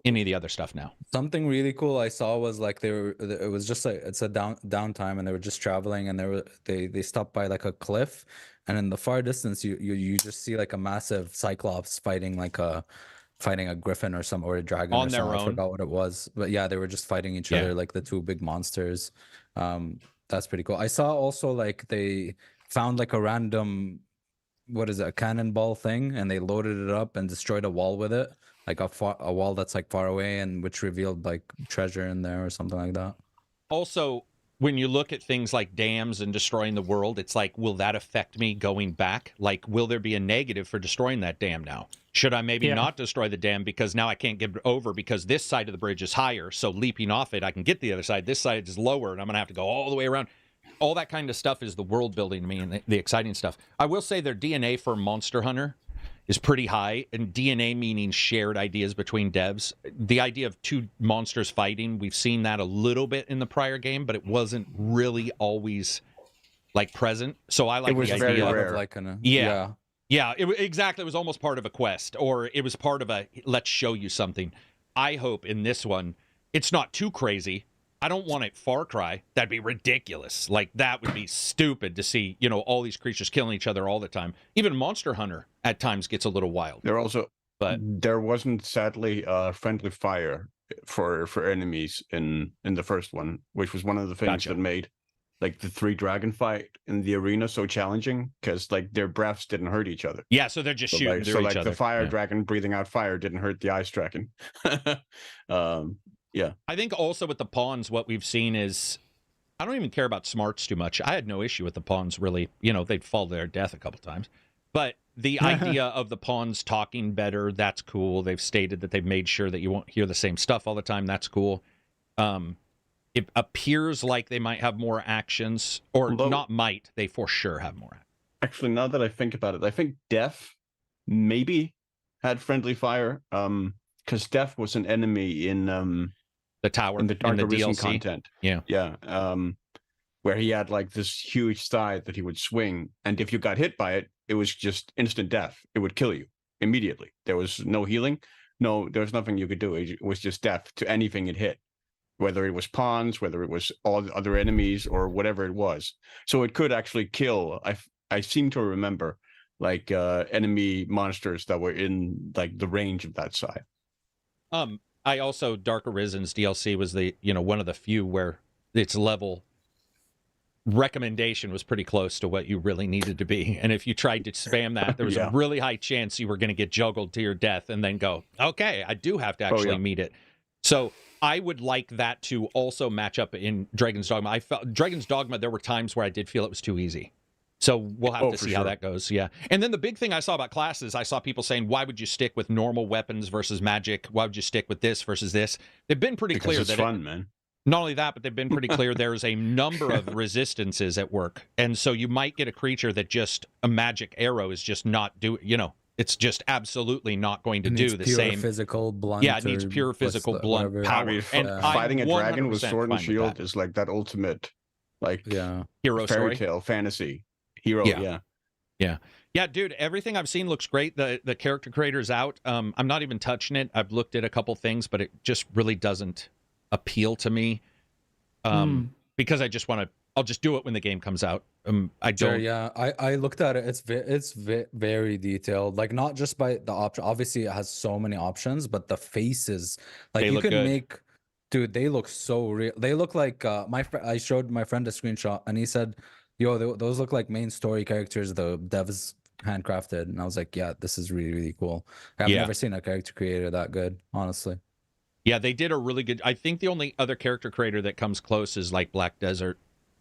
any of the other stuff now. Something really cool I saw was like it was just like it's a downtime, and they were just traveling, and they stopped by like a cliff, and in the far distance you just see like a massive cyclops fighting a griffin or a dragon on or their something. own. I forgot what it was, but yeah, they were just fighting each other, like the two big monsters. That's pretty cool. I saw also like they found like a random, what is it, a cannonball thing, and they loaded it up and destroyed a wall with it. like a wall that's like far away and which revealed like treasure in there or something like that. Also, when you look at things like dams and destroying the world, it's like, will that affect me going back? Like, will there be a negative for destroying that dam now? Should I maybe not destroy the dam because now I can't get over because this side of the bridge is higher, so leaping off it, I can get the other side. This side is lower, and I'm going to have to go all the way around. All that kind of stuff is the world building to me and the exciting stuff. I will say their DNA for Monster Hunter is pretty high, and DNA meaning shared ideas between devs. The idea of two monsters fighting, we've seen that a little bit in the prior game, but it wasn't really always like present. So I like It was the very idea. rare. Like Yeah, exactly. It was almost part of a quest, or it was part of a let's show you something. I hope in this one, it's not too crazy. I don't want it Far Cry. That'd be ridiculous. Like, that would be stupid to see, all these creatures killing each other all the time. Even Monster Hunter at times gets a little wild. There wasn't, sadly, friendly fire for enemies in the first one, which was one of the things that made like the 3 dragon fight in the arena so challenging, because like their breaths didn't hurt each other. Yeah, so they're just shooting through each other. The fire dragon breathing out fire didn't hurt the ice dragon. Yeah. I think also with the pawns, what we've seen is, I don't even care about smarts too much. I had no issue with the pawns, really. They'd fall to their death a couple times. But the idea of the pawns talking better, that's cool. They've stated that they've made sure that you won't hear the same stuff all the time. That's cool. It appears like they might have more actions, or not might. They for sure have more. Actually, now that I think about it, I think Death maybe had friendly fire. Because Death was an enemy in the tower, in the Dark Arisen DLC content. Yeah. Where he had like this huge scythe that he would swing, and if you got hit by it, it was just instant death. It would kill you immediately. There was no healing. No, there was nothing you could do. It was just death to anything it hit, whether it was pawns, whether it was all the other enemies, or whatever it was. So it could actually kill. I seem to remember like enemy monsters that were in like the range of that scythe. I also, Dark Arisen's DLC was the one of the few where its level recommendation was pretty close to what you really needed to be, and if you tried to spam that, there was a really high chance you were going to get juggled to your death and then go, okay, I do have to actually meet it. So I would like that to also match up in Dragon's Dogma. I felt Dragon's Dogma, there were times where I did feel it was too easy. So we'll have to see how that goes. Yeah. And then the big thing I saw about classes, I saw people saying, why would you stick with normal weapons versus magic? Why would you stick with this versus this? They've been pretty clear it's fun, man. Not only that, but they've been pretty clear there's a number of resistances at work. And so you might get a creature that just a magic arrow is just not it's just absolutely not going to do the same physical blunt. Yeah, it needs pure physical blunt power. And fighting a dragon with sword and shield is like that ultimate hero fairy tale fantasy hero. Yeah, dude, everything I've seen looks great. The character creator's out. I'm not even touching it. I've looked at a couple things, but it just really doesn't appeal to me. Because I just I'll just do it when the game comes out. I don't. Sure, yeah, I looked at it. It's very detailed. Like, not just by the option. Obviously, it has so many options, but the faces, like, you can make. Dude, they look so real. They look like I showed my friend a screenshot, and he said, "Yo, those look like main story characters the devs handcrafted." And I was like, "Yeah, this is really, really cool." I've never seen a character creator that good, honestly. Yeah, they did a really good. I think the only other character creator that comes close is like Black Desert.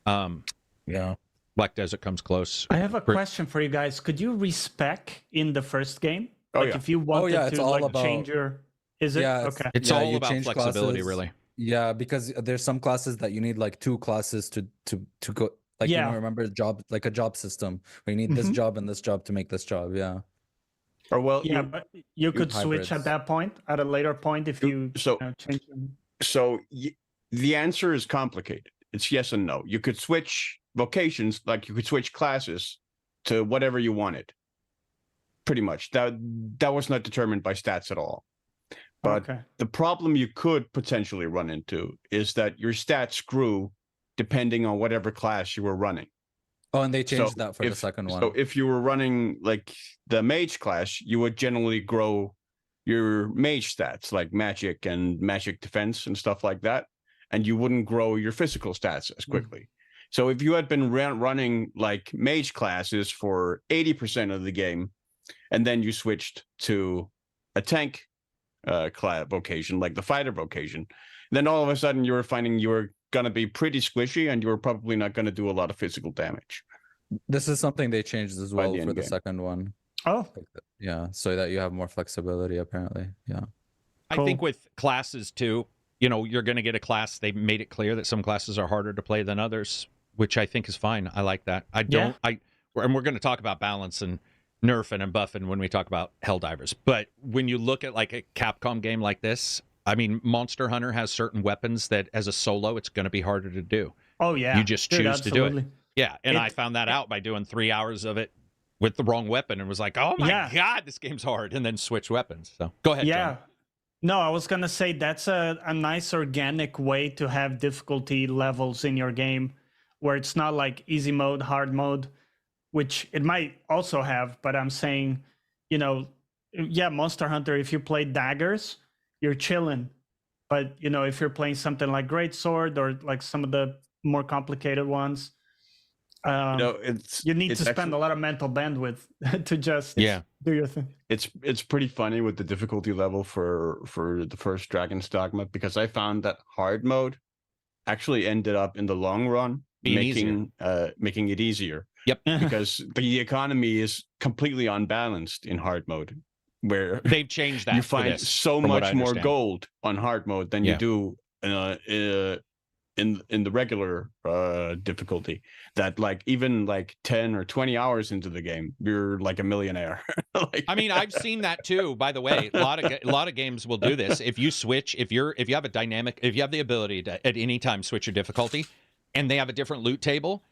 Black Desert comes close. I have a question for you guys. Could you respec in the first game? If you wanted to like change your, is it? Okay. It's all about flexibility, classes. really. Yeah, because there's some classes that you need like 2 classes to go. Like, remember a job system where you need this job and this job to make this job. Yeah. Or but you could switch at that point, at a later point, if you change them. So the answer is complicated. It's yes and no. You could switch vocations, like you could switch classes to whatever you wanted. Pretty much. That was not determined by stats at all. But the problem you could potentially run into is that your stats grew depending on whatever class you were running. Oh, and they changed that for the second one. So if you were running like the mage class, you would generally grow your mage stats, like magic and magic defense and stuff like that, and you wouldn't grow your physical stats as quickly. So if you had been running like mage classes for 80% of the game, and then you switched to a tank vocation, like the fighter vocation. Then all of a sudden you were finding you were going to be pretty squishy and you were probably not going to do a lot of physical damage. This is something they changed as By well the for end the game. second one. Oh, Yeah, so that you have more flexibility, apparently. Yeah. I think with classes too, you know, you're going to get a class. They made it clear that some classes are harder to play than others, which I think is fine. I like that. And we're going to talk about balance and nerfing and buffing when we talk about Helldivers. But when you look at like a Capcom game like this, I mean, Monster Hunter has certain weapons that as a solo, it's going to be harder to do. Oh yeah. You just choose to do it. Yeah. And I found that out by doing 3 hours of it with the wrong weapon and was like, oh my God, this game's hard. And then switch weapons. So go ahead. Yeah. John. No, I was going to say that's a nice organic way to have difficulty levels in your game where it's not like easy mode, hard mode, which it might also have. But I'm saying, you know, yeah, Monster Hunter, if you play daggers, you're chilling. But, you know, if you're playing something like Greatsword or like some of the more complicated ones, you need to spend a lot of mental bandwidth to just do your thing. It's pretty funny with the difficulty level for the first Dragon's Dogma, because I found that hard mode actually ended up in the long run making it easier. Yep. Because the economy is completely unbalanced in hard mode, where they've changed that. You find so much more gold on hard mode than you do in the regular difficulty. That like even like 10 or 20 hours into the game, you're like a millionaire. I mean, I've seen that too. By the way, a lot of games will do this. If you switch, if you have the ability to at any time switch your difficulty, and they have a different loot table.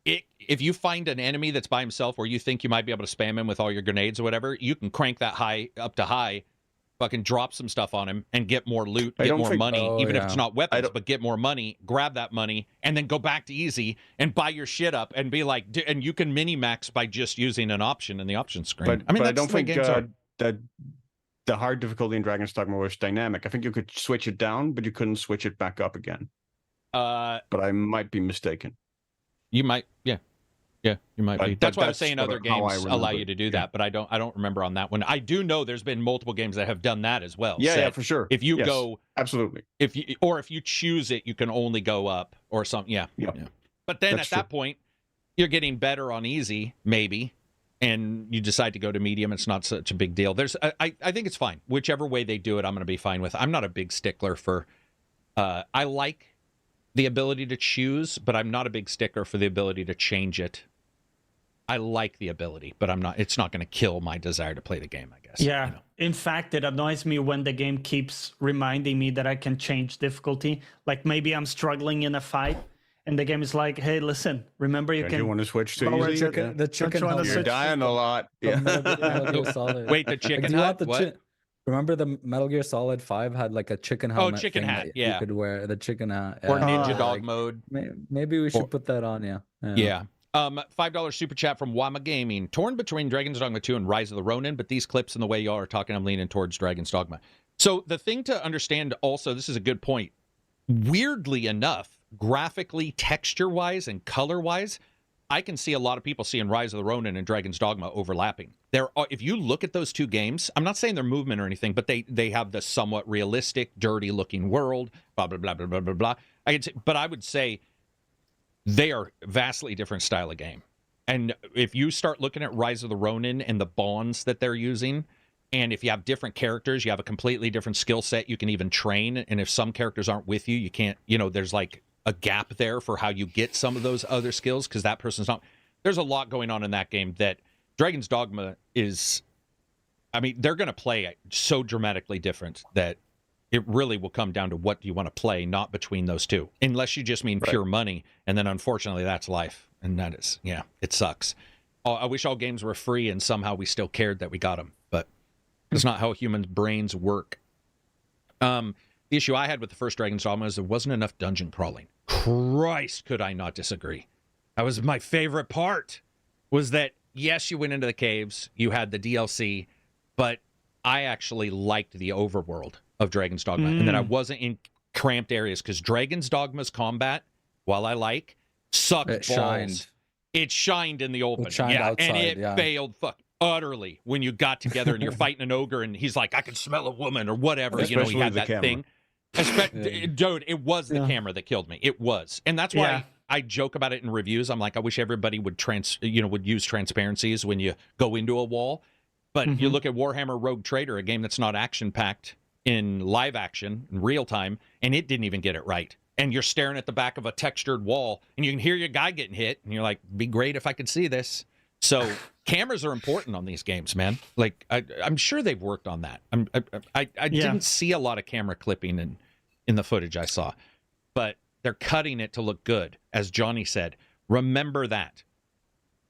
If you find an enemy that's by himself where you think you might be able to spam him with all your grenades or whatever, you can crank that up to high, fucking drop some stuff on him and get more loot, get more money, even if it's not weapons, but get more money, grab that money, and then go back to easy and buy your shit up and be like, and you can mini-max by just using an option in the option screen. But I don't think that the hard difficulty in Dragon's Dogma was dynamic. I think you could switch it down, but you couldn't switch it back up again. But I might be mistaken. You might, yeah, you might be. That's why I was saying other games allow you to do that, but I don't remember on that one. I do know there's been multiple games that have done that as well. Yeah, for sure. If you go, absolutely. If you choose it, you can only go up or something. Yeah. But then at that point, you're getting better on easy, maybe, and you decide to go to medium. It's not such a big deal. I think it's fine. Whichever way they do it, I'm going to be fine with. I'm not a big stickler for. I like the ability to choose, but I'm not a big sticker for the ability to change it. I like the ability, but it's not going to kill my desire to play the game, I guess. Yeah. You know? In fact, it annoys me when the game keeps reminding me that I can change difficulty. Like maybe I'm struggling in a fight and the game is like, hey, listen, remember you can. You want to switch to easy? The chicken. You're dying a lot. Yeah. Wait, the chicken hat? What? Remember the Metal Gear Solid 5 had like a chicken helmet. Oh, chicken hat, You could wear the chicken hat. Or Ninja Dog mode. Maybe we should put that on, Yeah. $5 super chat from Wama Gaming. Torn between Dragon's Dogma 2 and Rise of the Ronin, but these clips and the way y'all are talking, I'm leaning towards Dragon's Dogma. So the thing to understand also, this is a good point. Weirdly enough, graphically, texture-wise, and color-wise, I can see a lot of people seeing Rise of the Ronin and Dragon's Dogma overlapping. If you look at those two games, I'm not saying they're movement or anything, but they have the somewhat realistic, dirty-looking world, blah, blah, blah, blah, blah, blah, blah. But I would say they are vastly different style of game. And if you start looking at Rise of the Ronin and the bonds that they're using, and if you have different characters, you have a completely different skill set you can even train. And if some characters aren't with you, you can't, there's like a gap there for how you get some of those other skills because that person's not. There's a lot going on in that game that Dragon's Dogma is. I mean, they're going to play it so dramatically different that it really will come down to what do you want to play, not between those two, unless you just mean pure money. And then unfortunately, that's life. And that is, it sucks. I wish all games were free and somehow we still cared that we got them, but it's not how human brains work. The issue I had with the first Dragon's Dogma is there wasn't enough dungeon crawling. Christ, could I not disagree? That was my favorite part, was that, yes, you went into the caves, you had the DLC, but I actually liked the overworld of Dragon's Dogma, and that I wasn't in cramped areas, because Dragon's Dogma's combat, while I like, sucked balls. It shined in the open. Outside, and it failed. Fuck. utterly when you got together and you're fighting an ogre and he's like, I can smell a woman or whatever. He Especially had the that camera. thing. Dude, it was the camera that killed me. It was. And that's why I joke about it in reviews. I'm like, I wish everybody would use transparencies when you go into a wall. But you look at Warhammer Rogue Trader, a game that's not action-packed in live action, in real time, and it didn't even get it right. And you're staring at the back of a textured wall, and you can hear your guy getting hit, and you're like, be great if I could see this. So cameras are important on these games, man. Like, I'm sure they've worked on that. I didn't see a lot of camera clipping in the footage I saw, but they're cutting it to look good. As Johnny said, remember that.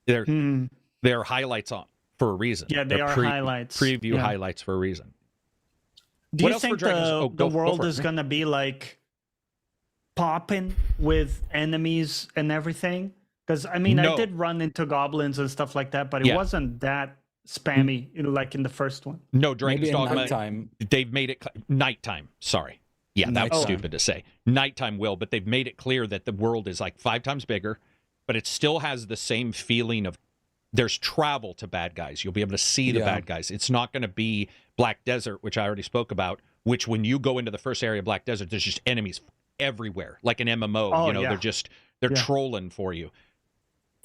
They're highlights on for a reason. Yeah, they are highlights. Preview highlights for a reason. Do What you else for think Dragons? the Go world for it. is going to be like popping with enemies and everything? Because, I mean, No. I did run into goblins and stuff like that, but it wasn't that spammy like in the first one. No, Dragon's Maybe in Dogma. nighttime. They've made it nighttime. Sorry. Yeah, that was Nighttime. stupid to say. Nighttime will, but they've made it clear that the world is like 5 times bigger, but it still has the same feeling of there's travel to bad guys. You'll be able to see the bad guys. It's not going to be Black Desert, which I already spoke about, which when you go into the first area of Black Desert, there's just enemies everywhere, like an MMO. Oh, they're trolling for you.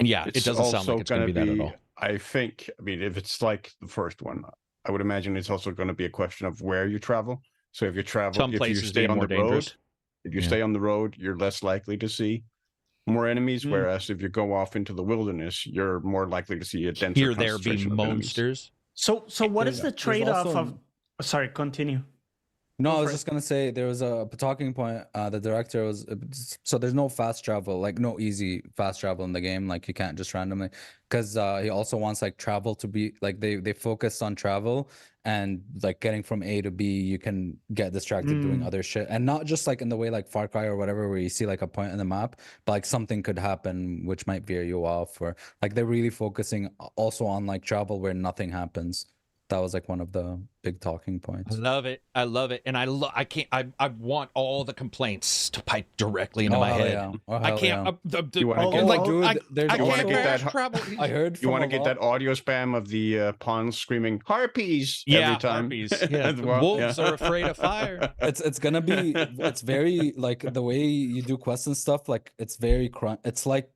And it doesn't sound like it's going to be that at all. I think, if it's like the first one, I would imagine it's also going to be a question of where you travel. So if you travel, Some if you places stay being on more the dangerous. road, if you stay on the road, you're less likely to see more enemies. Whereas if you go off into the wilderness, you're more likely to see a denser Here there be concentration of enemies. monsters. So what is the There's trade-off also- of... Sorry, continue. No, I Go was for just gonna say there was a talking point. The director was so there's no fast travel, like no easy fast travel in the game. Like you can't just randomly, because he also wants like travel to be like they focus on travel and like getting from A to B. You can get distracted doing other shit, and not just like in the way like Far Cry or whatever, where you see like a point in the map, but like something could happen which might veer you off, or like they're really focusing also on like travel where nothing happens. That was like one of the big talking I points. love it. I love it. And I want all the complaints to pipe directly into my hell head. yeah. Oh, I hell can't. yeah. You wanna get- like, dude, I there's can't wanna get fast that- travel. I heard You from want to a get lot- that audio spam of the pawns screaming harpies Yeah, every time. harpies. Yeah. as well, Wolves yeah. are afraid of fire. It's gonna be it's very like the way you do quests and stuff, like it's very it's like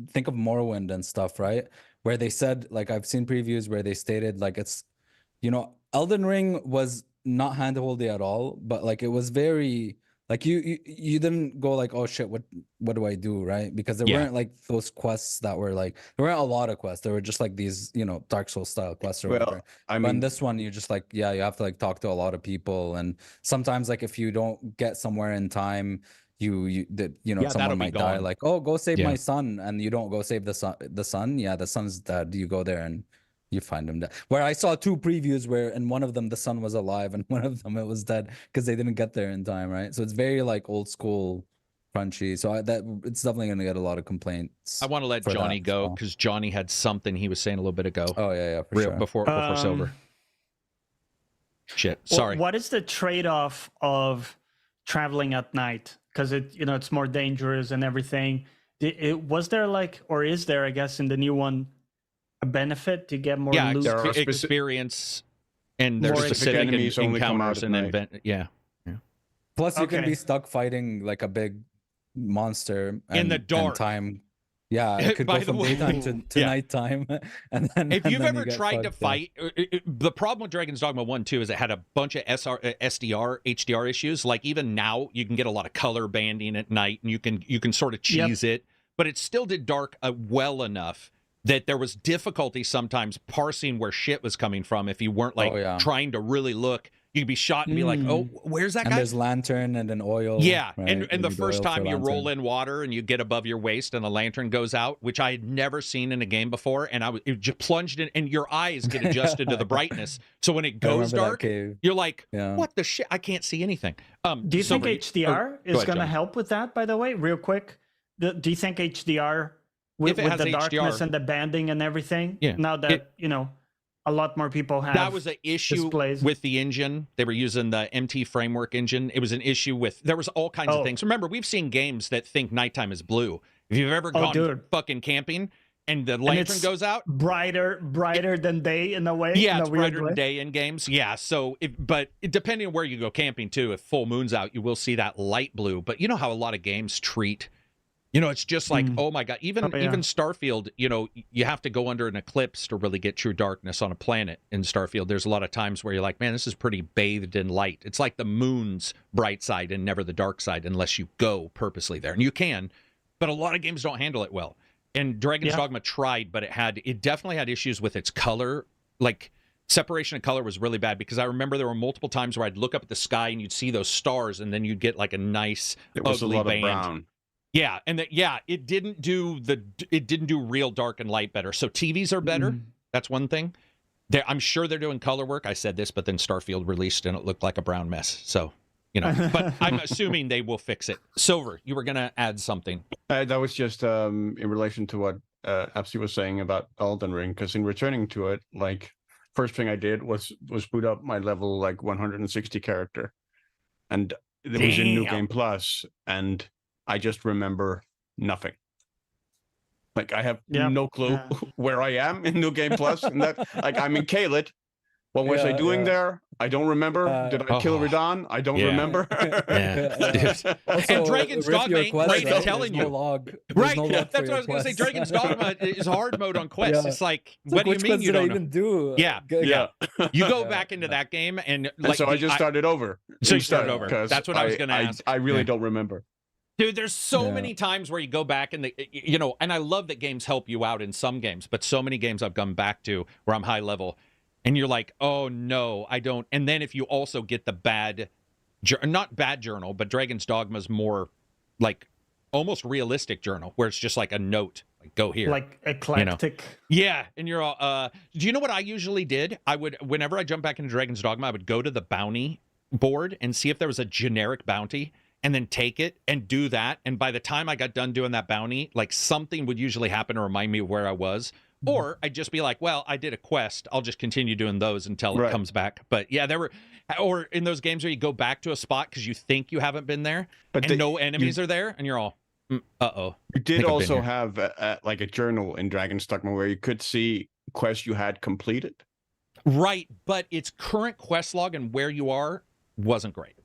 think of Morrowind and stuff, right? Where they said, like I've seen previews where they stated like it's Elden Ring was not handholdy at all, but like it was very like you didn't go like, oh shit, what do I do, right? Because there weren't like those quests that were like, there weren't a lot of quests. There were just like these Dark Souls style quests or whatever. I But in mean, this one, you just like, you have to like talk to a lot of people, and sometimes like if you don't get somewhere in time, that'll someone be might die. gone. Like, oh, go save Yeah. my son, and you don't go save the son. Yeah, the son's dead. You go there and you find him dead. Where I saw 2 previews where in one of them the son was alive and one of them it was dead because they didn't get there in time, right? So it's very like old school, crunchy. So it's definitely gonna get a lot of complaints. I want to let for Johnny that, go so. because Johnny had something he was saying a little bit ago. Oh yeah, for sure. Before Silver. Shit. Sorry. What is the trade-off of traveling at night? Because it's more dangerous and everything. Was there like, or is there, I guess, in the new one, a benefit to get more loot? there are experience, and there's More specific enemies only come out encounters at and night. event. Yeah. Plus, you can Okay. be stuck fighting like a big monster In the and dark. time. Yeah, it could By go the from way. daytime to Yeah. nighttime. And then If and you've then ever you get tried to fucked, yeah. fight, the problem with Dragon's Dogma 1 too is it had a bunch of SDR, HDR issues. Like even now, you can get a lot of color banding at night, and you can sort of cheese it, but it still did dark well enough that there was difficulty sometimes parsing where shit was coming from. If you weren't like trying to really look, you could be shot and be like, "Oh, where's that And guy?" there's lantern and an oil. Yeah, right? and You the need first oil for time you roll lantern. in water and you get above your waist and the lantern goes out, which I had never seen in a game before, and it just plunged in, and your eyes get adjusted to the brightness. So when it I goes remember that dark, cave. you're like, Yeah. "What the shit? I can't see anything." Do you think Silver, HDR go is ahead, going to John. help with that, by the way, real quick? Do you think HDR, with If it has the HDR, darkness and the banding and everything, now that, a lot more people have that was an issue displays. with the engine. They were using the MT framework engine. It was an issue with, there was all kinds of things. Remember, we've seen games that think nighttime is blue. If you've ever gone dude. fucking camping and the lantern it's goes out. brighter than day in a way. Yeah, in it's a weird brighter way. than day in games. Yeah, so depending on where you go camping too, if full moon's out, you will see that light blue. But you know how a lot of games treat, it's just like, oh my god, even Starfield, you have to go under an eclipse to really get true darkness on a planet in Starfield. There's a lot of times where you're like, man, this is pretty bathed in light. It's like the moon's bright side and never the dark side unless you go purposely there. And you can, but a lot of games don't handle it well. And Dragon's Dogma tried, but it definitely had issues with its color. Like, separation of color was really bad, because I remember there were multiple times where I'd look up at the sky and you'd see those stars, and then you'd get like a nice ugly band. Brown. Yeah, and it didn't do real dark and light better. So TVs are better. That's one thing. I'm sure they're doing color work. I said this, but then Starfield released and it looked like a brown mess. So, but I'm assuming they will fix it. Silver, you were gonna add something. That was just in relation to what Apsy was saying about Elden Ring, because in returning to it, like, first thing I did was boot up my level like 160 character, and it was in New Game Plus, and I just remember nothing. Like, I have no clue where I am in New Game Plus, and that, like, I'm in Caelid. What was I doing there? I don't remember. Did I kill Radon? I don't remember. Also, and Dragon's Dogma ain't great at telling you. Log. Right, no that's what I was going to say. Dragon's Dogma is hard mode on quests. It's like, what do you mean you don't know? Even do? Yeah. You go back into that game, and like, so I just started over. So you started over. That's what I was going to ask. I really don't remember. Dude, there's so many times where you go back and and I love that games help you out in some games, but so many games I've gone back to where I'm high level, and you're like, oh no, I don't. And then if you also get the not bad journal, but Dragon's Dogma's more like almost realistic journal, where it's just like a note, like, go here. Like eclectic. Yeah, and you're all, do you know what I usually did? Whenever I jump back into Dragon's Dogma, I would go to the bounty board and see if there was a generic bounty, and then take it and do that. And by the time I got done doing that bounty, like, something would usually happen to remind me of where I was. Or I'd just be like, well, I did a quest. I'll just continue doing those until it comes back. But yeah, or in those games where you go back to a spot because you think you haven't been there, but no enemies are there, and you're all, uh-oh. You did also have like a journal in Dragon's Dogma where you could see quests you had completed. Right, but its current quest log and where you are wasn't great.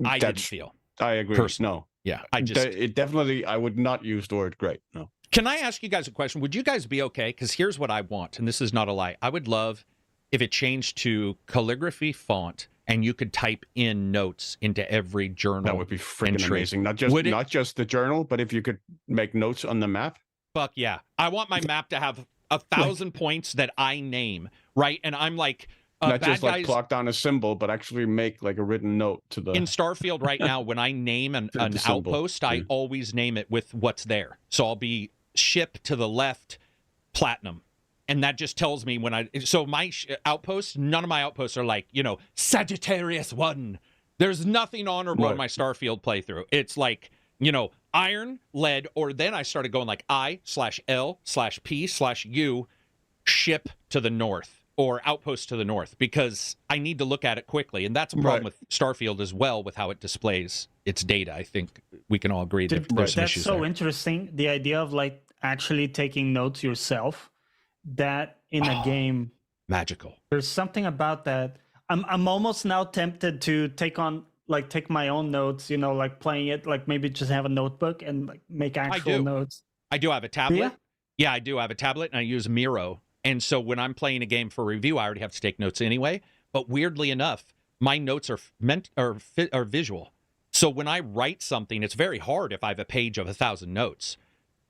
I didn't feel. I agree. No. Yeah, I would not use the word great. No. Can I ask you guys a question? Would you guys be okay? Because here's what I want, and this is not a lie. I would love if it changed to calligraphy font, and you could type in notes into every journal. That would be freaking amazing. Not just the journal, but if you could make notes on the map. Fuck yeah! I want my map to have 1,000 points that I name, right? And I'm like, not just like plot down a symbol, but actually make like a written note to the. In Starfield right now, when I name an outpost, I always name it with what's there. So I'll be ship to the left, platinum, and that just tells me when so my outposts, none of my outposts are like, Sagittarius 1. There's nothing honorable in my Starfield playthrough. It's like, iron, lead, or then I started going like I/L/P/U, ship to the north, or outpost to the north, because I need to look at it quickly. And that's a problem with Starfield as well, with how it displays its data. I think we can all agree that there's some issues there. That's so interesting. The idea of like actually taking notes yourself, that in a game. Magical. There's something about that. I'm almost now tempted to take my own notes, like playing it, like maybe just have a notebook and like make actual notes. I do have a tablet. Yeah, I do have a tablet, and I use Miro. And so when I'm playing a game for review, I already have to take notes anyway. But weirdly enough, my notes are visual. So when I write something, it's very hard if I have a page of 1,000 notes.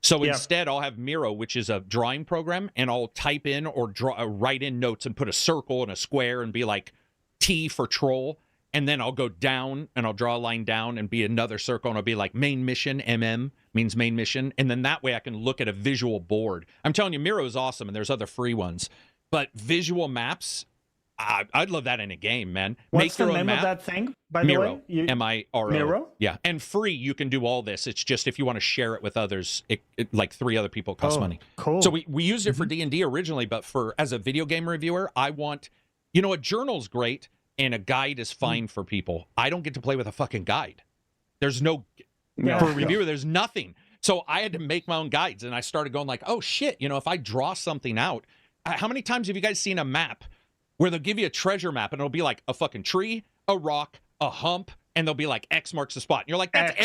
So instead, I'll have Miro, which is a drawing program, and I'll type in or write in notes and put a circle and a square and be like T for troll. And then I'll go down and I'll draw a line down and be another circle, and I'll be like main mission, MM means main mission. And then that way I can look at a visual board. I'm telling you, Miro is awesome, and there's other free ones. But visual maps, I'd love that in a game, man. What's the name of that thing, by the way? Miro. Miro? Yeah, and free, you can do all this. It's just if you want to share it with others, like 3 other people, costs money. Cool. So we used it for D&D originally, but as a video game reviewer, I want, a journal's great, and a guide is fine for people. I don't get to play with a fucking guide. There's for a reviewer, there's nothing. So I had to make my own guides, and I started going like, oh shit, if I draw something out, how many times have you guys seen a map where they'll give you a treasure map and it'll be like a fucking tree, a rock, a hump, and they'll be like X marks the spot. And you're like, that's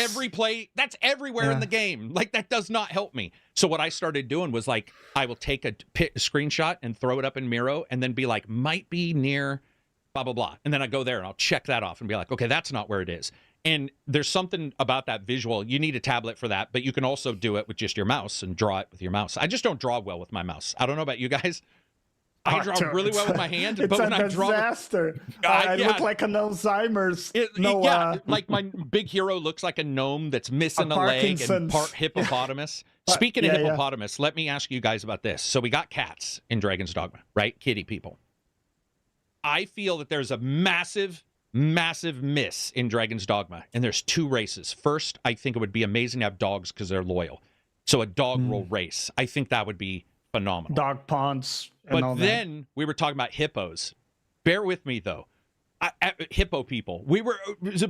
that's everywhere in the game. Like, that does not help me. So what I started doing was like, I will take a screenshot and throw it up in Miro and then be like, might be near blah, blah, blah. And then I go there and I'll check that off and be like, okay, that's not where it is. And there's something about that visual. You need a tablet for that, but you can also do it with just your mouse and draw it with your mouse. I just don't draw well with my mouse. I don't know about you guys. I draw really well with my hand, but when I draw, disaster. I look like an Alzheimer's. Like my big hero looks like a gnome that's missing a leg and part hippopotamus. Speaking of hippopotamus, let me ask you guys about this. So we got cats in Dragon's Dogma, right? Kitty people. I feel that there's a massive miss in Dragon's Dogma, and there's two races. First, I think it would be amazing to have dogs because they're loyal. So a dog roll race, I think that would be phenomenal. Dog ponds. But then we were talking about hippos. Bear with me though. Hippo people.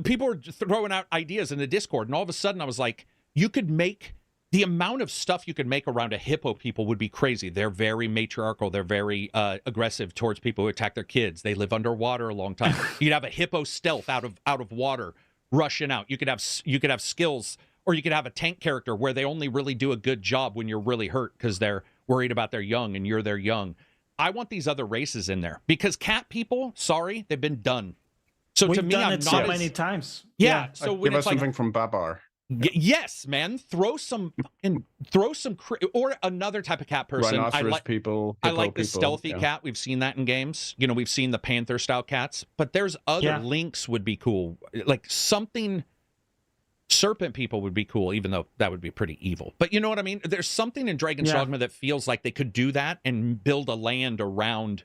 People were throwing out ideas in the Discord, and all of a sudden I was like, you could make the amount of stuff you could make around a hippo people would be crazy. They're very matriarchal. They're very aggressive towards people who attack their kids. They live underwater a long time. You'd have a hippo stealth out of water, rushing out. You could have skills, or you could have a tank character where they only really do a good job when you're really hurt because they're worried about their young and you're their young. I want these other races in there because cat people, sorry, they've been done. So We've to me, done I'm it not so as, many times. Yeah. So when give it's us something from Babar. Yes, man. Throw some or another type of cat person. Rhinoceros people. I like the people, stealthy cat. We've seen that in games. We've seen the panther style cats, but there's other lynx would be cool. Like something serpent people would be cool, even though that would be pretty evil. But you know what I mean? There's something in Dragon's Dogma that feels like they could do that and build a land around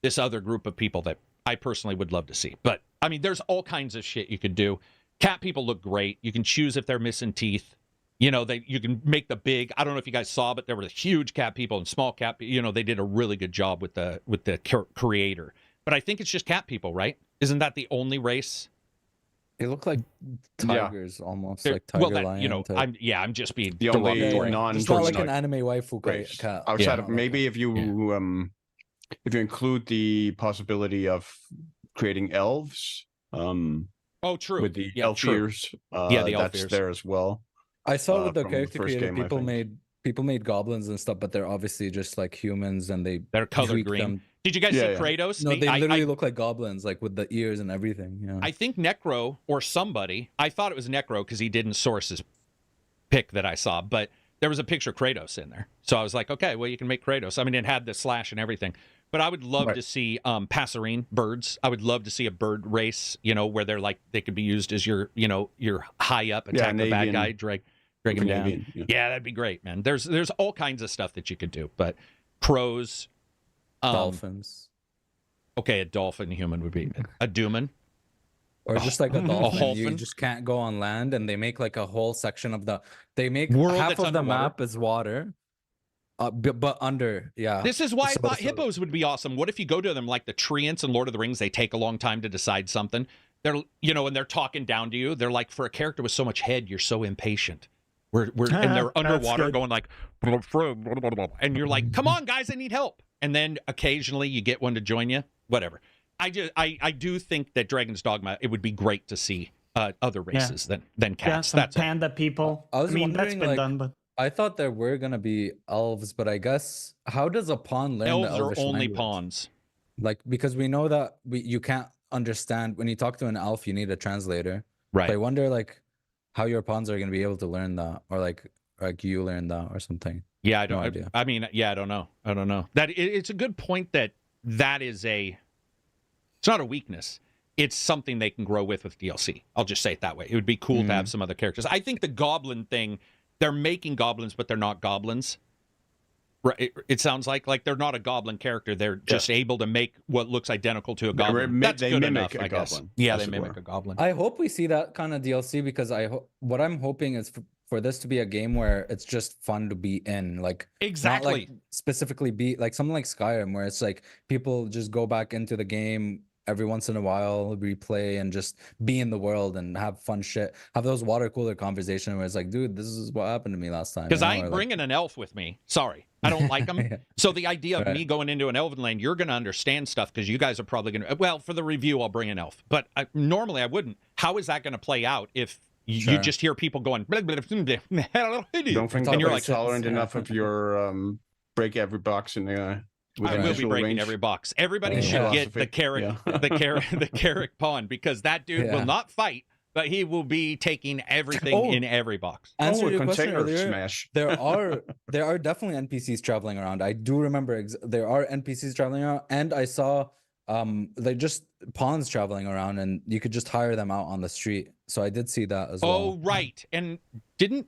this other group of people that I personally would love to see. But I mean, there's all kinds of shit you could do. Cat people look great. You can choose if they're missing teeth. You can make the big. I don't know if you guys saw, but there were huge cat people and small cat. They did a really good job with the creator. But I think it's just cat people, right? Isn't that the only race? They look like tigers, almost like tiger lion. I'm just being the only it's not like an anime waifu cat. Outside of maybe if you include the possibility of creating elves. Oh, true. With the elf ears, the elf that's ears there as well. I saw with the from character first creator, game, people made goblins and stuff, but they're obviously just like humans, and they're color tweak green. them. Did you guys see Kratos? No, they literally look like goblins, like with the ears and everything. Yeah. I think Necro or somebody. I thought it was Necro because he didn't source his pic that I saw, but there was a picture of Kratos in there. So I was like, okay, well, you can make Kratos. I mean, it had the slash and everything. But I would love to see passerine birds. I would love to see a bird race, where they're like they could be used as your high up attack the bad guy, drag him down. Yeah, that'd be great, man. There's all kinds of stuff that you could do. But crows, dolphins. Okay, a dolphin human would be a Dooman. Or just like a dolphin. You just can't go on land, and they make like a whole section of they make half of the map is water. But under, This is why I thought hippos would be awesome. What if you go to them like the treants in Lord of the Rings? They take a long time to decide something. They're, and they're talking down to you. They're like, for a character with so much head, you're so impatient. And they're underwater going like, and you're like, come on, guys, I need help. And then occasionally you get one to join you. Whatever. I do think that Dragon's Dogma, it would be great to see other races than cats. That's panda people. I mean, that's been done, but. I thought there were gonna be elves, but I guess how does a pawn learn elves the Elvish are only language? Pawns? Like, because we know that you can't understand when you talk to an elf, you need a translator. Right. But I wonder how your pawns are gonna be able to learn that, or like you learn that or something. Yeah, I don't. No idea. I mean, I don't know. I don't know. It's a good point that is it's not a weakness. It's something they can grow with DLC. I'll just say it that way. It would be cool to have some other characters. I think the goblin thing. They're making goblins, but they're not goblins. Right? It sounds like they're not a goblin character. They're just able to make what looks identical to a goblin. That's good enough, I guess. Yeah, they mimic a goblin. I hope we see that kind of DLC because what I'm hoping is for this to be a game where it's just fun to be in. Like exactly. Not like specifically be like something like Skyrim, where it's like people just go back into the game every once in a while replay and just be in the world and have fun shit. Have those water cooler conversations where it's like, dude, this is what happened to me last time. Because you know? I ain't Or bringing an elf with me. Sorry. I don't like them. Yeah. So the idea of Right. me going into an elven land, you're going to understand stuff because you guys are probably going to. Well, for the review, I'll bring an elf. But normally I wouldn't. How is that going to play out if you Sure. just hear people going. Blah, blah, blah, blah, Don't think And you're you're like like, tolerant yeah. enough of your break every box in the. With I the will be visual breaking range. every box. Everybody Yeah. should get the Philosophy. Karak, the Karak, the Karak pawn because that dude Yeah. will not fight, but he will be taking everything Oh. in every box. Answer Oh, a your question container earlier. smash. There are definitely NPCs traveling around. I do remember there are NPCs traveling around, and I saw like just pawns traveling around, and you could just hire them out on the street. So I did see that as well. Oh, right. And didn't.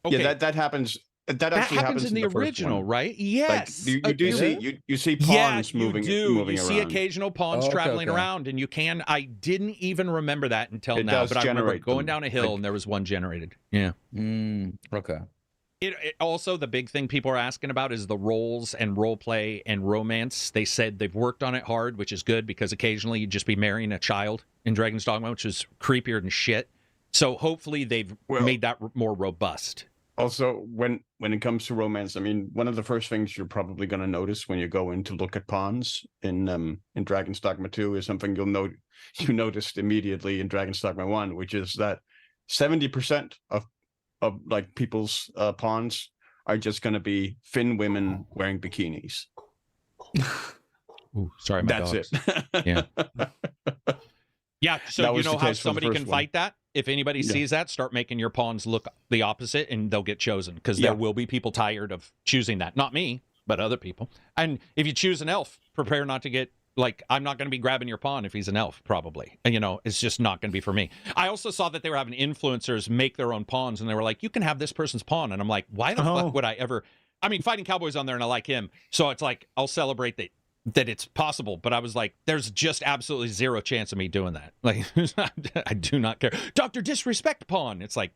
Okay. Yeah, that happens. That that actually happens in the first original, one. right? Like, Yes. you do is see it? you see Yeah, pawns you moving do. moving you around. see occasional pawns Oh, okay, traveling okay. around, and you can. I didn't even remember that until It now, does but I remember generate going them, down a hill like- and there was one generated. Yeah. Okay. It also, the big thing people are asking about is the roles and role play and romance. They said they've worked on it hard, which is good because occasionally you'd just be marrying a child in Dragon's Dogma, which is creepier than shit. So hopefully they've Well- made that more robust. Also, when it comes to romance, I mean, one of the first things you're probably going to notice when you go in to look at pawns in Dragon's Dogma 2 is something you noticed immediately in Dragon's Dogma 1, which is that 70% of like people's pawns are just going to be thin women wearing bikinis. Ooh, sorry, my That's dogs. it. Yeah. Yeah, so That you was know the how case for the somebody first can one. fight that? If anybody Yeah. sees that, start making your pawns look the opposite and they'll get chosen because Yeah. there will be people tired of choosing that. Not me, but other people. And if you choose an elf, prepare not to get, like, I'm not going to be grabbing your pawn if he's an elf, probably. And, you know, it's just not going to be for me. I also saw that they were having influencers make their own pawns and they were like, you can have this person's pawn. And I'm like, why the Oh. fuck would I ever? I mean, Fighting Cowboy's on there and I like him. So it's like, I'll celebrate that it's possible, but I was like, there's just absolutely zero chance of me doing that. Like, I do not care. Dr. Disrespect pawn. It's like,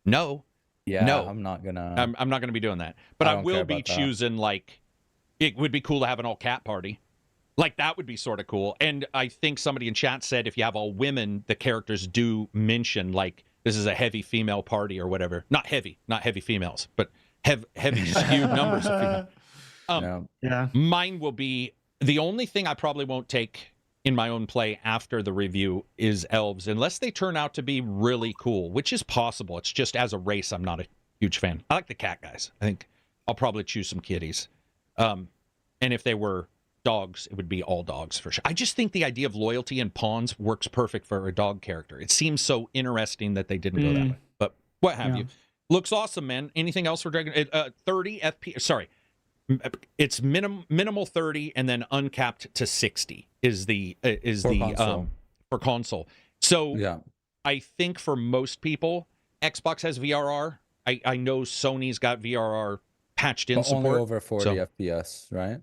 no, Yeah. No. I'm not gonna. I'm not going to be doing that. But I I don't will care be about that. choosing, like, it would be cool to have an all cat party. Like, that would be sort of cool. And I think somebody in chat said if you have all women, the characters do mention, like, this is a heavy female party or whatever. Not heavy females, but heavy skewed numbers of females. yeah. Yeah. Mine will be the only thing I probably won't take in my own play after the review is elves, unless they turn out to be really cool, which is possible. It's just as a race, I'm not a huge fan. I like the cat guys. I think I'll probably choose some kitties. And if they were dogs, it would be all dogs for sure. I just think the idea of loyalty and pawns works perfect for a dog character. It seems so interesting that they didn't go that way. But what have Yeah. you? Looks awesome, man. Anything else for Dragon? 30 FPS. Sorry. It's minimal 30 and then uncapped to 60 is the console. for console. So Yeah. I think for most people, Xbox has VRR. I know Sony's got VRR patched in But only support. over 40 so- FPS, right?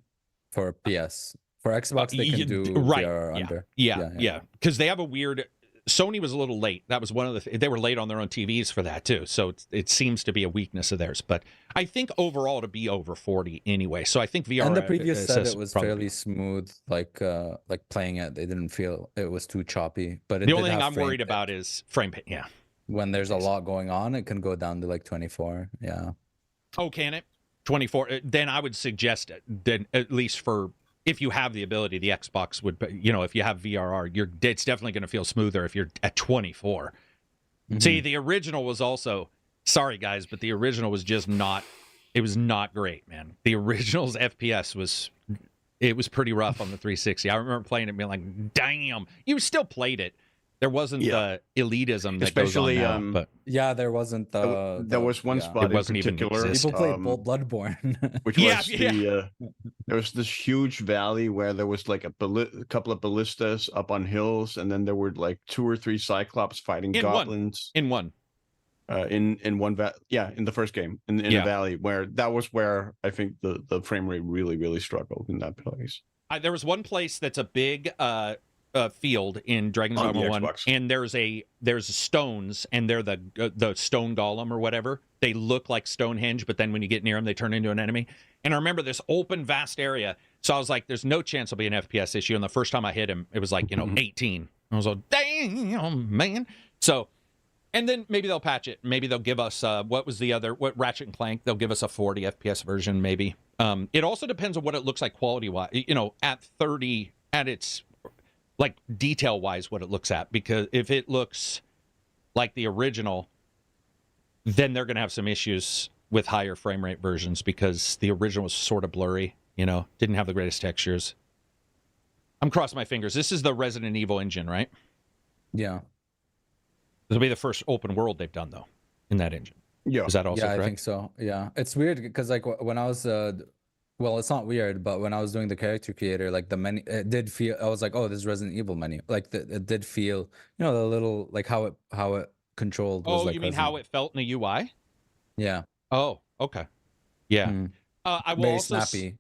For PS. For Xbox, they y- can do right, VRR yeah, under. Yeah, because they have a weird. Sony was a little late. That was one of the. They were late on their own TVs for that too. So it seems to be a weakness of theirs. But I think overall to be over 40 anyway. So I think VR. And the previous said says it was probably- fairly smooth, like playing it. They didn't feel it was too choppy. But it The did only thing have I'm frame worried rate. about is frame rate. Yeah. When there's a lot going on, it can go down to like 24. Yeah. Oh, can it? 24. Then I would suggest then at least for if you have the ability, the Xbox would. If you have VRR, it's definitely going to feel smoother if you're at 24. See, the original was also. Sorry, guys, but the original was just not. It was not great, man. The original's FPS was. It was pretty rough on the 360. I remember playing it and being like, "Damn!" You still played it. There wasn't the elitism that Especially, goes on now, but Yeah, there wasn't there was one spot It in wasn't even particular, existent. People played Bloodborne. which Yeah, was yeah. there was this huge valley where there was like a couple of ballistas up on hills, and then there were like 2 or 3 cyclops fighting In one. goblins in one. in one in the first game in a valley where I think the frame rate really struggled in that place. There was one place that's a big field in Dragon's On the Dogma 1, Xbox. and there's stones, and they're the stone golem or whatever. They look like Stonehenge, but then when you get near them, they turn into an enemy. And I remember this open, vast area. So I was like, there's no chance it'll be an FPS issue. And the first time I hit him, it was like, 18. I was like, damn, man. So, and then maybe they'll patch it. Maybe they'll give us, what Ratchet and Clank, they'll give us a 40 FPS version, maybe. It also depends on what it looks like quality-wise, at 30, at its, like, detail-wise, what it looks at. Because if it looks like the original, then they're going to have some issues with higher frame rate versions because the original was sort of blurry, didn't have the greatest textures. I'm crossing my fingers. This is the Resident Evil engine, right? Yeah. This will be the first open world they've done, though, in that engine. Yeah. Is that also correct? I think so. Yeah. It's weird because, like, when I was, well, it's not weird, but when I was doing the character creator, like, the menu, it did feel, I was like, oh, this is Resident Evil menu. Like, it did feel, the little, like, how it controlled was like you mean how it felt in the UI? Yeah. Oh, okay. Yeah. I will Very also snappy.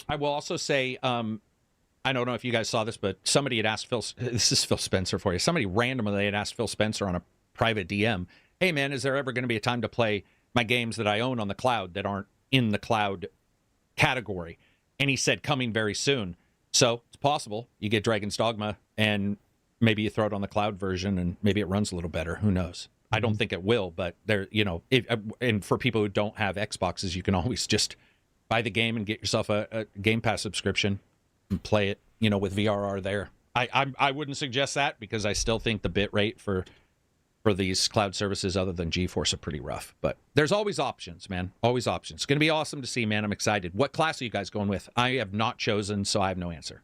I will also say, I don't know if you guys saw this, but somebody had asked this is Phil Spencer for you. Somebody randomly had asked Phil Spencer on a private DM, hey, man, is there ever going to be a time to play my games that I own on the cloud that aren't in the cloud category? And he said, coming very soon. So it's possible you get Dragon's Dogma and maybe you throw it on the cloud version and maybe it runs a little better. Who knows? I don't think it will, but there, and for people who don't have Xboxes, you can always just buy the game and get yourself a Game Pass subscription and play it, with VRR there. I wouldn't suggest that because I still think the bit rate for these cloud services other than GeForce are pretty rough. But there's always options, man. Always options. It's going to be awesome to see, man. I'm excited. What class are you guys going with? I have not chosen, so I have no answer.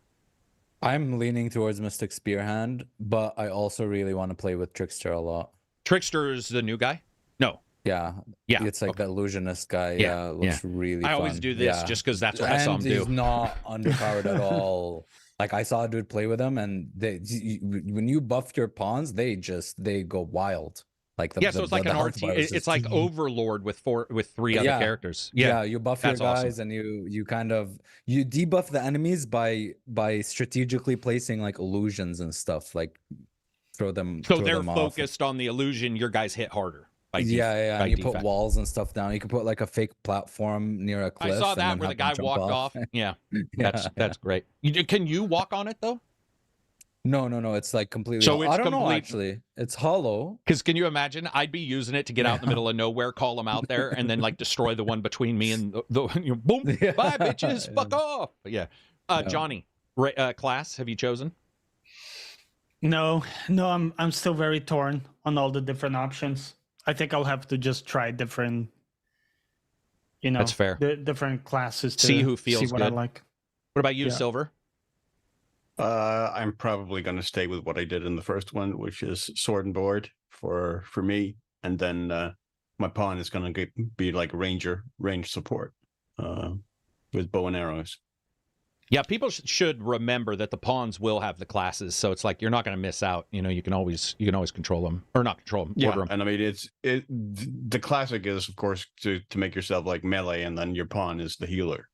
I'm leaning towards Mystic Spearhand, but I also really want to play with Trickster a lot. Trickster is the new guy? No. Yeah. It's like the illusionist guy. Yeah. Looks really fun. I always do this just because that's what I saw him do. He's not underpowered at all. Like, I saw a dude play with him, and when you buff your pawns, they go wild. Like so it's like an RT. It's like Overlord with three other characters. Yeah, you buff your guys, awesome. And you debuff the enemies by strategically placing like illusions and stuff, like throw them. So they're focused on the illusion. Your guys hit harder. And you put walls and stuff down. You can put like a fake platform near a cliff. I saw that where the guy walked off. Yeah, that's great. Can you walk on it though? No. It's like completely. So it's I don't know actually. It's hollow. Because can you imagine? I'd be using it to get out in the middle of nowhere, call them out there, and then like destroy the one between me and the boom, bye bitches, fuck off. Yeah, Johnny, class, have you chosen? No, I'm still very torn on all the different options. I think I'll have to just try different, that's fair. Different classes to see who feels see what good. I like. What about you, Silver? I'm probably going to stay with what I did in the first one, which is sword and board for me, and then my pawn is going to be like range support with bow and arrows. Yeah, people should remember that the pawns will have the classes, so it's like you're not going to miss out. You can always control them or not control them. Yeah, order them. And I mean the classic is of course to make yourself like melee, and then your pawn is the healer.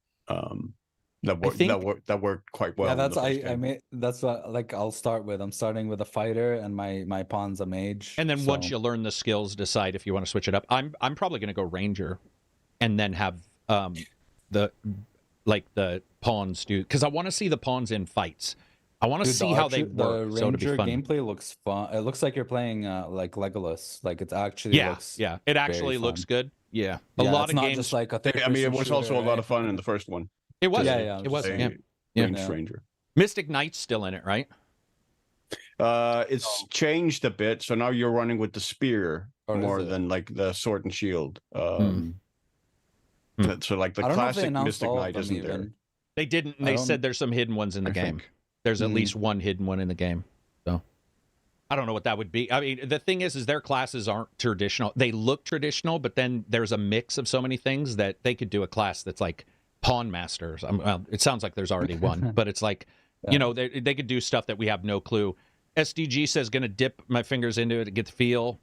That worked quite well. Yeah, that's what like I'll start with. I'm starting with a fighter, and my pawn's a mage. And then once you learn the skills, decide if you want to switch it up. I'm probably going to go ranger, and then have the pawns do, because I want to see the pawns in fights. I want to see how they work. The ranger gameplay looks fun. It looks like you're playing like Legolas. Like it actually looks it actually looks good. Yeah, a lot of games. Just like it was also a lot of fun in the first one. It was. It was. Ranged ranger. Mystic Knight's still in it, right? It's changed a bit, so now you're running with the spear more than like the sword and shield. So like the classic Mystic Knight isn't there. They didn't. They said there's some hidden ones in the game. There's at least one hidden one in the game. So I don't know what that would be. I mean, the thing is their classes aren't traditional. They look traditional, but then there's a mix of so many things that they could do a class that's like Pawn Masters. Well, it sounds like there's already one, but it's like, they could do stuff that we have no clue. SDG says, going to dip my fingers into it to get the feel.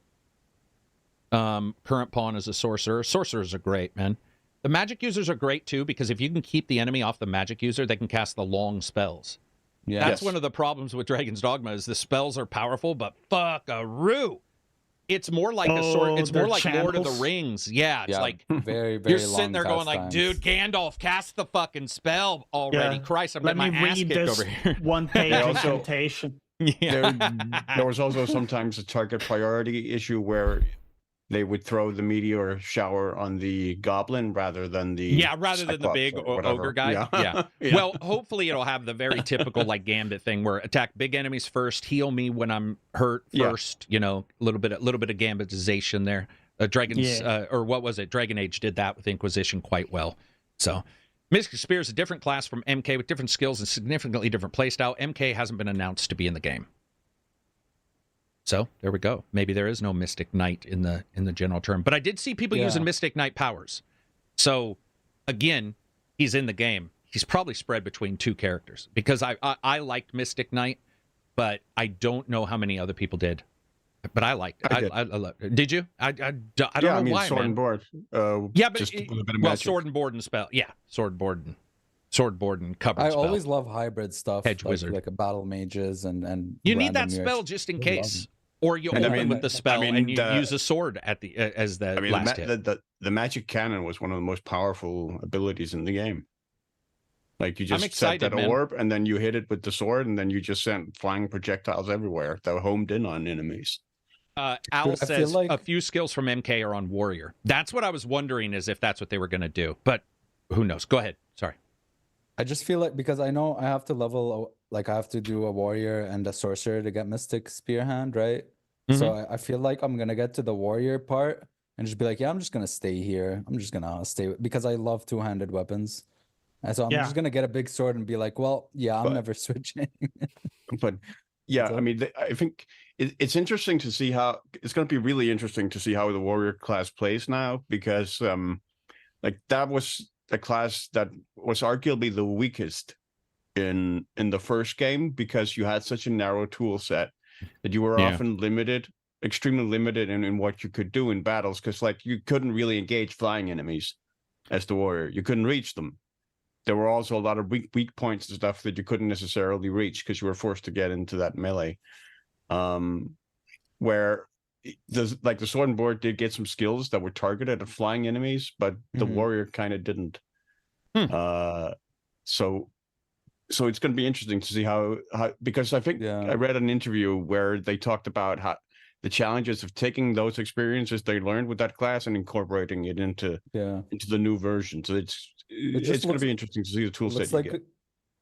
Current pawn is a sorcerer. Sorcerers are great, man. The magic users are great, too, because if you can keep the enemy off the magic user, they can cast the long spells. Yeah, that's one of the problems with Dragon's Dogma is the spells are powerful, but fuck-a-roo. it's more like a sword. Oh, It's more their like Lord of the channels? Rings. Yeah, it's Yeah, like very, very you're long sitting there going cast like, times. dude, Gandalf, cast the fucking spell already. Yeah. Christ, I'm Let getting me my ass read kicked this over here. one-page They also- incantation. There was also sometimes a target priority issue where they would throw the meteor shower on the goblin rather than the Yeah, rather than the Cyclops big or whatever. ogre guy. Yeah. Yeah. Well, hopefully it'll have the very typical like Gambit thing where attack big enemies first, heal me when I'm hurt Yeah. first. You know, a little bit of Gambitization there. Dragons or what was it? Dragon Age did that with Inquisition quite well. So, Mystic Spear is a different class from MK with different skills and significantly different playstyle. MK hasn't been announced to be in the game. So there we go. Maybe there is no Mystic Knight in the general term, but I did see people using Mystic Knight powers. So again, he's in the game. He's probably spread between two characters because I liked Mystic Knight, but I don't know how many other people did. But I liked it. I did. Did you? I don't know why, sword man. and board. Yeah, but just with a bit of well, magic. sword and board and spell. Yeah, sword board and covered I spell. always love hybrid stuff, Hedge wizard. like a battle mages and You need that random spell units. just in I love case, or you And I open mean- with the spell I mean, and you the- use a sword at the as the I mean, last hit. the magic cannon was one of the most powerful abilities in the game. Like you just set excited, that man. orb, and then you hit it with the sword, and then you just sent flying projectiles everywhere that homed in on enemies. Al I feel says like- a few skills from MK are on Warrior. That's what I was wondering, is if that's what they were going to do. But who knows? Go ahead. Sorry. I just feel like because I know I have to level, like I have to do a warrior and a sorcerer to get Mystic Spear Hand, right? So I feel like I'm gonna get to the warrior part and just be like, yeah, I'm just gonna stay here. I'm just gonna stay because I love two-handed weapons. And so I'm Yeah. just gonna get a big sword and be like, well, yeah, I'm But- never switching. But yeah, What's I up? mean, I think it's interesting to see how it's going to be really interesting to see how the warrior class plays now because like that was a class that was arguably the weakest in the first game because you had such a narrow tool set that you were Yeah. often limited, extremely limited in what you could do in battles because like you couldn't really engage flying enemies as the warrior. You couldn't reach them. There were also a lot of weak points and stuff that you couldn't necessarily reach because you were forced to get into that melee. Where the sword and board did get some skills that were targeted at flying enemies, but the Mhm. warrior kind of didn't. So it's going to be interesting to see how because I think Yeah. I read an interview where they talked about how the challenges of taking those experiences they learned with that class and incorporating it into Yeah. the new version. So it's just going to looks- be interesting to see the tool set Looks you like get.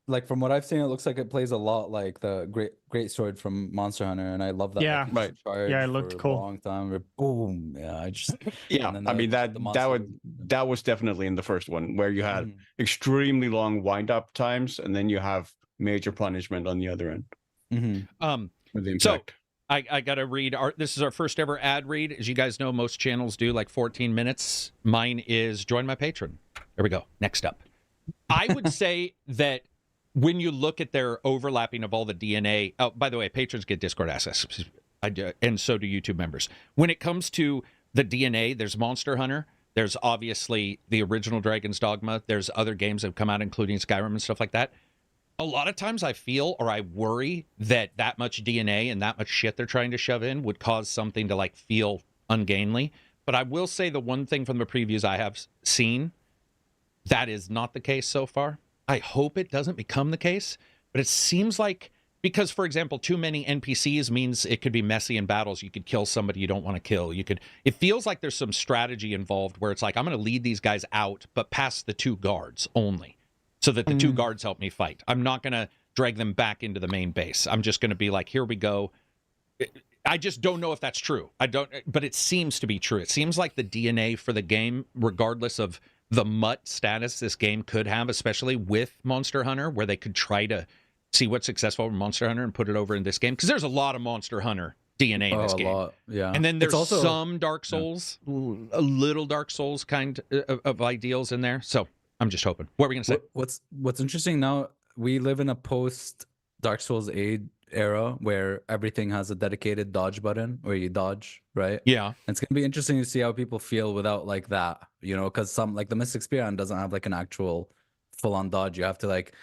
like from what I've seen, it looks like it plays a lot like the great sword from Monster Hunter, and I love that. Yeah. like, Right. charge Yeah, it looked for a cool. long time. Where boom, yeah, I just Yeah, and then I mean the that monster that was definitely in the first one where you had Mhm. extremely long wind up times, and then you have major punishment on the other end Mhm. with the So- impact. I got to read this is our first ever ad read. As you guys know, most channels do like 14 minutes. Mine is join my patron. There we go. Next up. I would say that when you look at their overlapping of all the DNA, oh, by the way, patrons get Discord access, and so do YouTube members. When it comes to the DNA, there's Monster Hunter. There's obviously the original Dragon's Dogma. There's other games that have come out, including Skyrim and stuff like that. A lot of times I feel or I worry that much DNA and that much shit they're trying to shove in would cause something to like feel ungainly. But I will say the one thing from the previews I have seen, that is not the case so far. I hope it doesn't become the case, but it seems like, because for example, too many NPCs means it could be messy in battles. You could kill somebody you don't want to kill. It feels like there's some strategy involved where it's like, I'm going to lead these guys out, but past the two guards only, so that the two guards help me fight. I'm not going to drag them back into the main base. I'm just going to be like, here we go. I just don't know if that's true. But it seems to be true. It seems like the DNA for the game, regardless of the mutt status this game could have, especially with Monster Hunter, where they could try to see what's successful with Monster Hunter and put it over in this game. Because there's a lot of Monster Hunter DNA in this a game. lot, yeah. And then there's It's also some Dark Souls, a little Dark Souls kind of ideals in there. So I'm just hoping. What were we going to say? What's interesting now, we live in a post Dark Souls 8 era where everything has a dedicated dodge button where you dodge, right? Yeah. And it's gonna be interesting to see how people feel without like that, because some like the Mystic Spear Hand doesn't have like an actual full-on dodge. You have to like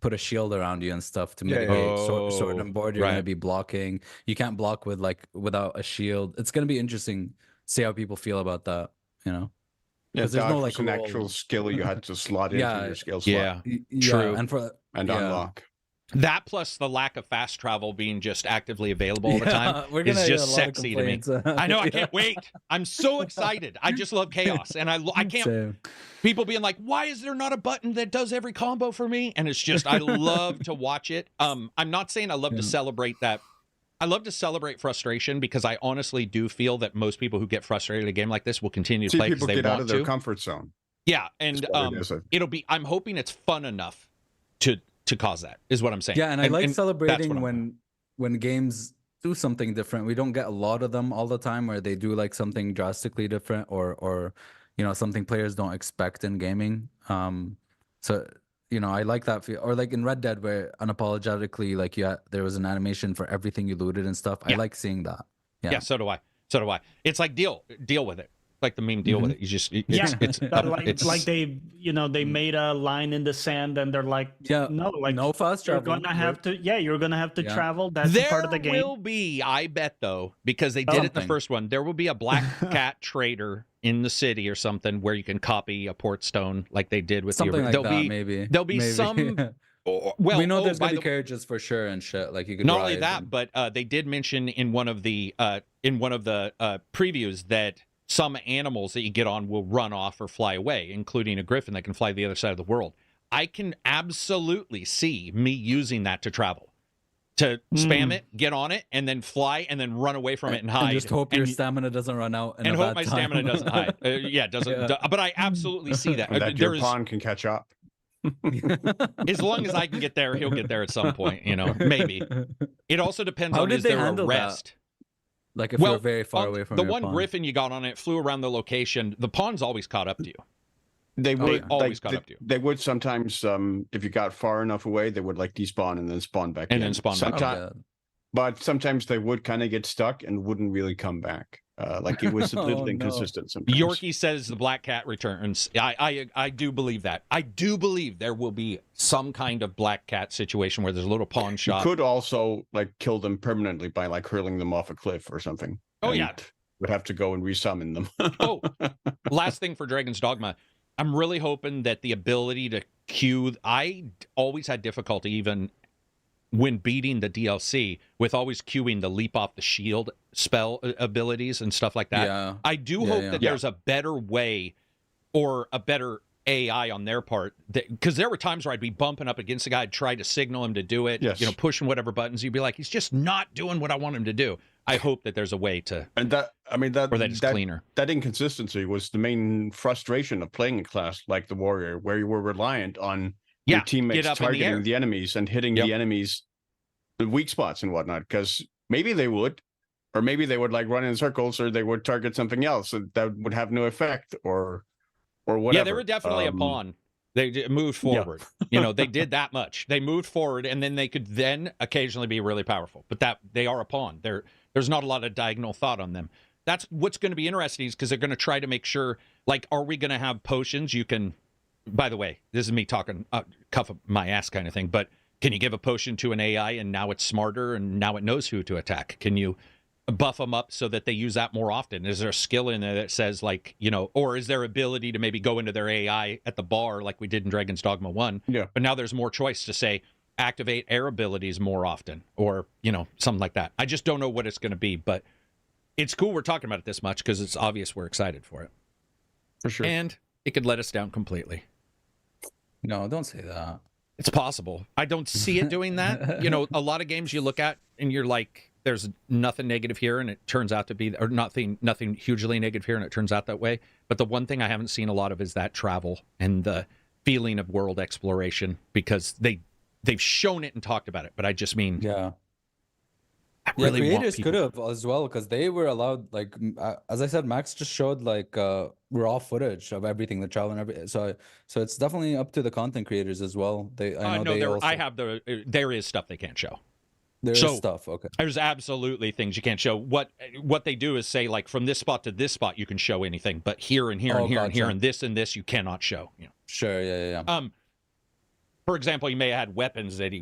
put a shield around you and stuff to Yeah, yeah. mitigate sword and board. You're right. gonna be blocking. You can't block with without a shield. It's gonna be interesting. See how people feel about that. You know. Yeah, 'Cause there's dodge no, was like, an roll. actual skill you had to slot into Yeah, your skill slot Yeah. Yeah, True. and and unlock. That plus the lack of fast travel being just actively available all the time we're is gonna get just a lot of sexy to me. complaints. I know. I Yeah. can't wait. I'm so excited. I just love chaos, and I can't. Same. People being like, "Why is there not a button that does every combo for me?" And it's just I love to watch it. I'm not saying I love to celebrate that. I love to celebrate frustration because I honestly do feel that most people who get frustrated at a game like this will continue to See play because people they get out want of their to. comfort zone. Yeah, and what it is. it'll be. I'm hoping it's fun enough to cause that. Is what I'm saying. Yeah, and I like that's celebrating what I'm when games do something different. We don't get a lot of them all the time where they do like something drastically different or you know, something players don't expect in gaming. So you know, I like that feel. Or like in Red Dead where unapologetically like there was an animation for everything you looted and stuff. I Yeah. like seeing that. Yeah, so do I. So do I. It's like deal with it. Like the meme, deal with it. You just it's like they, you know, they made a line in the sand and they're like, no, like no fast you're travel. gonna have to, you're gonna have to Yeah. travel. That's there part of the game. will be, I bet though, because they did it in the Something. first one. There will be a black cat trader in the city or something where you can copy a port stone like they did with Something like there'll that, be maybe. there'll be Maybe. some. Well, we know there's by gonna be the carriages for sure and shit. Like you could not only drive that, and- but they did mention in one of the previews that some animals that you get on will run off or fly away, including a griffin that can fly to the other side of the world. I can absolutely see me using that to travel, to spam it, get on it, and then fly, and then run away from it and hide. And just hope your stamina doesn't run out. And hope my stamina doesn't hide. It doesn't. Yeah. But I absolutely see that. And that your pawn can catch up. As long as I can get there, he'll get there at some point. You know, maybe. It also depends How on did is they there a handle that? rest. Like if you're very far on away from the your one pawn. griffin you got on it, flew around the location. The pawn's always caught up to you. They would always caught up to you. They would sometimes, if you got far enough away, they would like despawn and then spawn back And in. then spawn back in. Someti- But sometimes they would kind of get stuck and wouldn't really come back. Like it was a little no. inconsistent sometimes. Yorkie says the black cat returns. I do believe that. I do believe there will be some kind of black cat situation where there's a little pawn You shop. could also like kill them permanently by like hurling them off a cliff or something. Oh, And yeah. would have to go and resummon them. Oh, last thing for Dragon's Dogma. I'm really hoping that the ability to queue. I always had difficulty even when beating the DLC with always queuing the leap off the shield spell abilities and stuff like that. Yeah. I do Yeah, hope yeah. that there's a better way or a better AI on their part, because there were times where I'd be bumping up against a guy, I'd try to signal him to do it, Yes. you know, pushing whatever buttons. You'd be like, he's just not doing what I want him to do. I hope that there's a way to, And that, I mean, or that it's cleaner. that inconsistency was the main frustration of playing a class like the warrior, where you were reliant on Yeah, your teammates get up in the air. targeting the enemies and hitting Yep. the enemies, the weak spots and whatnot. Because maybe they would, or maybe they would like run in circles, or they would target something else that would have no effect, or whatever. Yeah, they were definitely a pawn. They moved forward. You know, they did that much. They moved forward, and then they could then occasionally be really powerful. But that they are a pawn. There's not a lot of diagonal thought on them. That's what's going to be interesting, is because they're going to try to make sure, like, are we going to have potions you can? By the way, this is me talking cuff of my ass kind of thing. But can you give a potion to an AI and now it's smarter and now it knows who to attack? Can you buff them up so that they use that more often? Is there a skill in there that says, like, you know, or is there ability to maybe go into their AI at the bar like we did in Dragon's Dogma 1? Yeah. But now there's more choice to say activate air abilities more often, or, you know, something like that. I just don't know what it's going to be, but it's cool we're talking about it this much because it's obvious we're excited for it. for sure. And it could let us down completely. No, don't say that. It's possible. I don't see it doing that. You know, a lot of games you look at and you're like, there's nothing negative here, and it turns out to be, or nothing hugely negative here, and it turns out that way. But the one thing I haven't seen a lot of is that travel and the feeling of world exploration, because they've shown it and talked about it. But I just mean, Yeah. I really want creators people. could have as well, because they were allowed, like, as I said, Max just showed like raw footage of everything, the travel and everything. So it's definitely up to the content creators as well. I know no, they also, I have there is stuff they can't show. there is so- stuff. Okay. There's absolutely things you can't show. What they do is say, like, from this spot to this spot you can show anything, but here and here Oh, and here and here gotcha. and this you cannot show. You know. Sure. Yeah. for example, he may have had weapons that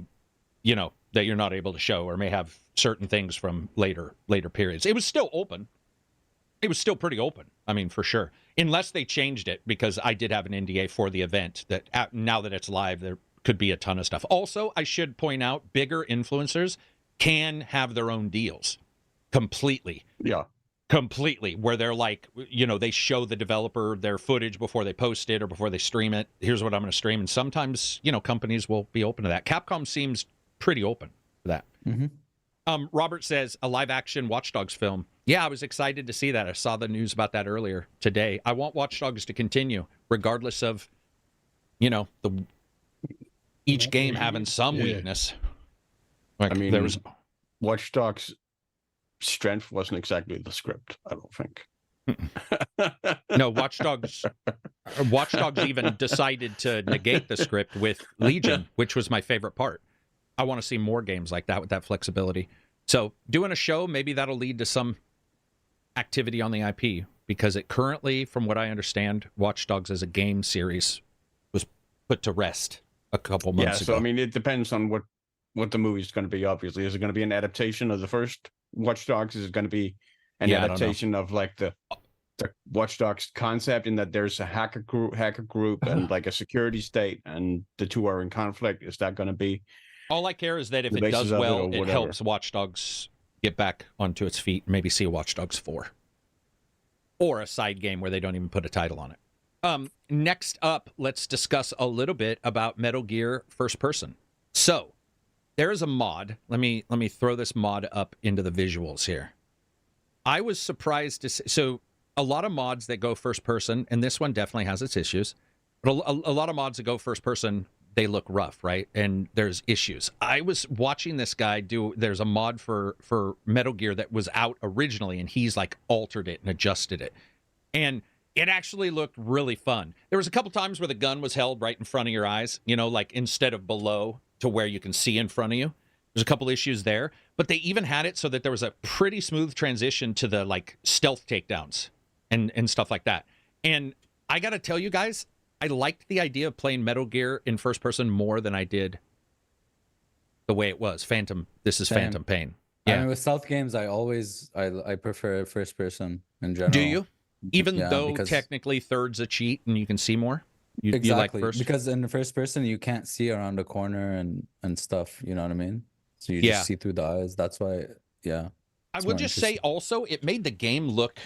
that you're not able to show, or may have certain things from later periods. It was still open. It was still pretty open. I mean, for sure. Unless they changed it, because I did have an NDA for the event that now that it's live, there could be a ton of stuff. Also, I should point out, bigger influencers can have their own deals completely. Yeah. Completely, where they're like, they show the developer their footage before they post it or before they stream it. Here's what I'm going to stream. And sometimes, companies will be open to that. Capcom seems pretty open to that. Mm-hmm. Robert says, a live action Watch Dogs film. Yeah, I was excited to see that. I saw the news about that earlier today. I want Watch Dogs to continue, regardless of, each game having some weakness. Like, I mean, there was... Watch Dogs' strength wasn't exactly the script, I don't think. No, Watch Dogs even decided to negate the script with Legion, which was my favorite part. I want to see more games like that with that flexibility. So doing a show, maybe that'll lead to some activity on the IP, because it currently, from what I understand, Watch Dogs as a game series was put to rest a couple months ago. So I mean, it depends on what the movie is going to be, obviously. Is it going to be an adaptation of the first Watch Dogs? Is it going to be an adaptation of like the Watch Dogs concept, in that there's a hacker group and like a security state, and the two are in conflict? Is that going to be... All I care is that if it does well, it helps Watch Dogs get back onto its feet. Maybe see a Watch Dogs 4. Or a side game where they don't even put a title on it. Next up, let's discuss a little bit about Metal Gear First Person. So, there is a mod. Let me throw this mod up into the visuals here. I was surprised to see... So, a lot of mods that go first person, and this one definitely has its issues, but a lot of mods that go first person, they look rough, right? And there's issues. I was watching this guy there's a mod for Metal Gear that was out originally, and he's like altered it and adjusted it. And it actually looked really fun. There was a couple times where the gun was held right in front of your eyes, like instead of below to where you can see in front of you. There's a couple issues there, but they even had it so that there was a pretty smooth transition to the like stealth takedowns and stuff like that. And I got to tell you guys, I liked the idea of playing Metal Gear in first person more than I did the way it was. This is Phantom Pain. Yeah. I mean, with stealth games, I prefer first person in general. Do you? Even though technically third's a cheat and you can see more? Exactly. You like first? Because in the first person, you can't see around the corner and stuff. You know what I mean? So you just see through the eyes. That's why, yeah. I would just say also, it made the game look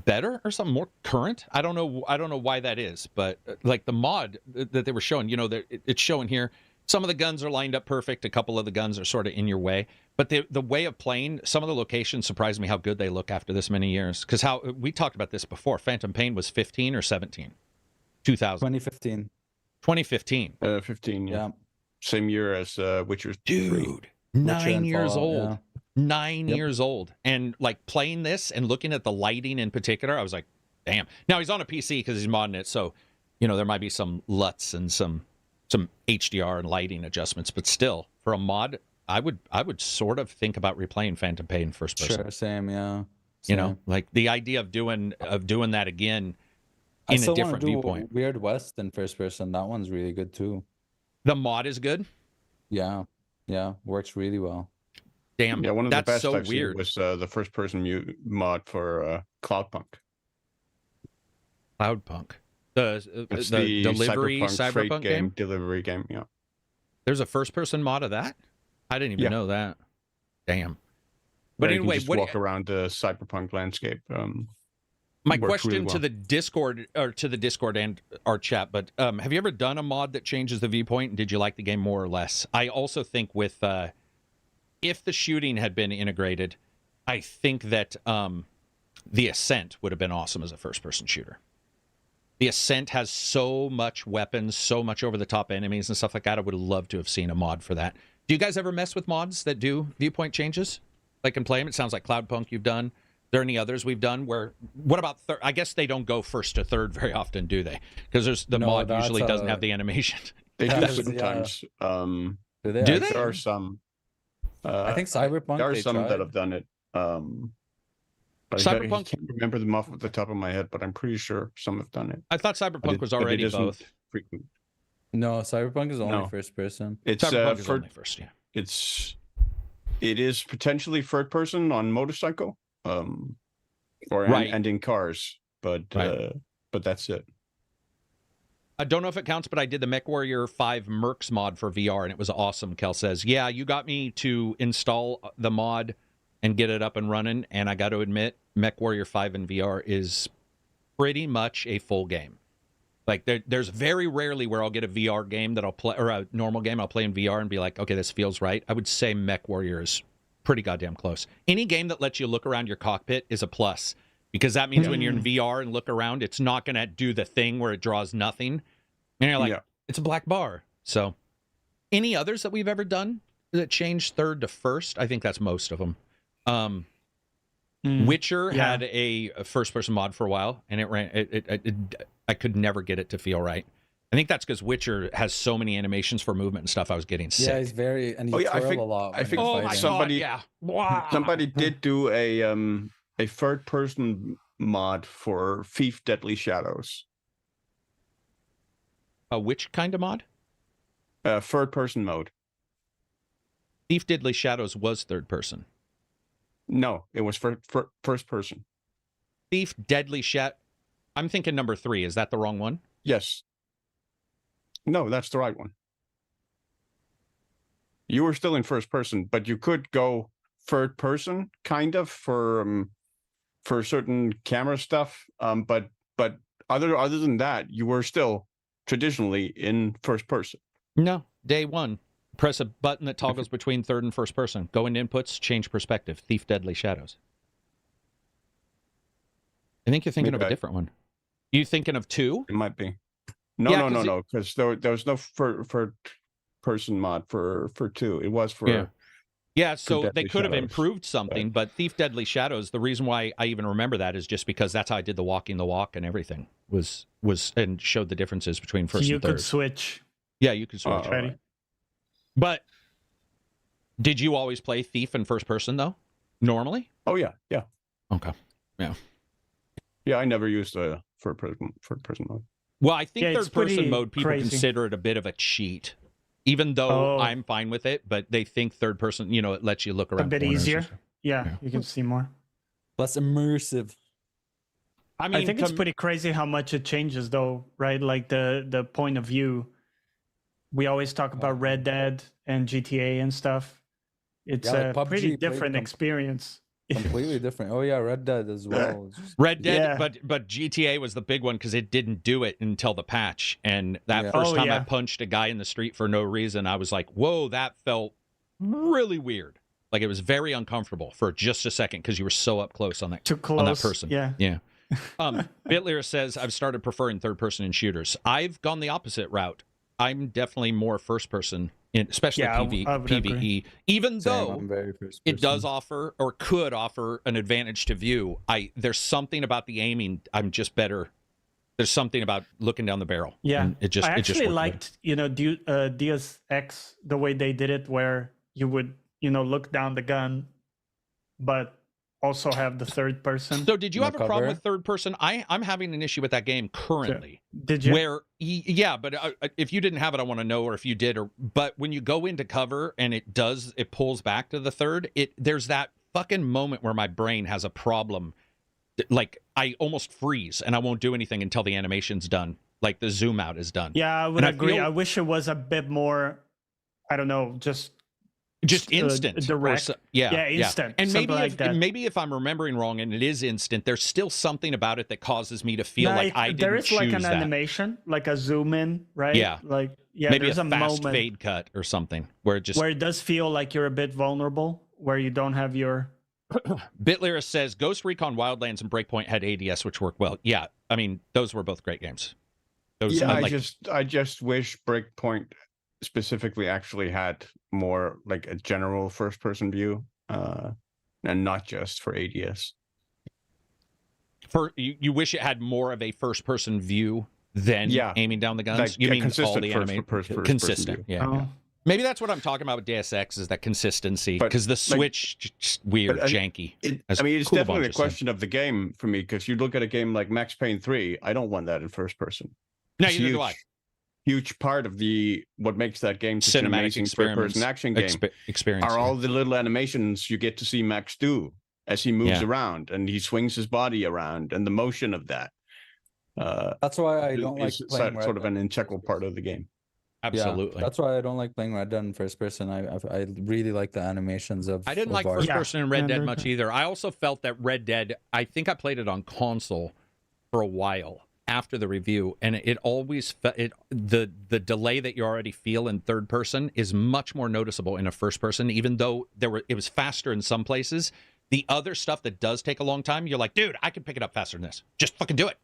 better or something, more current. I don't know why that is, but like the mod that they were showing, it's showing here, some of the guns are lined up perfect, a couple of the guns are sort of in your way, but the way of playing, some of the locations surprised me how good they look after this many years, because how we talked about this before. Phantom Pain was 15 or 17? 2015. 2015. 15, yeah. Same year as Witcher 3. Dude, 9 years old. Yeah. 9 years old, and like playing this and looking at the lighting in particular, I was like, damn. Now he's on a PC because he's modding it, so there might be some LUTs and some HDR and lighting adjustments, but still, for a mod, I would sort of think about replaying Phantom Pain first person. Sure, same, yeah. Same. Like the idea of doing that again in a different viewpoint. Weird West in first person, that one's really good too. The mod is good. Yeah, works really well. Damn, yeah, one of the best so I've seen weird. was the first-person mod for Cloudpunk. Cloudpunk, the delivery cyberpunk game. Delivery game, yeah. There's a first-person mod of that. I didn't even know that. Damn. But yeah, anyway, you can just walk around the cyberpunk landscape. My question really to the Discord and our chat, but have you ever done a mod that changes the viewpoint, and did you like the game more or less? I also think with if the shooting had been integrated, I think that the Ascent would have been awesome as a first-person shooter. The Ascent has so much weapons, so much over-the-top enemies and stuff like that. I would have loved to have seen a mod for that. Do you guys ever mess with mods that do viewpoint changes? Like in play them? It sounds like Cloudpunk you've done. Are there any others we've done where... What about... I guess they don't go first to third very often, do they? Because the mod usually doesn't have the animation. They do sometimes. Do they? There are some... I think Cyberpunk. There are some that have done it. Cyberpunk. I can't remember them off the top of my head, but I'm pretty sure some have done it. I thought Cyberpunk was already both. Frequent. No, Cyberpunk is only No. first person. It's Cyberpunk is only first, yeah. it is potentially third person on motorcycle, or Right. and in cars, but Right. that's it. I don't know if it counts, but I did the MechWarrior 5 Mercs mod for VR, and it was awesome. Kel says, yeah, you got me to install the mod and get it up and running, and I got to admit, MechWarrior 5 in VR is pretty much a full game. Like, there's very rarely where I'll get a VR game that I'll play, or a normal game I'll play in VR and be like, okay, this feels right. I would say MechWarrior is pretty goddamn close. Any game that lets you look around your cockpit is a plus, because that means when you're in VR and look around, it's not going to do the thing where it draws nothing. And you're like, it's a black bar. So, any others that we've ever done that changed third to first? I think that's most of them. Witcher had a first-person mod for a while, and it ran. I could never get it to feel right. I think that's because Witcher has so many animations for movement and stuff. I was getting sick. Yeah, he's very and he twirl a lot. I think Oh my somebody, god! Yeah. somebody did do a third-person mod for Thief: Deadly Shadows. Which kind of mod? Third-person mode. Thief Deadly Shadows was third person. No, it was first person. Thief Deadly Shadow. I'm thinking number 3. Is that the wrong one? Yes. No, that's the right one. You were still in first person, but you could go third person, kind of, for certain camera stuff. But other than that, you were still traditionally in first person. No, day one. Press a button that toggles between third and first person. Go into inputs, change perspective. Thief Deadly Shadows. I think you're thinking of a different one. You thinking of 2? It might be. No, because there was no third person mod for 2. It was for Yeah, so they Deadly could have Shadows. improved something, but Thief Deadly Shadows, the reason why I even remember that is just because that's how I did the walking the walk and everything was and showed the differences between first You and third. could switch. Yeah, you could switch. Ready? But did you always play Thief in first person though? Normally? Oh yeah. Okay. Yeah, I never used a third person mode. Well, I think Yeah, it's third person pretty mode people crazy. consider it a bit of a cheat. Even though Oh. I'm fine with it, but they think third person, it lets you look around A bit corners and easier. stuff. Yeah, you can see more. Less immersive. I mean, I think it's pretty crazy how much it changes, though, right? Like the point of view. We always talk about Red Dead and GTA and stuff. It's Yeah, like a PUBG pretty played different experience. Completely different. Oh yeah, Red Dead as well. It's just- Red Dead, Yeah. but GTA was the big one because it didn't do it until the patch. And that Yeah. first Oh, time I yeah. punched a guy in the street for no reason, I was like, whoa, that felt really weird. Like it was very uncomfortable for just a second because you were so up close on that Too close. on that person. Yeah. Yeah. Bitler says, I've started preferring third person in shooters. I've gone the opposite route. I'm definitely more first person, especially Yeah, I would PvE. agree. Even Same, though I'm very first it does person. offer or could offer an advantage to view, there's something about the aiming. I'm just better. There's something about looking down the barrel. Yeah. and it just I it just actually worked liked, Deus Ex, the way they did it, where you would, look down the gun, but also have the third person. better. So did you No have a problem cover? with third person? I'm having an issue with that game currently. Did you? Where but if you didn't have it, I want to know, or if you did, but when you go into cover and it pulls back to the third, there's that fucking moment where my brain has a problem. Like I almost freeze and I won't do anything until the animation's done. Like the zoom out is done. Yeah, I would And I agree. feel- I wish it was a bit more, I don't know, just instant. or direct. so- yeah, instant, And something maybe like that. maybe if I'm remembering wrong and it is instant, there's still something about it that causes me to feel No, like I didn't there is like choose an that. animation, like a zoom in, right? Yeah. Like Maybe there's a a fast moment fade cut or something where it just where it does feel like you're a bit vulnerable, where you don't have your Bitlyra says Ghost Recon Wildlands and Breakpoint had ADS, which worked well. Yeah, I mean those were both great games. Those, Yeah, like, I just wish Breakpoint specifically actually had more like a general first person view, and not just for ADS. you wish it had more of a first person view than aiming down the guns. Like, you yeah, mean all consistent the first- anime first consistent? view. Yeah. Oh. Maybe that's what I'm talking about with Deus Ex is that consistency But, because the like- Switch just weird, But, janky. As I mean, it's Cool definitely Bond a just said. question of the game for me because you look at a game like Max Payne 3, I don't want that in first person. No, It's neither do huge. I. huge part of what makes that game such an Cinematic amazing third-person action game experience are all the little animations you get to see Max do as he moves Yeah. around and he swings his body around, and the motion of that. That's why I don't like is playing sort of Red an Dead in integral first part person. of the game. Absolutely. Yeah, that's why I don't like playing Red Dead in first person. I really like the animations of. I didn't of like Art. first Yeah. person in Red Dead Yeah. much either. I also felt that Red Dead, I think I played it on console for a while after the review, and it always the delay that you already feel in third person is much more noticeable in a first person, even though it was faster in some places. The other stuff that does take a long time, you're like, dude, I can pick it up faster than this. Just fucking do it.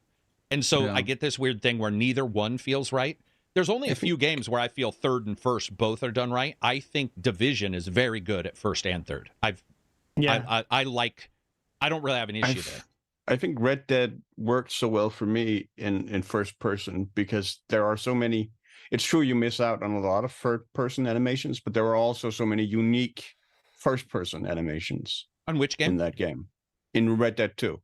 And so Yeah. I get this weird thing where neither one feels right. There's only a few games where I feel third and first both are done right. I think Division is very good at first and third. I don't really have an issue there. I think Red Dead works so well for me in first person because there are so many. It's true you miss out on a lot of third person animations, but there are also so many unique first person animations On which in game? that game. In Red Dead 2.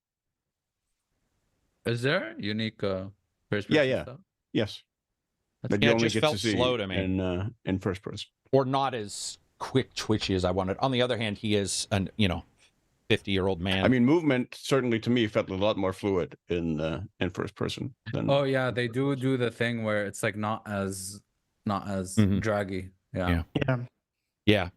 Is there unique first person Yeah. stuff? Yes. That's That Yeah, you it only just get felt to see slow to me. in first person. Or not as quick twitchy as I wanted. On the other hand, he is an 50-year-old man. I mean, movement certainly to me felt a lot more fluid in first person than. Oh yeah, they do the thing where it's like not as Mhm. draggy. Yeah. Yeah. yeah.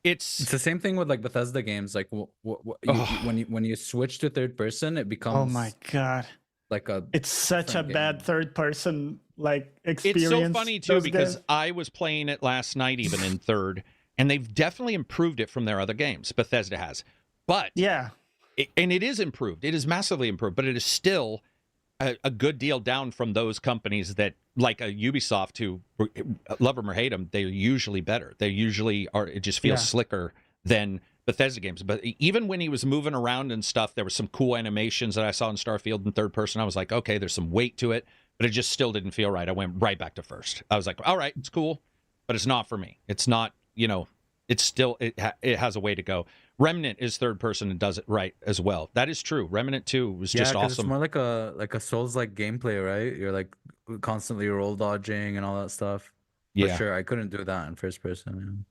It's the same thing with like Bethesda games. Like Ugh. when you switch to third person, it becomes Oh my god. like a It's such a different bad game. third person like experience. It's so funny too those because games. I was playing it last night even in third, and they've definitely improved it from their other games. Bethesda has. But Yeah. and it is improved. It is massively improved, but it is still a good deal down from those companies that, like a Ubisoft, who love them or hate them, they're usually better. They usually are. It just feels Yeah. slicker than Bethesda games. But even when he was moving around and stuff, there were some cool animations that I saw in Starfield in third person. I was like, okay, there's some weight to it, but it just still didn't feel right. I went right back to first. I was like, all right, it's cool, but it's not for me. It's not, it's still, it has a way to go. Remnant is third person and does it right as well. That is true. Remnant 2 was just 'cause It's awesome. more like a Souls like gameplay, right? You're like constantly roll dodging and all that stuff. For Yeah. sure. I couldn't do that in first person.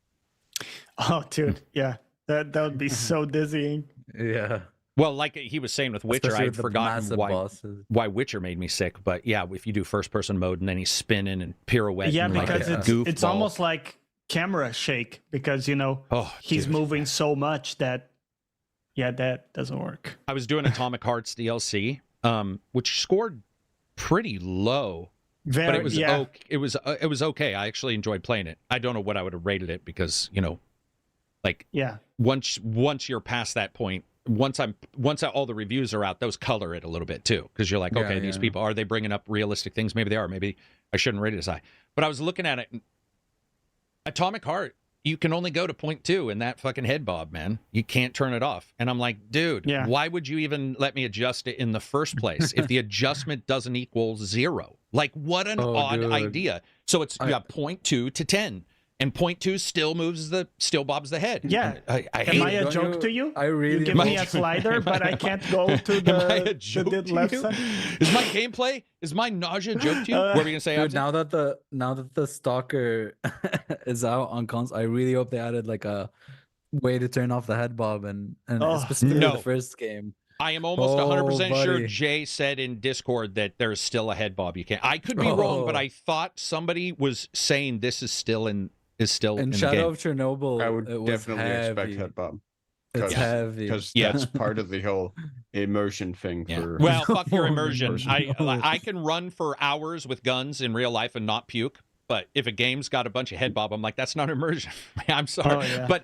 Oh, dude. Yeah. That would be so dizzying. Yeah. Well, like he was saying with Witcher, Especially I'd with the forgotten massive bosses. why Witcher made me sick. But yeah, if you do first person mode and then he's spinning and pirouetting, Yeah, like because a it's goofball. almost like camera shake because Oh, he's dude. moving so much that that doesn't work. I was doing Atomic Hearts DLC, which scored pretty low, Very but it was yeah. it was okay. I actually enjoyed playing it. I don't know what I would have rated it because Yeah. once you're past that point, once all the reviews are out, those color it a little bit too, because you're like, Yeah, okay, these yeah. people, are they bringing up realistic things? Maybe they are. Maybe I shouldn't rate it as high. But I was looking at it. And Atomic Heart, you can only go to 0.2 in that fucking head bob, man. You can't turn it off. And I'm like, dude, Yeah. why would you even let me adjust it in the first place if the adjustment doesn't equal 0? Like, what an odd dude. idea. So it's you got 0.2 to 10. And 0.2 still bobs the head. Yeah. I Am hate I it. a Don't joke you- to you? I really You give Am me I- a slider, but I can't go to Am I a the joke to left you? side. Is my gameplay? Is my nausea a joke to you? What were you gonna say? Dude, Absent? now that the stalker is out on console, I really hope they added like a way to turn off the head bob and Oh, specifically no. the first game. I am almost Oh, 100% sure buddy. Jay said in Discord that there's still a head bob you can't. I could be wrong, but Oh. I thought somebody was saying this is still in In the Shadow game. of Chernobyl, I would it was definitely expect heavy. head bob It's Yeah. heavy. because Yeah. that's part of the whole immersion thing. Yeah. For Well, fuck your Oh, immersion. no. I can run for hours with guns in real life and not puke. But if a game's got a bunch of head bob, I'm like, that's not immersion. I'm sorry. Oh, yeah. But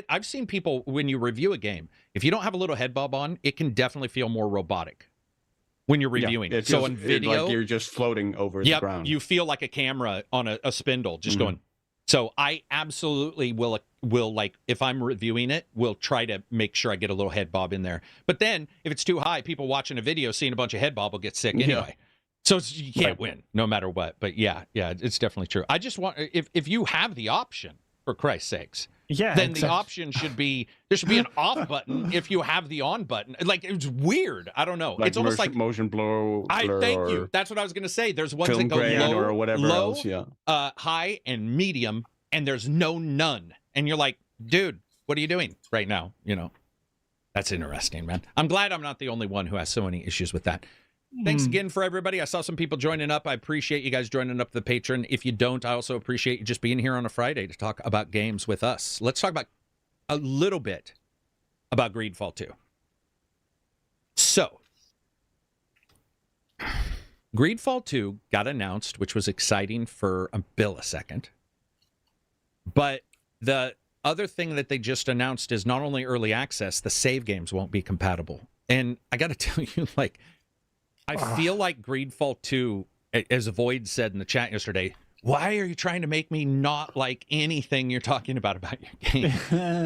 I've seen people, when you review a game, if you don't have a little head bob on, it can definitely feel more robotic when you're Yeah, reviewing. it So feels on video, like you're just floating over the yep, ground. you feel like a camera on a spindle just Mhm. going. So I absolutely will like, if I'm reviewing it, will try to make sure I get a little head bob in there. But then if it's too high, people watching a video seeing a bunch of head bob will get sick Yeah. anyway. So you can't Right. win no matter what. But yeah, it's definitely true. I just want, if you have the option, for Christ's sakes, Yeah. then the exactly. option should be there should be an off button if you have the on button. Like, it's weird. I don't know. Like It's almost like motion blur. thank you. or That's what I was gonna say. There's ones film that go grain low, or whatever low, else. Yeah. high, and medium, and there's none. And you're like, dude, what are you doing right now? You know, that's interesting, man. I'm glad I'm not the only one who has so many issues with that. Thanks again for everybody. I saw some people joining up. I appreciate you guys joining up the Patreon. If you don't, I also appreciate you just being here on a Friday to talk about games with us. Let's talk about a little bit about Greedfall 2. So, Greedfall 2 got announced, which was exciting for a second. But the other thing that they just announced is not only early access, the save games won't be compatible. And I got to tell you, like, I feel like Greedfall 2, as Void said in the chat yesterday, why are you trying to make me not like anything you're talking about your game?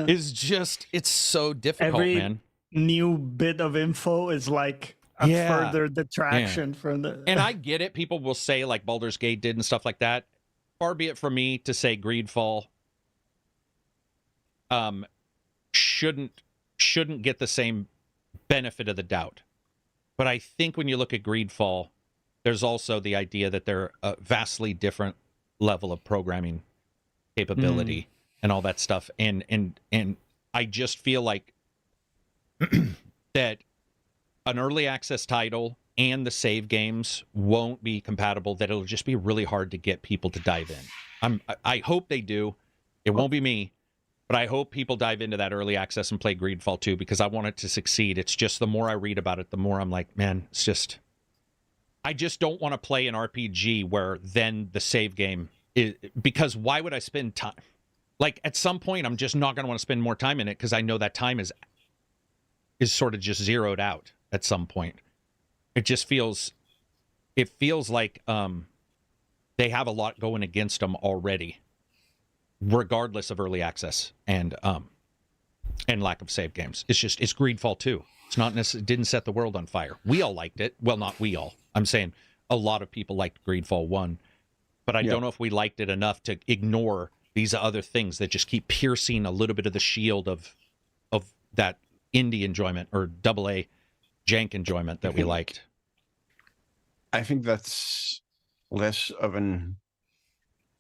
It's just, it's so difficult, man. New bit of info is like a further detraction from the... And I get it. People will say like Baldur's Gate did and stuff like that. Far be it from me to say Greedfall shouldn't get the same benefit of the doubt. But I think when you look at Greedfall, there's also the idea that they're a vastly different level of programming capability and all that stuff. And I just feel like that an early access title and the save games won't be compatible, that it'll just be really hard to get people to dive in. I hope they do. It won't be me, but I hope people dive into that early access and play Greedfall 2 because I want it to succeed. It's just the more I read about it, the more I'm like, man, it's just... I just don't want to play an RPG where then the save game is... Because why would I spend time... Like, at some point, I'm just not going to want to spend more time in it because I know that time is sort of just zeroed out at some point. It just feels... It feels like they have a lot going against them already, regardless of early access and lack of save games. It's Greedfall 2. It's not necessarily, didn't set the world on fire. We all liked it. Well, not we all. I'm saying a lot of people liked Greedfall 1, but I don't know if we liked it enough to ignore these other things that just keep piercing a little bit of the shield of that indie enjoyment or AA jank enjoyment that we liked. I think that's less of an...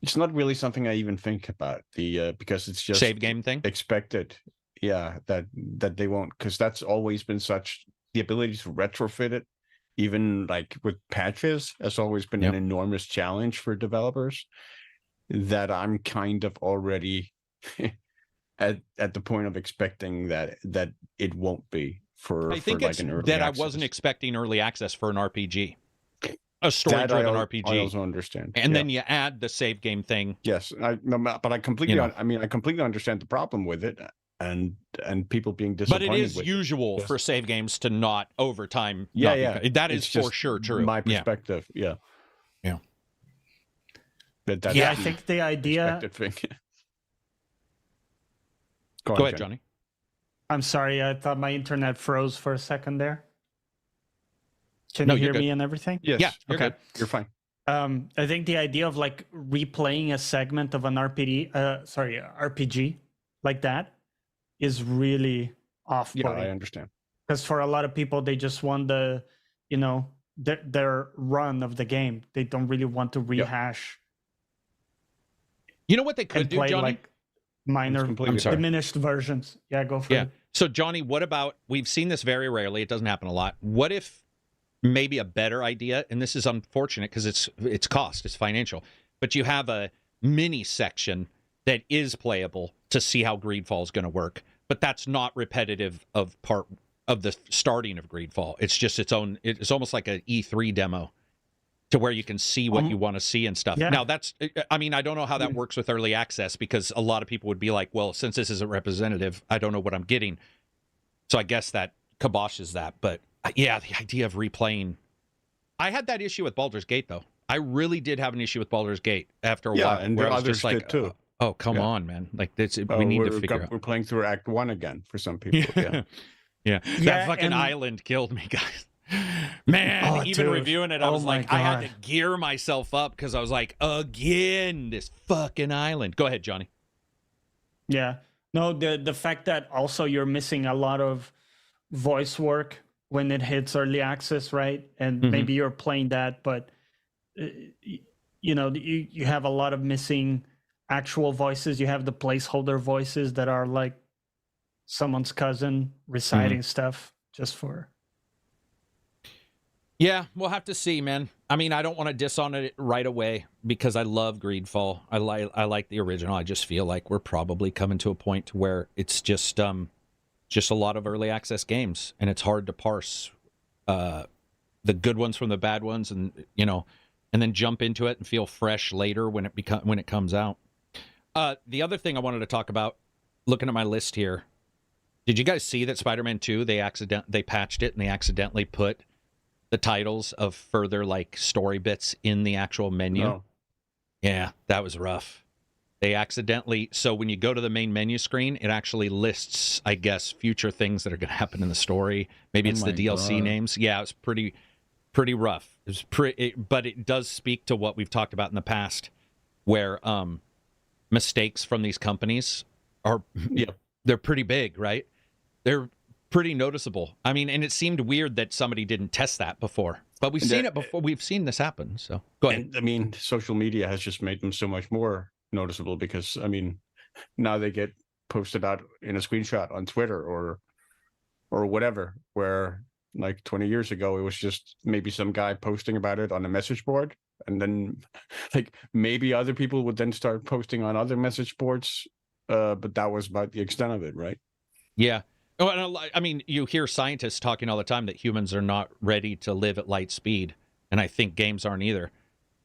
It's not really something I even think about because it's just save game thing expected. Yeah, that they won't, because that's always been such, the ability to retrofit it, even like with patches, has always been an enormous challenge for developers. That I'm kind of already at the point of expecting that it won't be for. I think for it's like an early that access. I wasn't expecting early access for an RPG. A story-driven RPG. I also understand. And then you add the save game thing. Yes, but I completely. I mean, I completely understand the problem with it, and people being disappointed. But it is with usual for save games to not over time. Yeah. That is for sure true. My perspective. Yeah. That's I think the idea. Thing. Go ahead, Johnny. I'm sorry, I thought my internet froze for a second there. Can you hear me and everything? Yes. Yeah. You're good. You're fine. I think the idea of like replaying a segment of an RPG like that is really off-putting. Yeah, I understand. Because for a lot of people, they just want their run of the game. They don't really want to rehash. You know what they could do, play Johnny? Like minor, diminished versions. Yeah, go for it. So, Johnny, what about, we've seen this very rarely. It doesn't happen a lot. What if maybe a better idea, and this is unfortunate because it's cost, it's financial, but you have a mini section that is playable to see how Greedfall is going to work, but that's not repetitive of part of the starting of Greedfall. It's just its own, it's almost like an E3 demo to where you can see what you want to see and stuff. Yeah. Now that's, I mean, I don't know how that works with early access because a lot of people would be like, well, since this isn't representative, I don't know what I'm getting. So I guess that kiboshes that. But yeah, the idea of replaying. I had that issue with Baldur's Gate, though. I really did have an issue with Baldur's Gate after a while. And where I was others just like, did too. Oh, come on, man. Like, we need to figure out. We're playing through Act 1 again for some people. Yeah. That fucking island killed me, guys. Man, even reviewing it, I was like, I had to gear myself up because I was like, again, this fucking island. Go ahead, Johnny. Yeah. No, the fact that also you're missing a lot of voice work when it hits early access, right? And Mhm. maybe you're playing that, but you know, you have a lot of missing actual voices. You have the placeholder voices that are like someone's cousin reciting stuff just for. Yeah, we'll have to see, man. I mean, I don't want to diss on it right away because I love Greedfall. I like the original. I just feel like we're probably coming to a point where it's just a lot of early access games, and it's hard to parse the good ones from the bad ones, and you know, and then jump into it and feel fresh later when it comes out. The other thing I wanted to talk about, looking at my list here, did you guys see that Spider-Man 2 they patched it and they accidentally put the titles of further like story bits in the actual menu? No. Yeah, that was rough. They accidentally, so when you go to the main menu screen, it actually lists, I guess, future things that are going to happen in the story. Maybe it's the DLC names. Yeah, it was pretty rough. It was but it does speak to what we've talked about in the past, where mistakes from these companies are, they're pretty big, right? They're pretty noticeable. I mean, and it seemed weird that somebody didn't test that before, but we've seen it before. We've seen this happen. So go ahead. And, I mean, social media has just made them so much more noticeable because, I mean, now they get posted out in a screenshot on Twitter or whatever, where like 20 years ago, it was just maybe some guy posting about it on a message board. And then like maybe other people would then start posting on other message boards. But that was about the extent of it, right? Yeah. Oh, and I mean, you hear scientists talking all the time that humans are not ready to live at light speed. And I think games aren't either.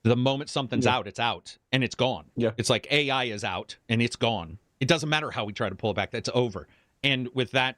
The moment something's out, it's out and it's gone. Yeah. It's like AI is out and it's gone. It doesn't matter how we try to pull it back. That's over. And with that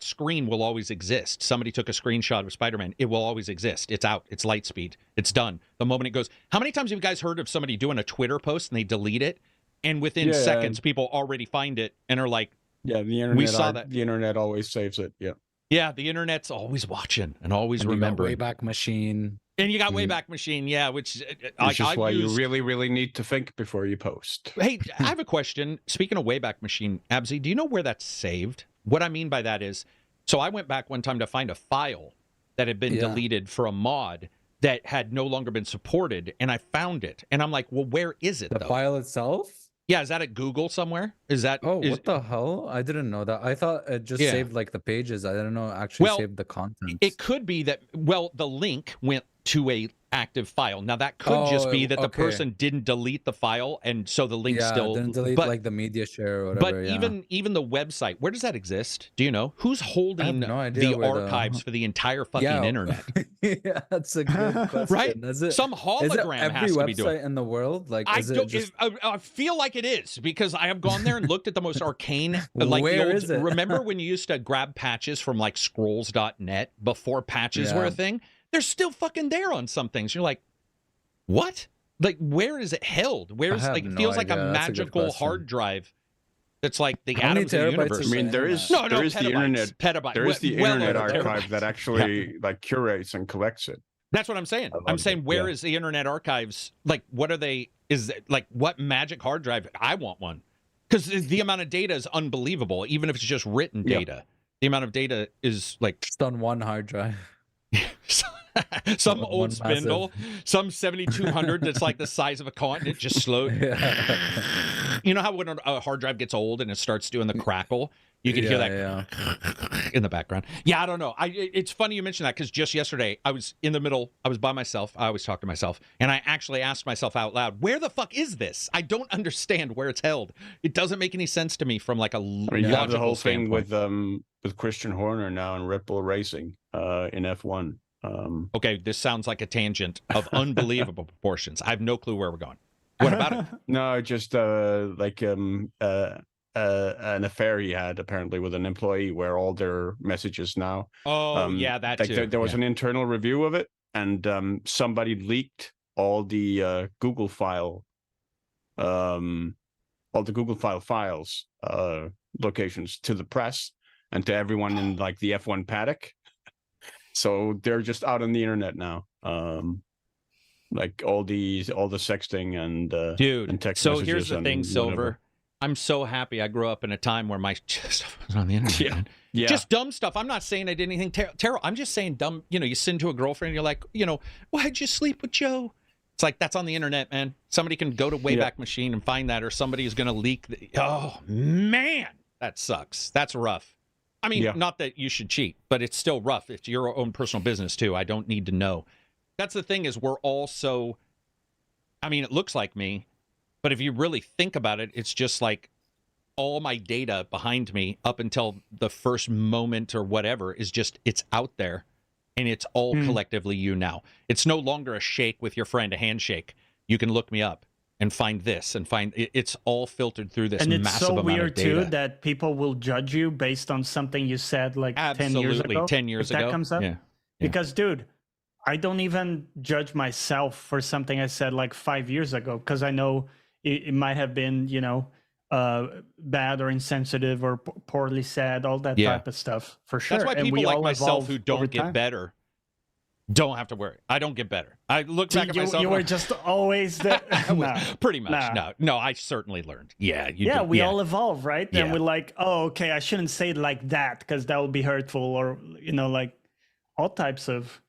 screen will always exist. Somebody took a screenshot of Spider-Man. It will always exist. It's out. It's light speed. It's done. The moment it goes. How many times have you guys heard of somebody doing a Twitter post and they delete it? And within seconds, people already find it and are like, yeah, the internet. We saw that. The internet always saves it. Yeah. Yeah, the internet's always watching and always And remembering. Wayback Machine. And you got Wayback Machine, yeah, which It's just why you really, really need to think before you post. Hey, I have a question. Speaking of Wayback Machine, Abzy, do you know where that's saved? What I mean by that is, so I went back one time to find a file that had been deleted for a mod that had no longer been supported, and I found it. And I'm like, well, where is it, The file itself? Yeah, is that at Google somewhere? Is that? Oh, what the hell? I didn't know that. I thought it just saved like the pages. I didn't know it actually saved the content. It could be that, well, the link went to a active file. Now that could just be that the person didn't delete the file, and so the link still didn't delete like the media share or whatever. But even the website, where does that exist? Do you know who's holding the archives for the entire fucking internet? Yeah, that's a good question. Right? Is it, some hologram has to be doing. Every website in the world, like I feel like it is because I have gone there and looked at the most arcane, like Where the old. is it? Remember when you used to grab patches from like scrolls.net before patches were a thing? They're still fucking there on some things. You're like, what? Like, where is it held? Where's like it feels like a magical hard drive that's like the atoms of the universe. I mean, there is the internet petabytes. There is the internet archive that actually like curates and collects it. That's what I'm saying. I'm saying, where is the internet archives? Like, what are they? Is it, like, what magic hard drive? I want one because the amount of data is unbelievable. Even if it's just written data, the amount of data is like just on one hard drive. Some old spindle, some 7200 that's like the size of a continent, just slow. You know how when a hard drive gets old and it starts doing the crackle, you can hear that in the background. Yeah, I don't know. It's funny you mentioned that because just yesterday I was in the middle. I was by myself. I always talk to myself, and I actually asked myself out loud, "Where the fuck is this? I don't understand where it's held. It doesn't make any sense to me from like a logical you have the whole thing standpoint." with Christian Horner now in Red Bull Racing in F1. Okay, this sounds like a tangent of unbelievable proportions. I have no clue where we're going. What about it? No, just like an affair he had apparently with an employee where all their messages now. Oh, that like too. There was an internal review of it, and somebody leaked all the Google file, files locations to the press and to everyone in like the F1 paddock. So they're just out on the internet now. Like all the sexting and dude. and text so messages here's the thing, Silver. I'm so happy I grew up in a time where my stuff was on the internet. Yeah. Man. Yeah. Just dumb stuff. I'm not saying I did anything terrible. I'm just saying dumb. You send to a girlfriend, and you're like, why'd you sleep with Joe? It's like, that's on the internet, man. Somebody can go to Wayback Machine and find that, or somebody is going to leak. Oh, man. That sucks. That's rough. I mean, not that you should cheat, but it's still rough. It's your own personal business, too. I don't need to know. That's the thing is we're all so, I mean, it looks like me, but if you really think about it, it's just like all my data behind me up until the first moment or whatever is just, it's out there, and it's all collectively you now. It's no longer a shake with your friend, a handshake. You can look me up and find this and find it's all filtered through this massive amount of data. And it's so weird too that people will judge you based on something you said like 10 years ago. 10 years ago. That comes up. Yeah. Because, dude, I don't even judge myself for something I said like 5 years ago, because I know it might have been, bad or insensitive or poorly said, all that type of stuff, for sure. That's why And people we like all myself evolve who don't over get time. better don't have to worry. I don't get better. I look back at myself. You were just always the pretty much. No, I certainly learned. Yeah, we all evolve, right? Yeah. And we're like, oh, okay, I shouldn't say it like that because that would be hurtful, or like all types of.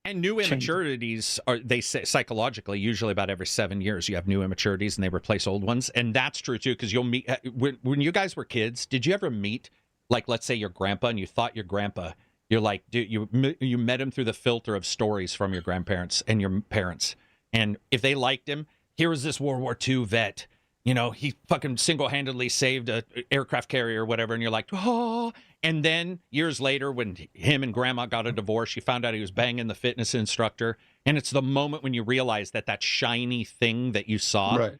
And new immaturities are, they say psychologically, usually about every 7 years, you have new immaturities and they replace old ones. And that's true too, because you'll meet when you guys were kids. Did you ever meet, like, let's say your grandpa, and you thought your grandpa, you're like, dude, you met him through the filter of stories from your grandparents and your parents. And if they liked him, here was this World War II vet. He fucking single-handedly saved a aircraft carrier or whatever. And you're like, oh. And then years later, when him and grandma got a divorce, you found out he was banging the fitness instructor. And it's the moment when you realize that shiny thing that you saw,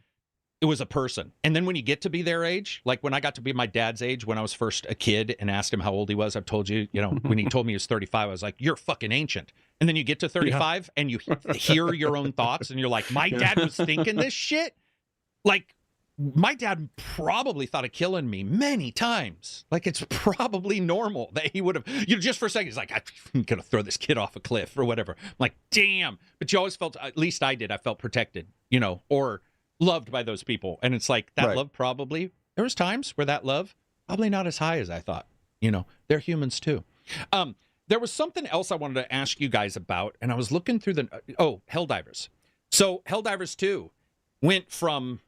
it was a person. And then when you get to be their age, like when I got to be my dad's age, when I was first a kid and asked him how old he was, I've told you, when he told me he was 35, I was like, you're fucking ancient. And then you get to 35 and you hear your own thoughts and you're like, my dad was thinking this shit? Like, my dad probably thought of killing me many times. Like, it's probably normal that he would have, just for a second, he's like, I'm going to throw this kid off a cliff or whatever. I'm like, damn. But you always felt, at least I did, I felt protected, or loved by those people. And it's like that love probably, there was times where that love probably not as high as I thought. They're humans too. There was something else I wanted to ask you guys about, and I was looking through Helldivers. So Helldivers 2 went from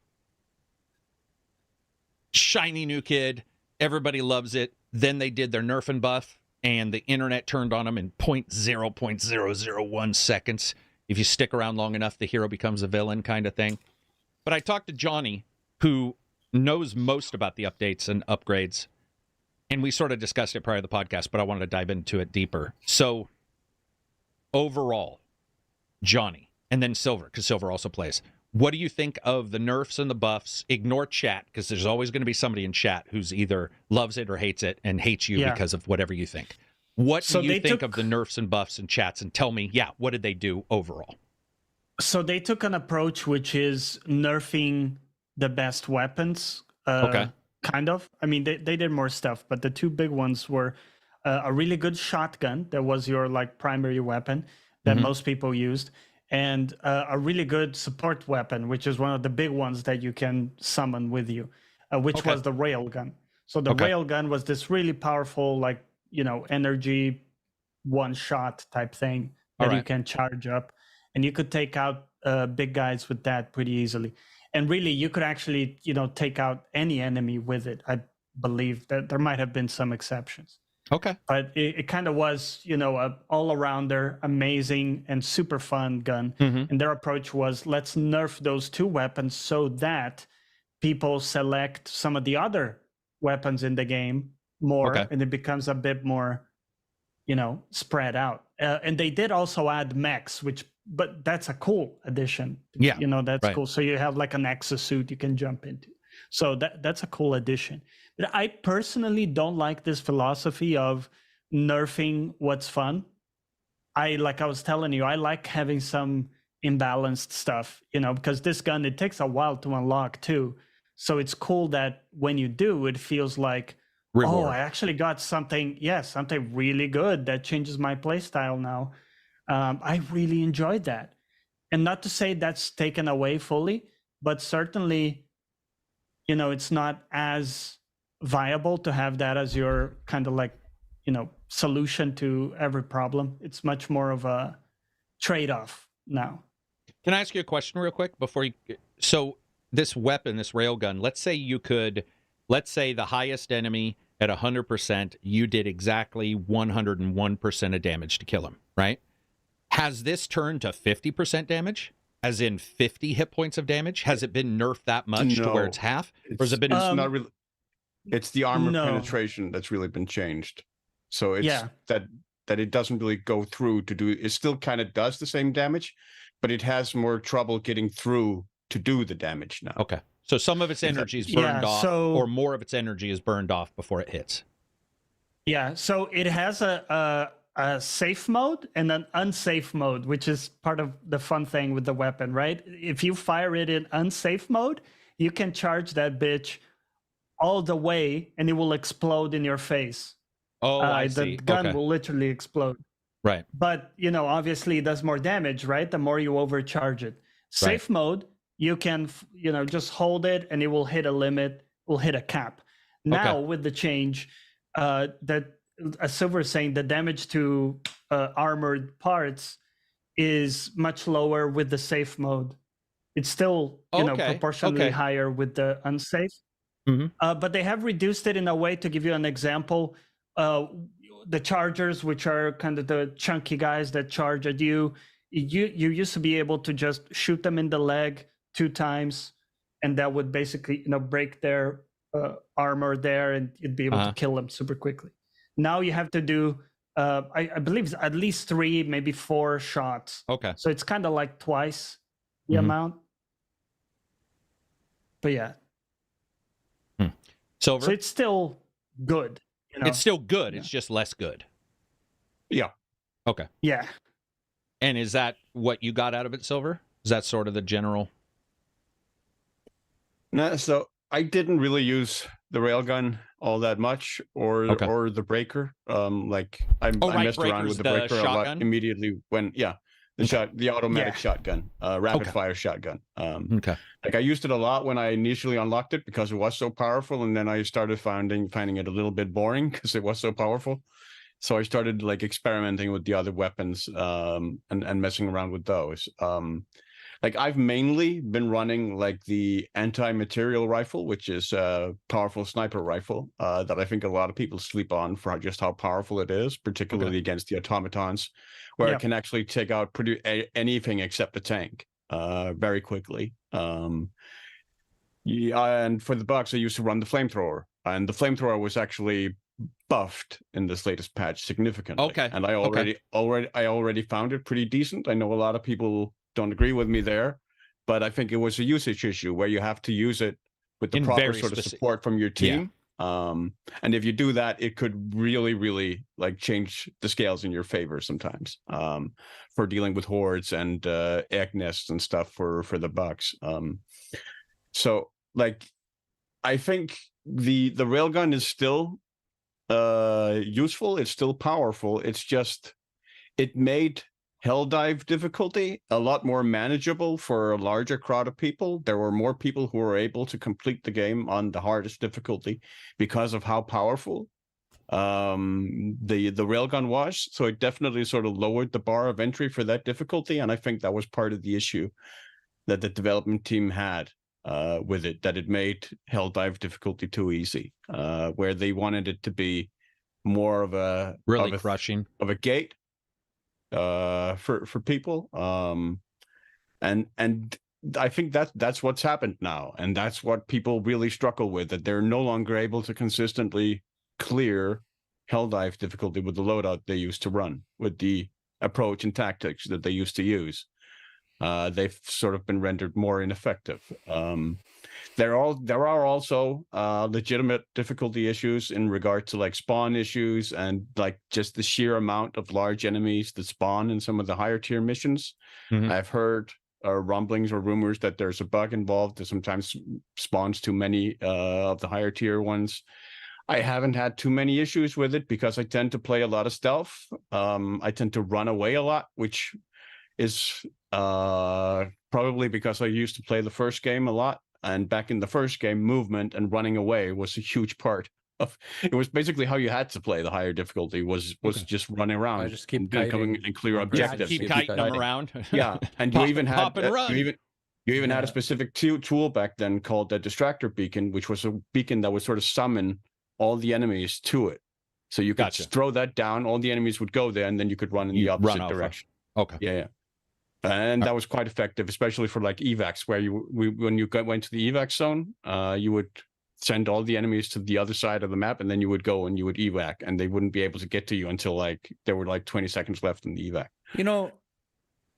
shiny new kid, everybody loves it, then they did their nerf and buff, and the internet turned on them in 0.001 seconds. If you stick around long enough, the hero becomes a villain kind of thing. But I talked to Johnny, who knows most about the updates and upgrades, and we sort of discussed it prior to the podcast, but I wanted to dive into it deeper. So, overall, Johnny, and then Silver, because Silver also plays. What do you think of the nerfs and the buffs? Ignore chat, because there's always going to be somebody in chat who's either loves it or hates it, and hates you because of whatever you think. What do you think of the nerfs and buffs and chats? And tell me, what did they do overall? So they took an approach which is nerfing the best weapons. Kind of. I mean, they did more stuff, but the two big ones were a really good shotgun that was your primary weapon that most people used, and a really good support weapon, which is one of the big ones that you can summon with you, which was the railgun. So the railgun was this really powerful, energy one-shot type thing that you can charge up. And you could take out big guys with that pretty easily. And really, you could actually, take out any enemy with it. I believe that there might have been some exceptions. Okay. But it kind of was, a all-arounder, amazing, and super fun gun. And their approach was, let's nerf those two weapons so that people select some of the other weapons in the game more, and it becomes a bit more, spread out. And they did also add mechs, but that's a cool addition. Yeah. That's cool. So you have like an exosuit you can jump into. So that's a cool addition. But I personally don't like this philosophy of nerfing what's fun. Like I was telling you, I like having some imbalanced stuff, because this gun, it takes a while to unlock too. So it's cool that when you do, it feels like, reward. I actually got something really good that changes my playstyle now. I really enjoyed that. And not to say that's taken away fully, but certainly it's not as viable to have that as your kind of like, solution to every problem. It's much more of a trade-off now. Can I ask you a question real quick before you? So this weapon, this railgun, let's say the highest enemy at 100%, you did exactly 101% of damage to kill him, right? Has this turned to 50% damage? As in 50 hit points of damage? Has it been nerfed that much to where it's half? Or has it been? It's not really. It's the armor penetration that's really been changed. So it's that it doesn't really go through to do. It still kind of does the same damage, but it has more trouble getting through to do the damage now. Okay. So some of its energy is burned off, or more of its energy is burned off before it hits. Yeah. So it has a safe mode and an unsafe mode, which is part of the fun thing with the weapon, right? If you fire it in unsafe mode, you can charge that bitch all the way and it will explode in your face. Oh, I see. The gun will literally explode. Right. But, obviously it does more damage, right? The more you overcharge it. Safe mode, you can, just hold it and it will hit a limit, will hit a cap. Now with the change, that as Silver is saying, the damage to armored parts is much lower with the safe mode. It's still, proportionally higher with the unsafe. Mm-hmm. But they have reduced it in a way, to give you an example. The chargers, which are kind of the chunky guys that charge at you used to be able to just shoot them in the leg 2 times, and that would basically, break their armor there, and you'd be able to kill them super quickly. Now you have to do, I believe, it's at least 3, maybe 4 shots. Okay. So it's kind of like twice the amount. But yeah. So it's still good. It's still good. It's just less good. Yeah. Okay. Yeah. And is that what you got out of it, Silver? Is that sort of the general? No, so I didn't really use the railgun all that much, or the breaker. I messed around with the breaker a lot immediately when the automatic shotgun, rapid fire shotgun. I used it a lot when I initially unlocked it because it was so powerful, and then I started finding it a little bit boring because it was so powerful. So I started experimenting with the other weapons and messing around with those. I've mainly been running the anti-material rifle, which is a powerful sniper rifle that I think a lot of people sleep on for just how powerful it is, particularly against the automatons, where it can actually take out anything except a tank very quickly. And for the bugs, I used to run the flamethrower, and the flamethrower was actually buffed in this latest patch significantly. And I already found it pretty decent. I know a lot of people don't agree with me there, but I think it was a usage issue where you have to use it with the proper sort of support from your team. And if you do that, it could really, really change the scales in your favor sometimes for dealing with hordes and egg nests and stuff for the bugs. So I think the railgun is still useful. It's still powerful. It's just it made Helldive difficulty a lot more manageable for a larger crowd of people. There were more people who were able to complete the game on the hardest difficulty because of how powerful the railgun was. So it definitely sort of lowered the bar of entry for that difficulty, and I think that was part of the issue that the development team had with it, that it made Helldive difficulty too easy, where they wanted it to be more of a crushing of a gate for people, and I think that's what's happened now, and that's what people really struggle with, that they're no longer able to consistently clear Helldive difficulty with the loadout they used to run, with the approach and tactics that they used to use. They've sort of been rendered more ineffective. There are also legitimate difficulty issues in regard to spawn issues and just the sheer amount of large enemies that spawn in some of the higher tier missions. I've heard rumblings or rumors that there's a bug involved that sometimes spawns too many of the higher tier ones. I haven't had too many issues with it because I tend to play a lot of stealth. I tend to run away a lot, which is probably because I used to play the first game a lot. And back in the first game, movement and running away was a huge part of it. Was basically how you had to play the higher difficulty was just running around. I just keep and coming kiting and clear on objectives. Keep Keep kiting them kiting. around. Yeah, and Pop- you even had pop and run. you even had a Yeah. specific tool back then called the distractor beacon, which was a beacon that would sort of summon all the enemies to it. So you could Gotcha. throw that down, all the enemies would go there, and then you could run in You the run opposite off of- direction. Okay. Yeah. And that was quite effective, especially for like evacs, where when you went to the evac zone, you would send all the enemies to the other side of the map, and then you would go and you would evac, and they wouldn't be able to get to you until like there were like 20 seconds left in the evac. You know,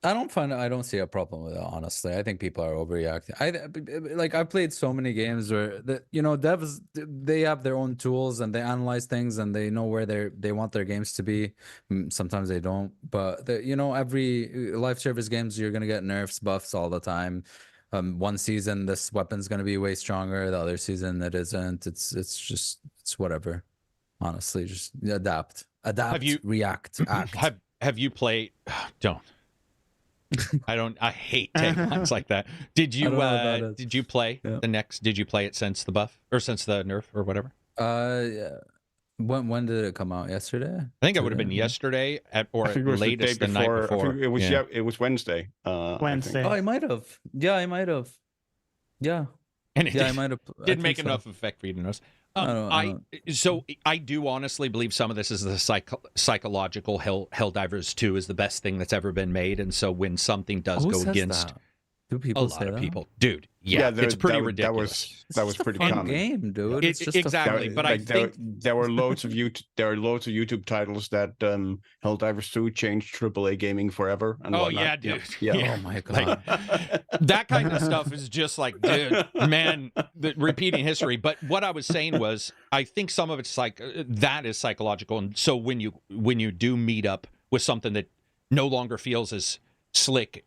I don't see a problem with it, honestly. I think people are overreacting. I played so many games where devs, they have their own tools and they analyze things and they know where they want their games to be. Sometimes they don't, but every live service games, you're gonna get nerfs, buffs all the time. One season this weapon's gonna be way stronger, the other season it isn't. It's whatever. Honestly, just adapt, react, act. Have you played? Don't. I hate taglines like that. Did you know what that is. did you play Yeah. the next? Did you play it since the buff or since the nerf or whatever? Yeah. When did it come out? Yesterday? I think it would have been Today? yesterday or I at think it was latest the the day night before. before. I think it was it was Wednesday. I think. Wednesday. Oh, I might have. Yeah, I might have. Yeah, And it yeah, I might have. didn't make enough effect for you to notice. I So I do honestly believe some of this is the psychological. Helldivers 2 is the best thing that's ever been made, and so when something does Who go says against that? Do a people lot say of that? people, dude, yeah, it's pretty ridiculous. It's That was just a pretty fun common. game, dude. It's just exactly, a fun but game. I think there were loads of YouTube titles that Helldivers 2 changed AAA gaming forever. And oh whatnot. yeah, dude, Yeah. Oh my Like, god. that kind of stuff is just like, dude, man, repeating history. But what I was saying was, I think some of it's like that is psychological, and so when you do meet up with something that no longer feels as slick,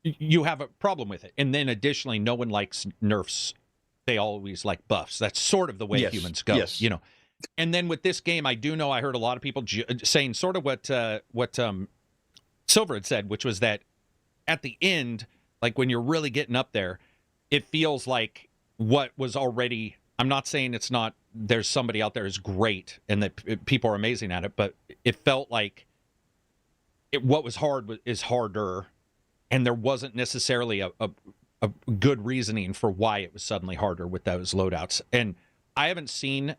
you have a problem with it. And then additionally, no one likes nerfs; they always like buffs. That's sort of the way Yes, humans go, yes. And then with this game, I do know I heard a lot of people saying sort of what Silver had said, which was that at the end, like when you're really getting up there, it feels like what was already. I'm not saying it's not. There's somebody out there who's great and that people are amazing at it, but it felt like what was hard is harder, and there wasn't necessarily a good reasoning for why it was suddenly harder with those loadouts. And I haven't seen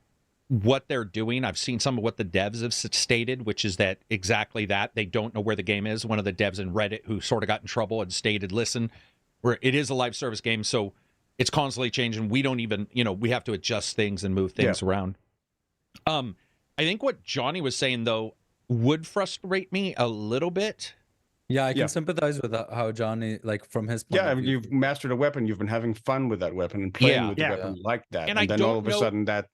what they're doing. I've seen some of what the devs have stated, which is that exactly that. They don't know where the game is. One of the devs in Reddit who sort of got in trouble had stated, listen, it is a live service game, so it's constantly changing. We don't even, we have to adjust things and move things around. I think what Johnny was saying, though, would frustrate me a little bit. Yeah, I can Yeah. sympathize with how Johnny, like from his point Yeah, of view. you've mastered a weapon. You've been having fun with that weapon and playing Yeah. with the Yeah. weapon like that. And I then don't all of a know- sudden that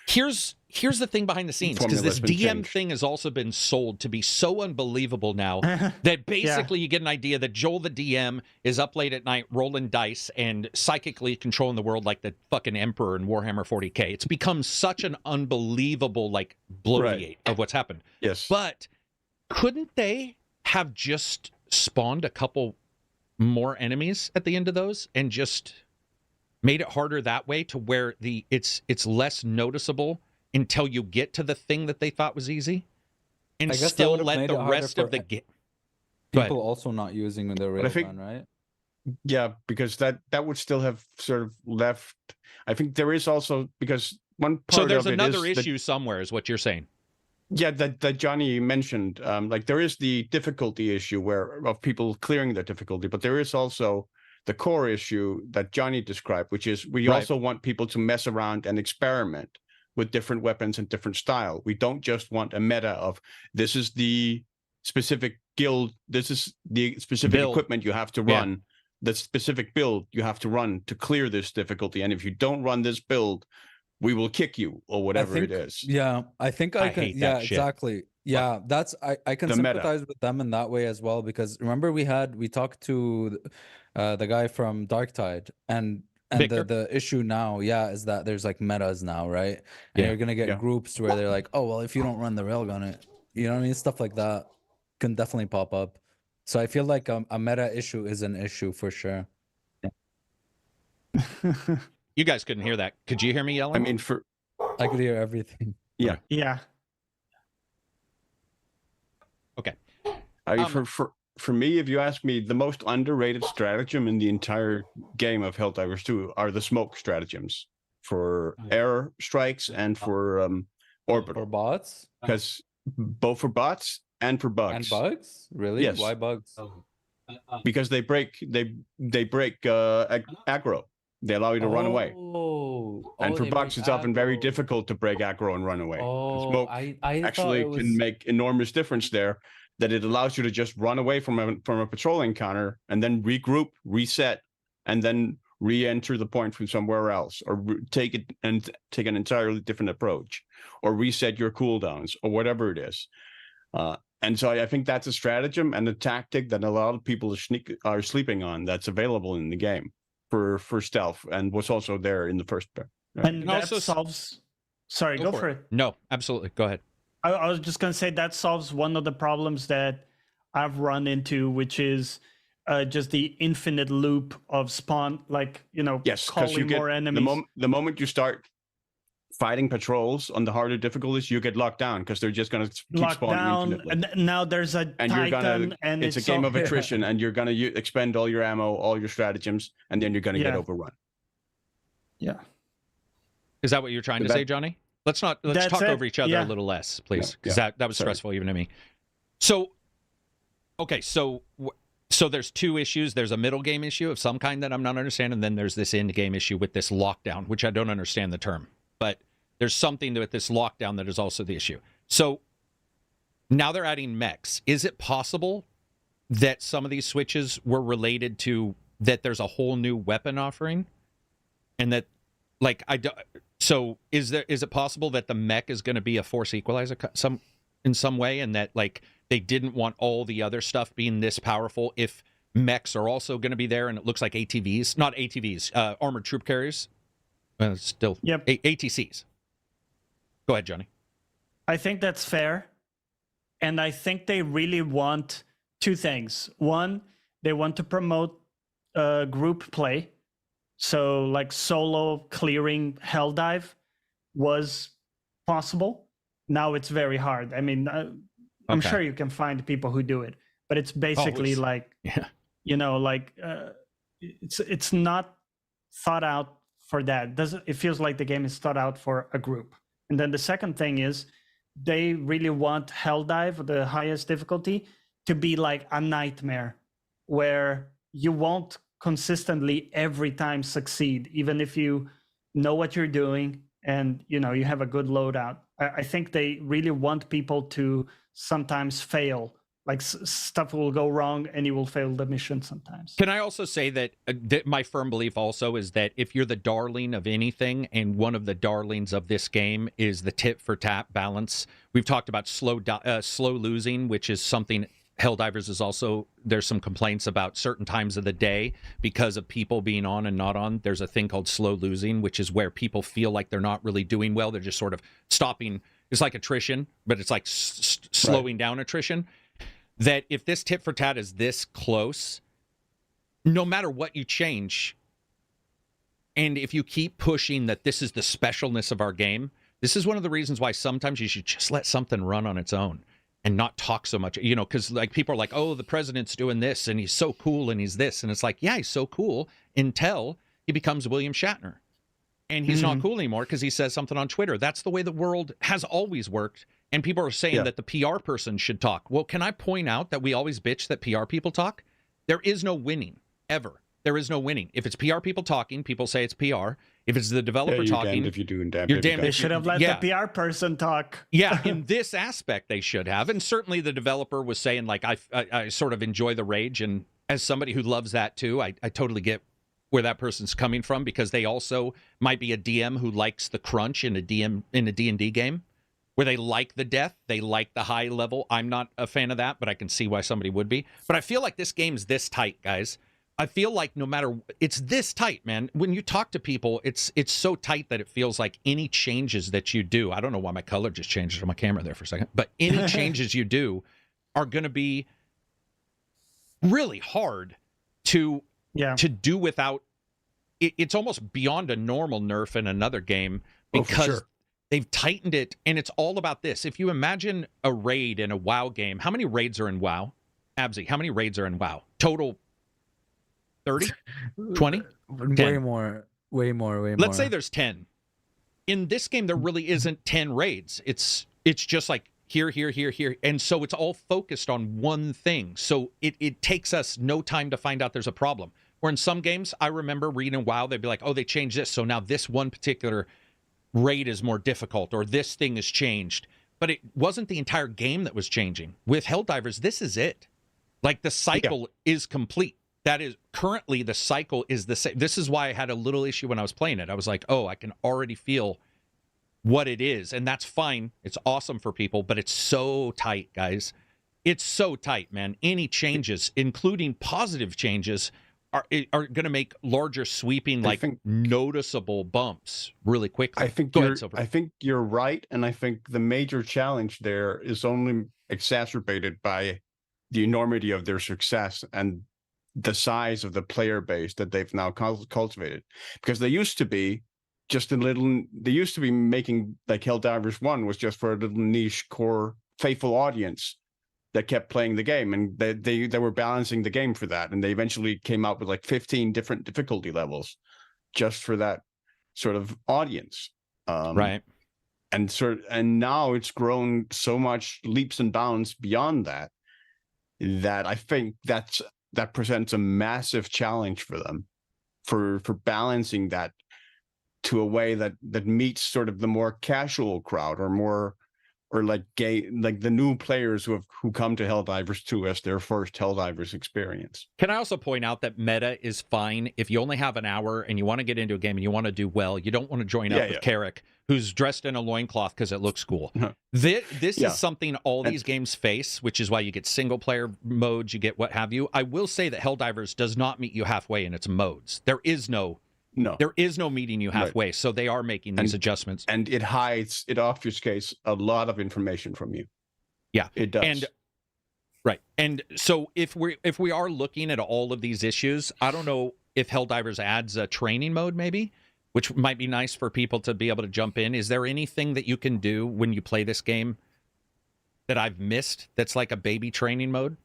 Here's the thing behind the scenes, because this Formula's been DM changed. thing has also been sold to be so unbelievable now that basically you get an idea that Joel the DM is up late at night rolling dice and psychically controlling the world like the fucking Emperor in Warhammer 40K. It's become such an unbelievable bloviate of what's happened. yes. But couldn't they have just spawned a couple more enemies at the end of those and just made it harder that way to where it's less noticeable until you get to the thing that they thought was easy, and I guess that still would've let made the it harder rest of for the game. Go ahead. People also not using the I think- railgun, right? Yeah, because that would still have sort of left. I think there is also because one part So there's of it another is issue somewhere, is what you're saying. that Johnny mentioned. Like there is the difficulty issue of people clearing the difficulty, but there is also the core issue that Johnny described, which is we Right. also want people to mess around and experiment with different weapons and different style. We don't just want a meta of this is the specific guild, this is the specific Build. equipment you have to Yeah. run, the specific build you have to run to clear this difficulty. And if you don't run this build, we will kick you or whatever it is. Yeah, I think I I can. hate Yeah, that shit. exactly. Yeah, I can The meta. sympathize with them in that way as well, because remember we talked to the guy from Darktide, and Victor? the issue now, is that there's like metas now, right? And Yeah. you're gonna get Yeah. groups where they're like, oh well, if you don't run the railgun, you know what I mean, stuff like that can definitely pop up. So I feel like a meta issue is an issue for sure. You guys couldn't hear that. Could you hear me yelling? I mean, I could hear everything. yeah. Yeah. Okay. I mean, for me, if you ask me, the most underrated stratagem in the entire game of Helldivers 2 are the smoke stratagems for air strikes and for orbital. For bots Because both for bots and for bugs. and bugs? Really? Yes. Why bugs? Because they break aggro. They allow you to run away. And for bugs, it's often very difficult to break aggro and run away. Smoke I actually thought it can was... make enormous difference there, that it allows you to just run away from a patrol encounter and then regroup, reset, and then re-enter the point from somewhere else, or take an entirely different approach, or reset your cooldowns, or whatever it is. And so I think that's a stratagem and a tactic that a lot of people are sleeping on, that's available in the game for stealth, and was also there in the first bit. And that also solves... Sorry, go for it. No, absolutely. Go ahead. I was just going to say that solves one of the problems that I've run into, which is just the infinite loop of spawn, like, Yes, because calling you get more enemies. the moment you start fighting patrols on the harder difficulties, you get locked down because they're just going to keep Locked spawning down, infinitely. and now there's a And Titan, and it's a game of attrition, and you're going to expend all your ammo, all your stratagems, and then you're going to get overrun. Yeah. Is that what you're trying to say, Johnny? Let's talk over each other a little less, please, because that was stressful even to me. So, okay, so there's two issues. There's a middle game issue of some kind that I'm not understanding, and then there's this end game issue with this lockdown, which I don't understand the term. But there's something with this lockdown that is also the issue. So now they're adding mechs. Is it possible that some of these switches were related to that there's a whole new weapon offering, and that, like, so is it possible that the mech is going to be a force equalizer in some way, and that, like, they didn't want all the other stuff being this powerful if mechs are also going to be there, and it looks like ATVs, not ATVs, armored troop carriers, still ATCs. Go ahead, Johnny. I think that's fair, and I think they really want two things. One, they want to promote group play. So, like, solo clearing Helldive was possible. Now it's very hard. I mean, I'm sure you can find people who do it, but it's basically it's not thought out for that. It feels like the game is thought out for a group. And then the second thing is they really want Helldive, the highest difficulty, to be like a nightmare where you won't consistently every time succeed, even if you know what you're doing and you have a good loadout. I think they really want people to sometimes fail, like stuff will go wrong and you will fail the mission sometimes. Can I also say that my firm belief also is that if you're the darling of anything, and one of the darlings of this game is the tit for tat balance, we've talked about slow losing, which is something Helldivers is also, there's some complaints about certain times of the day because of people being on and not on. There's a thing called slow losing, which is where people feel like they're not really doing well. They're just sort of stopping. It's like attrition, but it's like slowing down attrition. That if this tit for tat is this close, no matter what you change, and if you keep pushing that this is the specialness of our game, this is one of the reasons why sometimes you should just let something run on its own and not talk so much, because, like, people are like, oh, the president's doing this and he's so cool and he's this. And it's like, yeah, he's so cool until he becomes William Shatner. And he's not cool anymore because he says something on Twitter. That's the way the world has always worked. And people are saying that the PR person should talk. Well, can I point out that we always bitch that PR people talk? There is no winning, ever. There is no winning. If it's PR people talking, people say it's PR. If it's the developer talking, if you do, and damned you're if you damned. don't. They should have let the PR person talk. Yeah, in this aspect, they should have. And certainly the developer was saying, like, I sort of enjoy the rage. And as somebody who loves that too, I totally get where that person's coming from, because they also might be a DM who likes the crunch in a D&D game, where they like the death, they like the high level. I'm not a fan of that, but I can see why somebody would be. But I feel like this game's this tight, guys. I feel like no matter, it's this tight, man. When you talk to people, it's so tight that it feels like any changes that you do, I don't know why my color just changed on my camera there for a second, but any changes you do are going to be really hard to do without it's almost beyond a normal nerf in another game Oh, for because sure. they've tightened it, and it's all about this. If you imagine a raid in a WoW game, how many raids are in WoW? Abzy, how many raids are in WoW? Total 30? 20? Way 10. more. Way more. Let's say there's 10. In this game, there really isn't 10 raids. It's just like here. And so it's all focused on one thing. So it takes us no time to find out there's a problem. Where in some games, I remember reading WoW, they'd be like, oh, they changed this. So now this one particular raid is more difficult, or this thing has changed. But it wasn't the entire game that was changing. With Helldivers, this is it. Like the cycle is complete. That is currently the cycle is the same. This is why I had a little issue when I was playing it. I was like, oh, I can already feel what it is. And that's fine. It's awesome for people, but it's so tight, guys. It's so tight, man. Any changes, including positive changes, are going to make larger sweeping, noticeable bumps really quickly. I think you're right, and I think the major challenge there is only exacerbated by the enormity of their success and the size of the player base that they've now cultivated. Because they used to be making like Helldivers 1 was just for a little niche core faithful audience that kept playing the game, and they were balancing the game for that, and they eventually came out with like 15 different difficulty levels just for that sort of audience. Right. And now it's grown so much leaps and bounds beyond that I think that presents a massive challenge for them for balancing that to a way that meets sort of the more casual crowd or like the new players who come to Helldivers 2 as their first Helldivers experience. Can I also point out that meta is fine if you only have an hour and you want to get into a game and you want to do well. You don't want to join up with KARAK, who's dressed in a loincloth because it looks cool. This is something all these games face, which is why you get single player modes, you get what have you. I will say that Helldivers does not meet you halfway in its modes. There is no meeting you halfway. So they are making these adjustments. And it obfuscates a lot of information from you. Yeah, it does. And so if we are looking at all of these issues, I don't know if Helldivers adds a training mode maybe, which might be nice for people to be able to jump in. Is there anything that you can do when you play this game that I've missed that's like a baby training mode?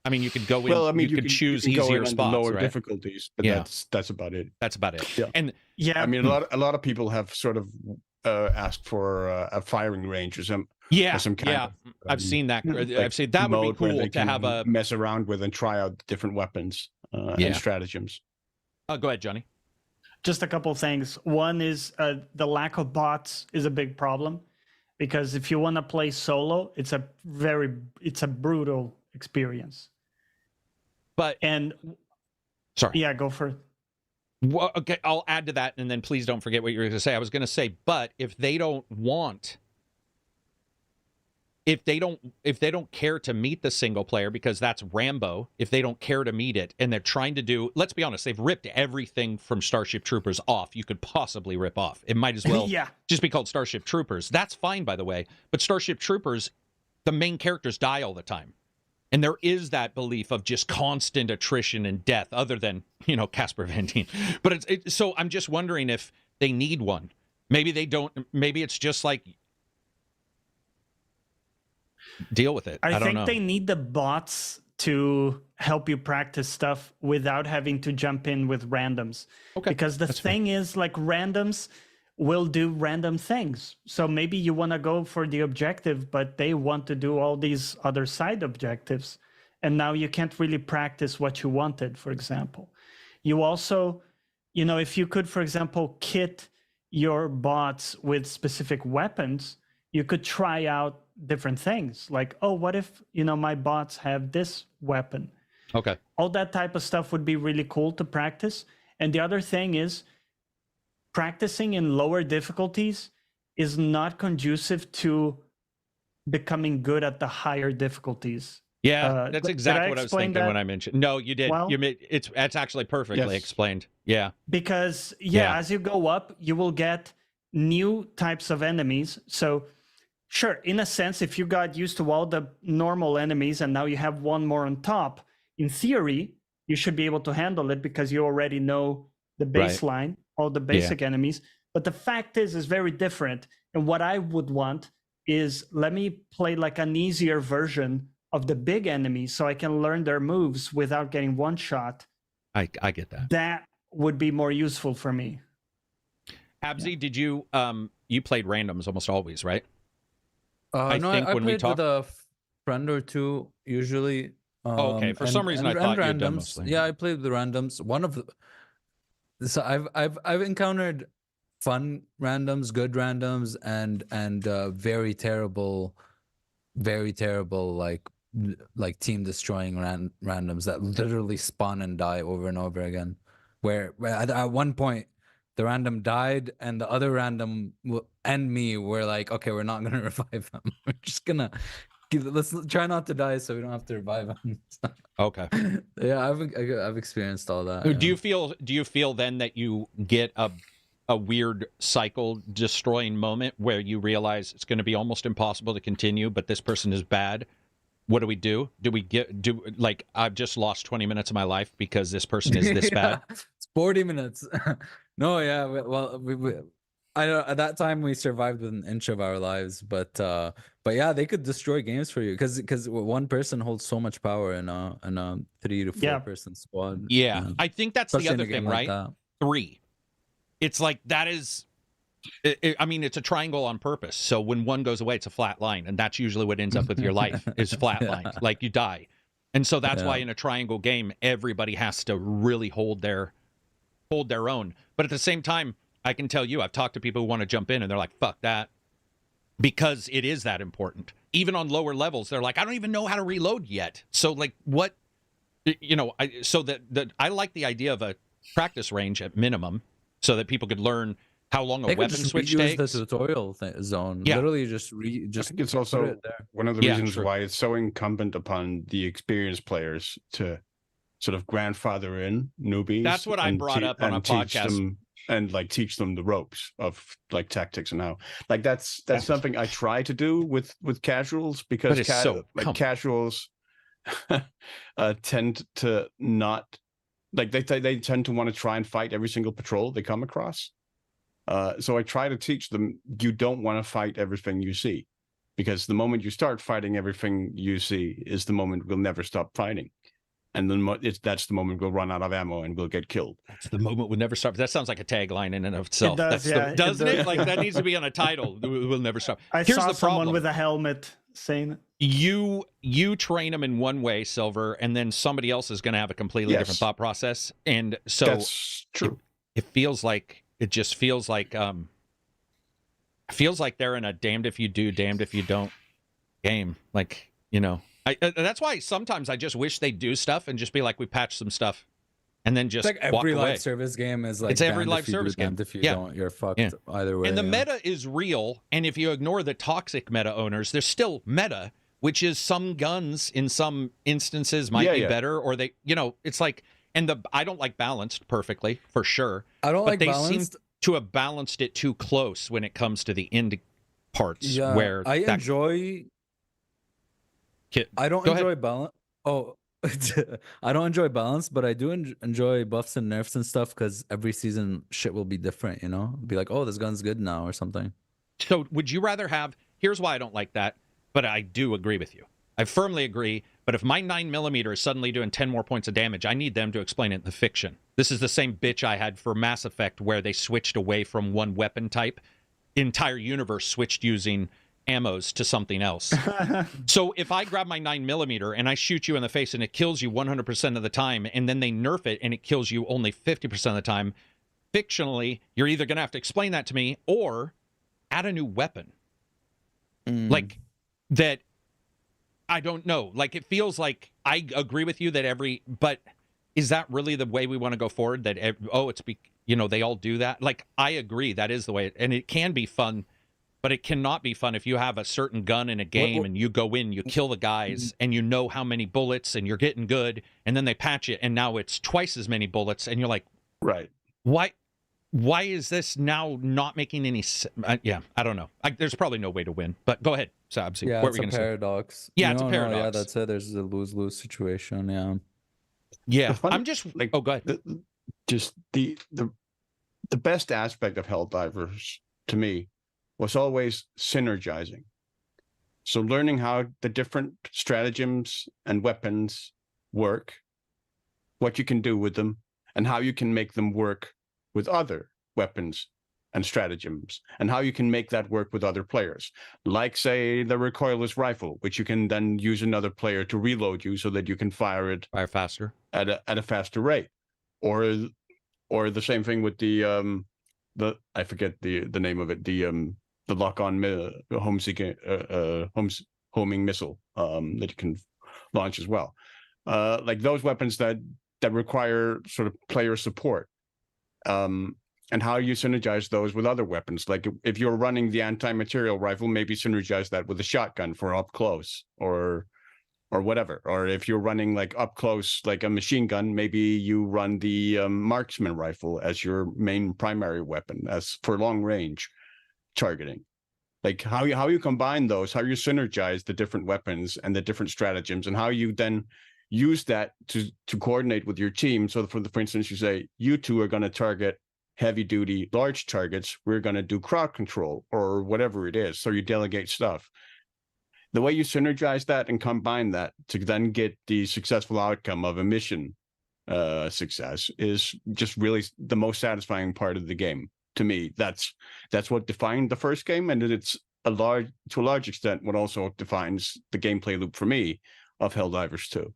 I mean, you could go in. Well, I mean, you could choose easier spots, lower right? difficulties, but that's about it. That's about it. Yeah. And I mean, a lot of people have sort of asked for a firing range or some. Yeah, or some kind of, I've seen that. I've seen that would be cool to have a mess around with and try out different weapons and stratagems. Go ahead, Johnny. Just a couple of things. One is the lack of bots is a big problem, because if you want to play solo, it's a brutal experience. Sorry. Yeah, go for it. Well, okay, I'll add to that, and then please don't forget what you were going to say. I was going to say, but if they don't care to meet the single player, because that's Rambo, if they don't care to meet it, and they're trying to do, let's be honest, they've ripped everything from Starship Troopers off you could possibly rip off. It might as well just be called Starship Troopers. That's fine, by the way, but Starship Troopers, the main characters die all the time. And there is that belief of just constant attrition and death, other than, Casper Van Dien. But so I'm just wondering if they need one. Maybe they don't. Maybe it's just like, deal with it. I don't know. They need the bots to help you practice stuff without having to jump in with randoms. Okay. Because the thing is, like, randoms will do random things. So maybe you want to go for the objective, but they want to do all these other side objectives. And now you can't really practice what you wanted, for example. You also, if you could, for example, kit your bots with specific weapons, you could try out different things. Like, oh, what if, my bots have this weapon? Okay. All that type of stuff would be really cool to practice. And the other thing is, practicing in lower difficulties is not conducive to becoming good at the higher difficulties. Yeah, that's exactly what I was thinking when I mentioned. No, you did. Well, it's actually perfectly explained. Yeah. Because as you go up, you will get new types of enemies. So sure, in a sense, if you got used to all the normal enemies and now you have one more on top, in theory, you should be able to handle it because you already know the baseline, all the basic enemies. But the fact is very different. And what I would want is let me play like an easier version of the big enemies so I can learn their moves without getting one shot. I get that. That would be more useful for me. Abzi, did you you played randoms almost always, right? I played with a friend or two usually. Okay. For some reason, I thought you'd done mostly. Yeah, I played with the randoms. So I've encountered fun randoms, good randoms, and very terrible like team destroying randoms that literally spawn and die over and over again. Where at one point the random died and the other random and me were like, okay, we're not gonna revive him. We're just gonna let's try not to die so we don't have to revive him. Okay. Yeah, I've experienced all that. Do you feel then that you get a weird cycle destroying moment where you realize it's going to be almost impossible to continue, but this person is bad? What do we do? Do we like I've just lost 20 minutes of my life because this person is this bad? It's 40 minutes. No, yeah. Well, I know at that time we survived with an inch of our lives, but yeah, they could destroy games for you because one person holds so much power in a 3 to 4 person squad. Yeah, I think that's the other thing, right? Like 3. It's like that is. I mean, it's a triangle on purpose. So when one goes away, it's a flat line, and that's usually what ends up with your life is flat line, like you die. And so that's why in a triangle game, everybody has to really hold their own. But at the same time, I can tell you, I've talked to people who want to jump in, and they're like, "Fuck that," because it is that important. Even on lower levels, they're like, "I don't even know how to reload yet." So like, what, I like the idea of a practice range at minimum, so that people could learn how long a weapon switch takes. The tutorial zone. Yeah. Literally just I think it's also one of the reasons why it's so incumbent upon the experienced players to sort of grandfather in newbies. That's what I brought up on a podcast. Teach them the ropes of like tactics and how like that's something I try to do with casuals because casuals tend to not like they tend to want to try and fight every single patrol they come across. So I try to teach them you don't want to fight everything you see, because the moment you start fighting everything you see is the moment we'll never stop fighting, and then that's the moment we'll run out of ammo and we'll get killed. That's the moment we'll never stop. That sounds like a tagline in and of itself. It does, doesn't it? Like that needs to be on a title. We'll never stop. Here's saw the someone with a helmet saying it. You train them in one way, Silver, and then somebody else is going to have a completely different thought process, and so that's true. It feels like. It just feels like they're in a damned if you do, damned if you don't game. Like, that's why sometimes I just wish they'd do stuff and just be like, we patched some stuff, and then just it's like every live service game is like it's every live service game. If you don't, you're fucked either way. And the meta is real, and if you ignore the toxic meta owners, there's still meta, which is some guns in some instances might be better, or they, it's like. And I don't like balanced perfectly, for sure. I don't like balanced. They seem to have balanced it too close when it comes to the end parts. Yeah, where I don't enjoy balance. Oh, I don't enjoy balance, but I do enjoy buffs and nerfs and stuff because every season shit will be different, Be like, oh, this gun's good now or something. So would you rather have, here's why I don't like that, but I do agree with you. I firmly agree. But if my 9mm is suddenly doing 10 more points of damage, I need them to explain it in the fiction. This is the same bitch I had for Mass Effect, where they switched away from one weapon type. The entire universe switched using ammos to something else. So if I grab my 9mm and I shoot you in the face and it kills you 100% of the time, and then they nerf it and it kills you only 50% of the time, fictionally, you're either going to have to explain that to me or add a new weapon. Like that. I don't know. Like, it feels like I agree with you that but is that really the way we want to go forward? That, they all do that? Like, I agree. That is the way. And it can be fun, but it cannot be fun if you have a certain gun in a game and you go in, you kill the guys, and you know how many bullets, and you're getting good, and then they patch it, and now it's twice as many bullets, and you're like, right. Why is this now not making any sense? I don't know. There's probably no way to win, but go ahead, Sabzi. Yeah, it's a paradox. Yeah, it's a paradox. Yeah, that's it. There's a lose-lose situation, Yeah, I'm just... like, go ahead. just the best aspect of Helldivers to me was always synergizing. So learning how the different stratagems and weapons work, what you can do with them, and how you can make them work with other weapons and stratagems, and how you can make that work with other players. Like, say, the recoilless rifle, which you can then use another player to reload you so that you can fire it faster at a faster rate. Or the same thing with the I forget the name of it, the lock-on homing missile that you can launch as well. Like those weapons that require sort of player support, and how you synergize those with other weapons. Like if you're running the anti-material rifle, maybe synergize that with a shotgun for up close, or whatever. Or if you're running like up close, like a machine gun, maybe you run the marksman rifle as your main primary weapon, as for long range targeting. Like how you combine those, how you synergize the different weapons and the different stratagems, and how you then use that to coordinate with your team. So for instance, you say you two are going to target heavy duty large targets, we're going to do crowd control or whatever it is. So you delegate stuff. The way you synergize that and combine that to then get the successful outcome of a mission success is just really the most satisfying part of the game. To me, that's what defined the first game, and it's to a large extent what also defines the gameplay loop for me of Helldivers 2.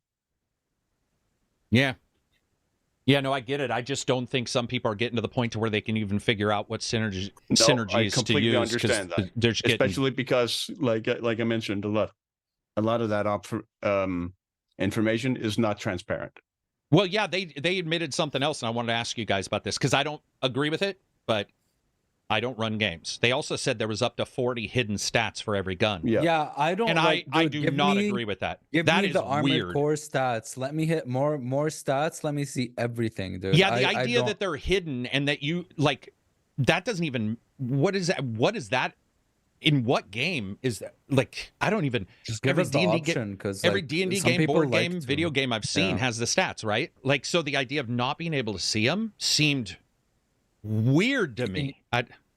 Yeah, no, I get it. I just don't think some people are getting to the point to where they can even figure out what synergies I completely to use. Understand that. Especially because, like I mentioned, a lot of that information is not transparent. Well, yeah, they admitted something else, and I wanted to ask you guys about this because I don't agree with it, but I don't run games. They also said there was up to 40 hidden stats for every gun. Yeah, I don't. And I do not agree with that. That is the armored weird. core stats. Let me hit more stats. Let me see everything, dude. Yeah, the idea that they're hidden and that you like that doesn't even. What is that? What is that? In what game is that? Like, I don't even. Just give us the option, because every D&D game, board game, video game I've seen has the stats, right? Like, so the idea of not being able to see them seemed weird to me.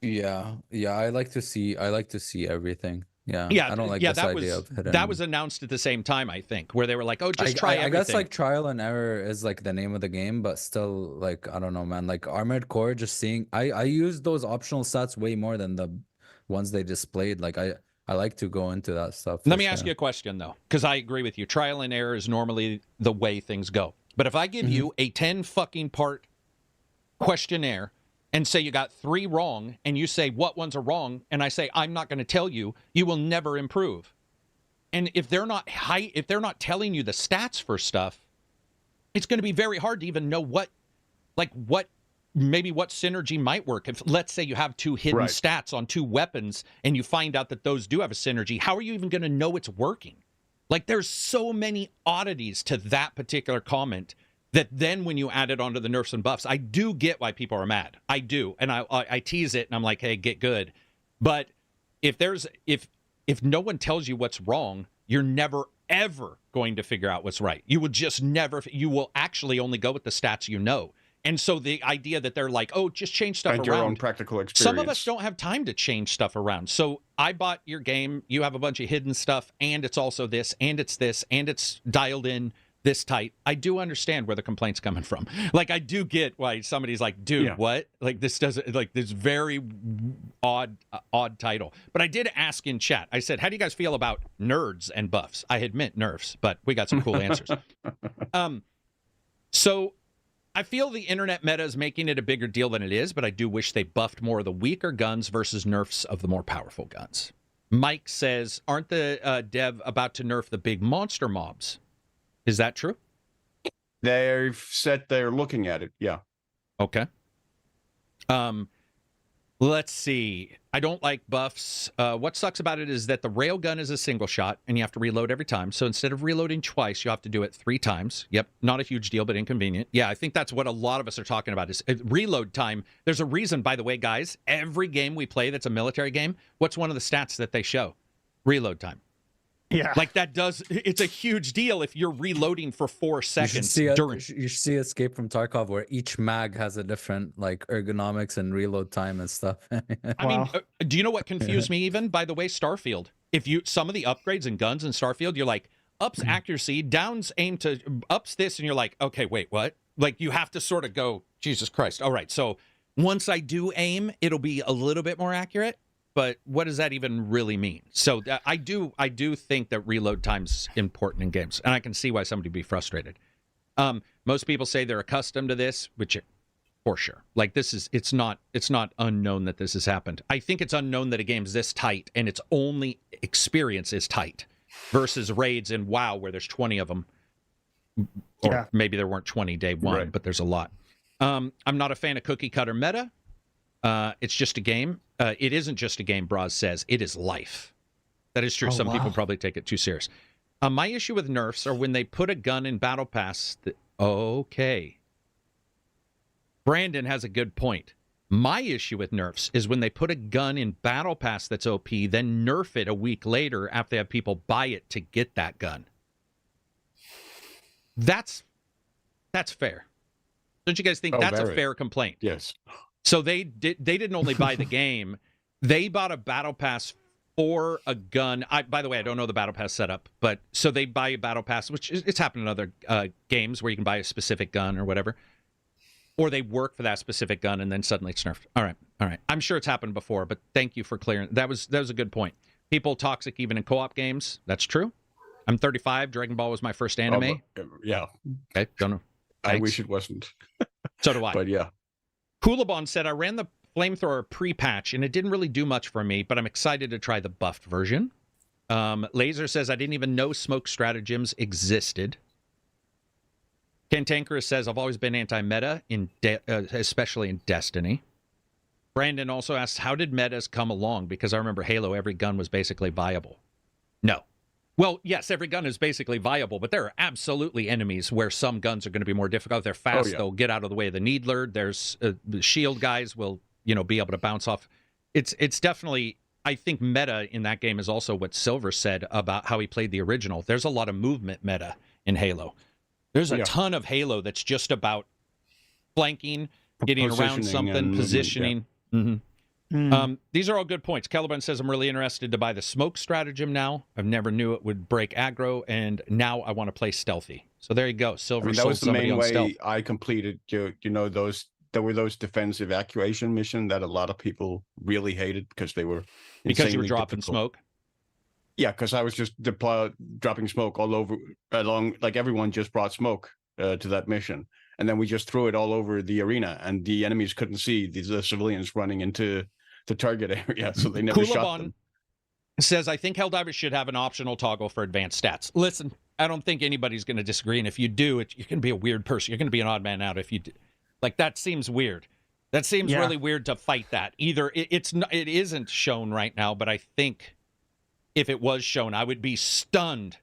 Yeah, I like to see everything. Yeah, I don't like this idea of hidden. That was announced at the same time, I think, where they were like, "Oh, just try everything." I guess like trial and error is like the name of the game, but still, like, I don't know, man. Like armored core, just seeing, I use those optional stats way more than the ones they displayed. Like I like to go into that stuff. Let me ask you a question though, because I agree with you. Trial and error is normally the way things go. But if I give you a 10 fucking part questionnaire and say you got 3 wrong, and you say what ones are wrong, and I say I'm not going to tell you, you will never improve. And if they're not telling you the stats for stuff, it's going to be very hard to even know what synergy might work. If let's say you have 2 hidden stats on 2 weapons, and you find out that those do have a synergy, how are you even going to know it's working? Like, there's so many oddities to that particular comment that then when you add it onto the nerfs and buffs, I do get why people are mad. I do. And I tease it and I'm like, hey, get good. But if no one tells you what's wrong, you're never, ever going to figure out what's right. You will actually only go with the stats you know. And so the idea that they're like, oh, just change stuff around. Your own practical experience. Some of us don't have time to change stuff around. So I bought your game. You have a bunch of hidden stuff, and it's also this, and it's this, and it's dialed in this tight. I do understand where the complaint's coming from. Like, I do get why somebody's like, dude, what? Like, this doesn't, like, this very odd title. But I did ask in chat. I said, how do you guys feel about nerds and buffs? I had meant nerfs, but we got some cool answers. So I feel the internet meta is making it a bigger deal than it is, but I do wish they buffed more of the weaker guns versus nerfs of the more powerful guns. Mike says, aren't the dev about to nerf the big monster mobs? Is that true? They've said they're looking at it, yeah. Okay. Let's see. I don't like buffs. What sucks about it is that the railgun is a single shot, and you have to reload every time. So instead of reloading twice, you have to do it 3 times. Yep, not a huge deal, but inconvenient. Yeah, I think that's what a lot of us are talking about is reload time. There's a reason, by the way, guys. Every game we play that's a military game, what's one of the stats that they show? Reload time. Yeah. Like it's a huge deal if you're reloading for 4 seconds during. You should see Escape from Tarkov, where each mag has a different like ergonomics and reload time and stuff. I mean, do you know what confused me even? By the way, Starfield. Some of the upgrades and guns in Starfield, you're like, ups accuracy, downs aim to, ups this, and you're like, okay, wait, what? Like, you have to sort of go, Jesus Christ. All right, so once I do aim, it'll be a little bit more accurate. But what does that even really mean? So I do think that reload time's important in games, and I can see why somebody would be frustrated. Most people say they're accustomed to this, which for sure. Like it's not unknown that this has happened. I think it's unknown that a game's this tight and its only experience is tight versus raids in WoW where there's 20 of them. Or maybe there weren't 20 day one, right. But there's a lot. I'm not a fan of cookie cutter meta. It's just a game. It isn't just a game, Braz says. It is life. That is true. Some people probably take it too serious. My issue with nerfs are when they put a gun in Battle Pass. Okay. Brandon has a good point. My issue with nerfs is when they put a gun in Battle Pass that's OP, then nerf it a week later after they have people buy it to get that gun. That's fair. Don't you guys think that's a fair complaint? Yes. So they didn't only buy the game, they bought a Battle Pass for a gun. By the way, I don't know the Battle Pass setup, but so they buy a Battle Pass, which it's happened in other games where you can buy a specific gun or whatever. Or they work for that specific gun and then suddenly it's nerfed. All right. I'm sure it's happened before, but thank you for clearing. That was a good point. People toxic even in co-op games. That's true. I'm 35. Dragon Ball was my first anime. Yeah. Okay, don't know. Thanks. I wish it wasn't. So do I. But yeah. Coolabon said, I ran the flamethrower pre-patch and it didn't really do much for me, but I'm excited to try the buffed version. Laser says, I didn't even know smoke stratagems existed. Cantankerous says, I've always been anti-meta, especially in Destiny. Brandon also asks, how did metas come along? Because I remember Halo, every gun was basically viable. No. Well, yes, every gun is basically viable, but there are absolutely enemies where some guns are going to be more difficult. They're fast. They'll get out of the way of the needler. There's the shield guys will, be able to bounce off. It's definitely, I think meta in that game is also what Silver said about how he played the original. There's a lot of movement meta in Halo. There's a ton of Halo that's just about flanking, getting around something, positioning. These are all good points. Caliban says, I'm really interested to buy the smoke stratagem now. I've never knew it would break aggro, and now I want to play stealthy. So there you go. Silver that was the main way stealth. I completed, there were those defense evacuation missions that a lot of people really hated because they were because you were dropping smoke. Yeah, because I was just dropping smoke all over along, like everyone just brought smoke to that mission. And then we just threw it all over the arena and the enemies couldn't see the civilians running into the target area. So they never shot them. Says, I think Helldivers should have an optional toggle for advanced stats. Listen, I don't think anybody's going to disagree. And if you do, you're going to be a weird person. You're going to be an odd man out if you do. Like, that seems weird. That seems really weird to fight that. Either it isn't shown right now, but I think if it was shown, I would be stunned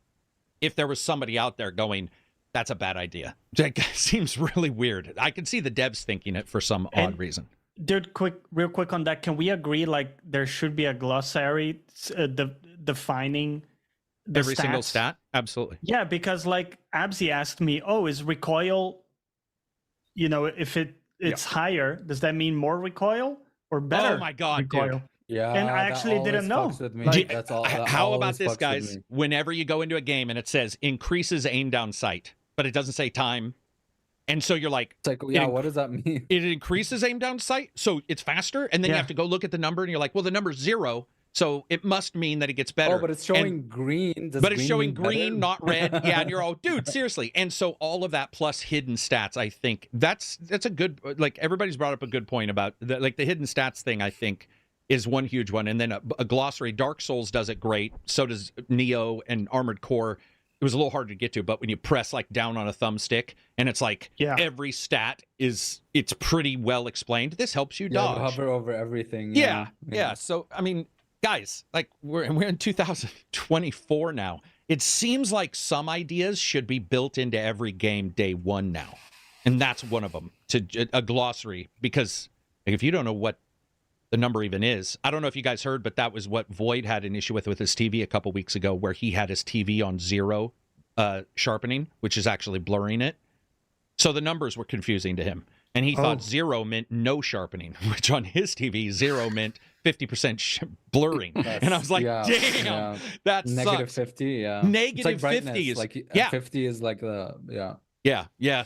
if there was somebody out there going, that's a bad idea. That seems really weird. I can see the devs thinking it for some odd reason. Dude, real quick on that. Can we agree, like, there should be a glossary defining the every stats? Single stat? Absolutely. Yeah, because, like, Abzi asked me, is recoil, if it's higher, does that mean more recoil or better? Oh, my God, recoil? dude. Yeah, and I actually didn't know. That's all. How about this, guys? Whenever you go into a game and it says increases aim down sight, but it doesn't say time, and so you're like, it's like, what does that mean? It increases aim down sight, so it's faster, and then you have to go look at the number, and you're like, well, the number's 0, so it must mean that it gets better. Oh, but it's showing green. But it's showing green, not red. Yeah, and you're all, dude, seriously. And so all of that plus hidden stats, I think that's a good. Like, everybody's brought up a good point about the hidden stats thing. I think is one huge one. And then a glossary. Dark Souls does it great. So does Neo and Armored Core. It was a little hard to get to, but when you press like down on a thumbstick and it's like every stat it's pretty well explained. This helps you dodge. Hover over everything. Yeah. So, I mean, guys, like we're in 2024 now. It seems like some ideas should be built into every game day one now. And that's one of them, to a glossary, because like, if you don't know what the number even is. I don't know if you guys heard, but that was what Void had an issue with his TV a couple weeks ago, where he had his TV on 0 sharpening, which is actually blurring it. So the numbers were confusing to him. And he thought 0 meant no sharpening, which on his TV, 0 meant 50% blurring. And I was like, damn, that negative sucks. 50, yeah. Negative like 50 is, like, yeah. 50 is like the, yeah. Yeah.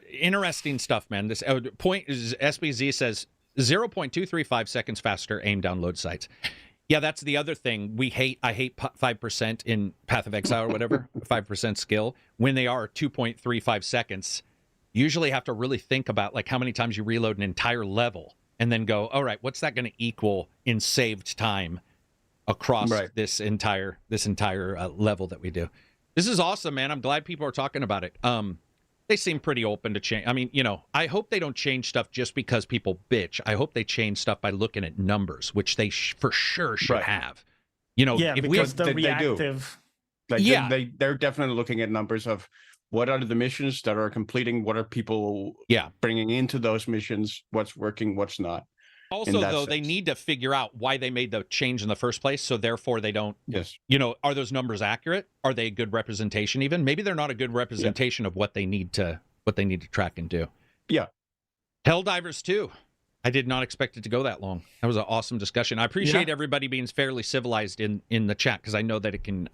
Interesting stuff, man. This point is, SBZ says 0.235 seconds faster aim download sites. Yeah, that's the other thing. I hate 5% in Path of Exile or whatever, 5% skill, when they are 2.35 seconds. You usually have to really think about like how many times you reload an entire level and then go, all right, what's that going to equal in saved time across this entire level that we do. This is awesome, man. I'm glad people are talking about it. They seem pretty open to change. I mean, I hope they don't change stuff just because people bitch. I hope they change stuff by looking at numbers, which they for sure should have. Yeah, if because the they reactive. They're definitely looking at numbers of what are the missions that are completing, what are people bringing into those missions, what's working, what's not. Also, though, they need to figure out why they made the change in the first place, so therefore they don't. Yes. Are those numbers accurate? Are they a good representation? Even maybe they're not a good representation of what they need to track and do. Yeah. Helldivers 2. I did not expect it to go that long. That was an awesome discussion. I appreciate everybody being fairly civilized in the chat, because I know that it can.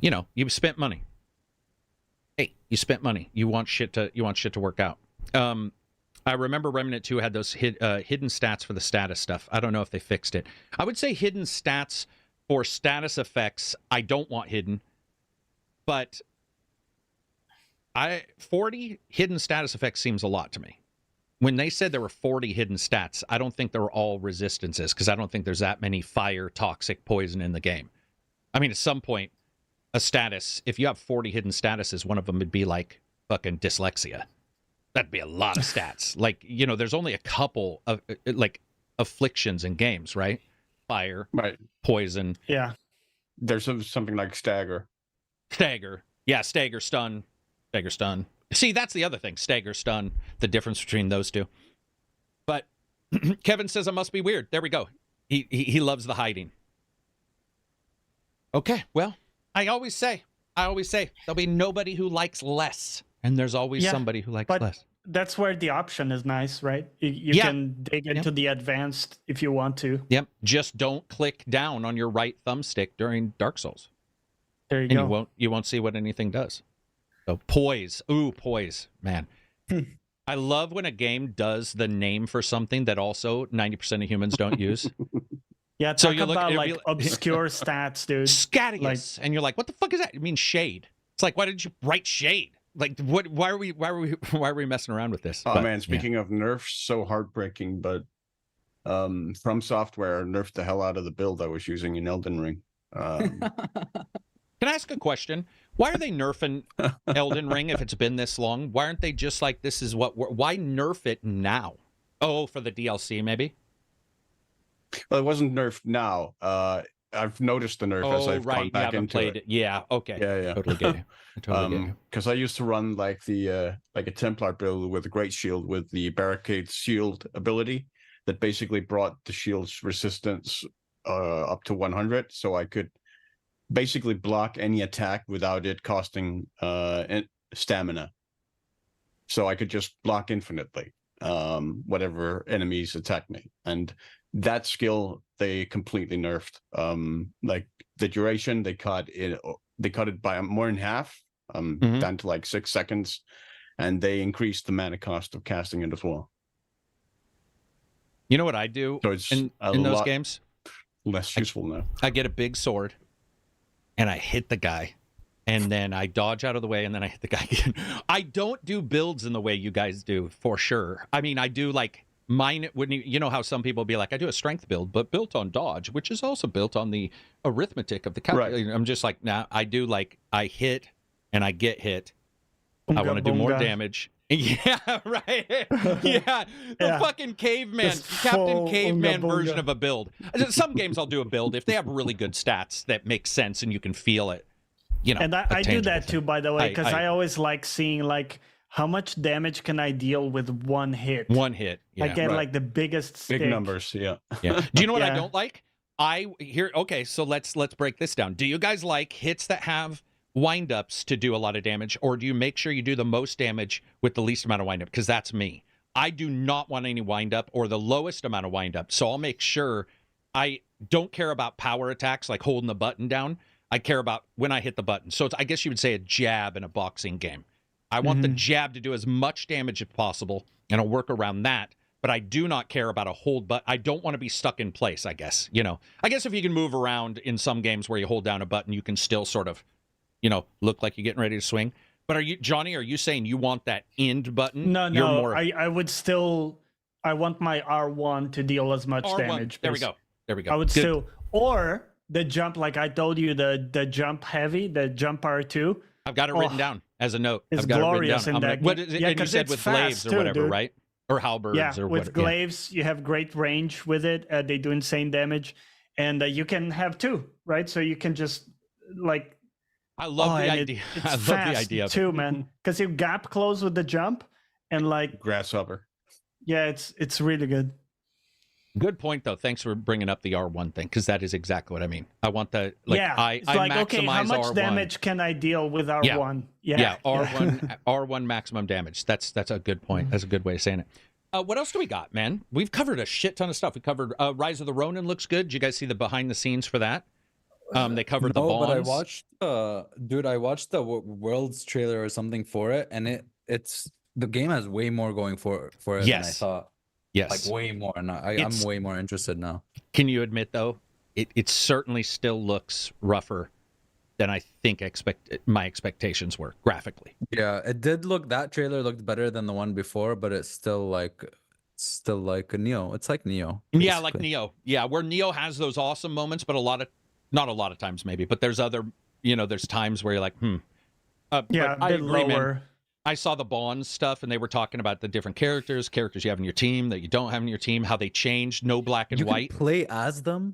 You spent money. Hey, you spent money. You want shit to work out. I remember Remnant 2 had those hidden stats for the status stuff. I don't know if they fixed it. I would say hidden stats for status effects, I don't want hidden. But 40 hidden status effects seems a lot to me. When they said there were 40 hidden stats, I don't think they were all resistances, because I don't think there's that many fire, toxic, poison in the game. I mean, at some point, a status, if you have 40 hidden statuses, one of them would be like fucking dyslexia. That'd be a lot of stats. Like, there's only a couple of like afflictions in games, right? Fire, poison. Yeah. There's something like stagger. Yeah, stagger, stun. See, that's the other thing. Stagger, stun. The difference between those two. But Kevin says I must be weird. There we go. He loves the hiding. Okay, well, I always say there'll be nobody who likes less. And there's always somebody who likes less. That's where the option is nice, right? You can dig into the advanced if you want to. Yep. Just don't click down on your right thumbstick during Dark Souls. There you go. And you won't see what anything does. So poise. Ooh, poise, man. I love when a game does the name for something that also 90% of humans don't use. Yeah, talk about like obscure stats, dude. Scadius. And you're like, what the fuck is that? It means shade. It's like, why did you write shade? Like, what? Why are we messing around with this? Oh, man, speaking of nerfs, so heartbreaking, but From Software nerfed the hell out of the build I was using in Elden Ring. Can I ask a question? Why are they nerfing Elden Ring if it's been this long? Why aren't they just like, this is what why nerf it now? Oh, for the DLC, maybe? Well, it wasn't nerfed now. I've noticed the nerf as I've gone back into it. Yeah, okay. Yeah. Totally get you. Because I used to run like a Templar build with a Great Shield with the Barricade Shield ability that basically brought the shield's resistance up to 100, so I could basically block any attack without it costing stamina. So I could just block infinitely whatever enemies attack me. And that skill they completely nerfed. Like the duration, they cut it by more than half, down to like 6 seconds, and they increased the mana cost of casting it as well. You know what I do in those games? Less useful now. I get a big sword, and I hit the guy, and then I dodge out of the way, and then I hit the guy again. I don't do builds in the way you guys do, for sure. I mean, I do like mine. Wouldn't you know how some people be like, I do a strength build, but built on dodge, which is also built on the arithmetic of the calculation. Right. I'm just like, nah, I do like I hit and I get hit. I want to do more damage. Yeah, right. Yeah, the fucking caveman, Captain Caveman version of a build. Some games I'll do a build if they have really good stats that make sense and you can feel it. You know, and I do that too, by the way, because I always like seeing like how much damage can I deal with one hit? One hit. I Yeah. get Right. like the biggest Big stick. numbers, yeah. Yeah. Do you know what I Yeah. don't like? Okay, so let's break this down. Do you guys like hits that have windups to do a lot of damage, or do you make sure you do the most damage with the least amount of windup? Because that's me. I do not want any windup or the lowest amount of windup. So I'll make sure I don't care about power attacks like holding the button down. I care about when I hit the button. So it's, I guess you would say, a jab in a boxing game. I want the jab to do as much damage as possible, and I'll work around that. But I do not care about a hold button. I don't want to be stuck in place, I guess. I guess if you can move around in some games where you hold down a button, you can still sort of, look like you're getting ready to swing. But Johnny, are you saying you want that end button? No, You're no. more I would still. I want my R1 to deal as much R1. damage. There we go. I would Good. still, or the jump, like I told you, the jump heavy, the jump R2. I've got it written down as a note. It's I've got glorious it written down. in that What game. is it? Yeah, And you 'cause said it's with fast glaives or too, whatever, dude. right? Or halberds Yeah, or with what? glaives, you have great range with it. They do insane damage, and you can have two, right? So you can just like. I love the and idea. It's I love fast the idea of it. too, man. Because you gap close with the jump, and like, Grasshopper. yeah, it's really good. Good point, though. Thanks for bringing up the R1 thing, because that is exactly what I mean. I want the it's I like, maximize okay, how much R1. damage can I deal with R1? Yeah, R1 maximum damage. That's a good point. That's a good way of saying it. What else do we got, man? We've covered a shit ton of stuff. We covered Rise of the Ronin looks good. Did you guys see the behind the scenes for that? They covered the bonds. But I watched the Worlds trailer or something for it, and it's the game has way more going for it than I Yes. thought. Yes. Like way more, and I'm way more interested now. Can you admit, though, it certainly still looks rougher than I think my expectations were graphically. Yeah, it did look. That trailer looked better than the one before, but it's still like a Neo. It's like Neo. Yeah, like basically. Neo. Yeah, where Neo has those awesome moments, but not a lot of times maybe, but there's other, there's times where you're like, Yeah, but a I bit agree, man. lower. I saw the Bonds stuff, and they were talking about the different characters you have in your team that you don't have in your team, how they changed, no black and You white. can play as them.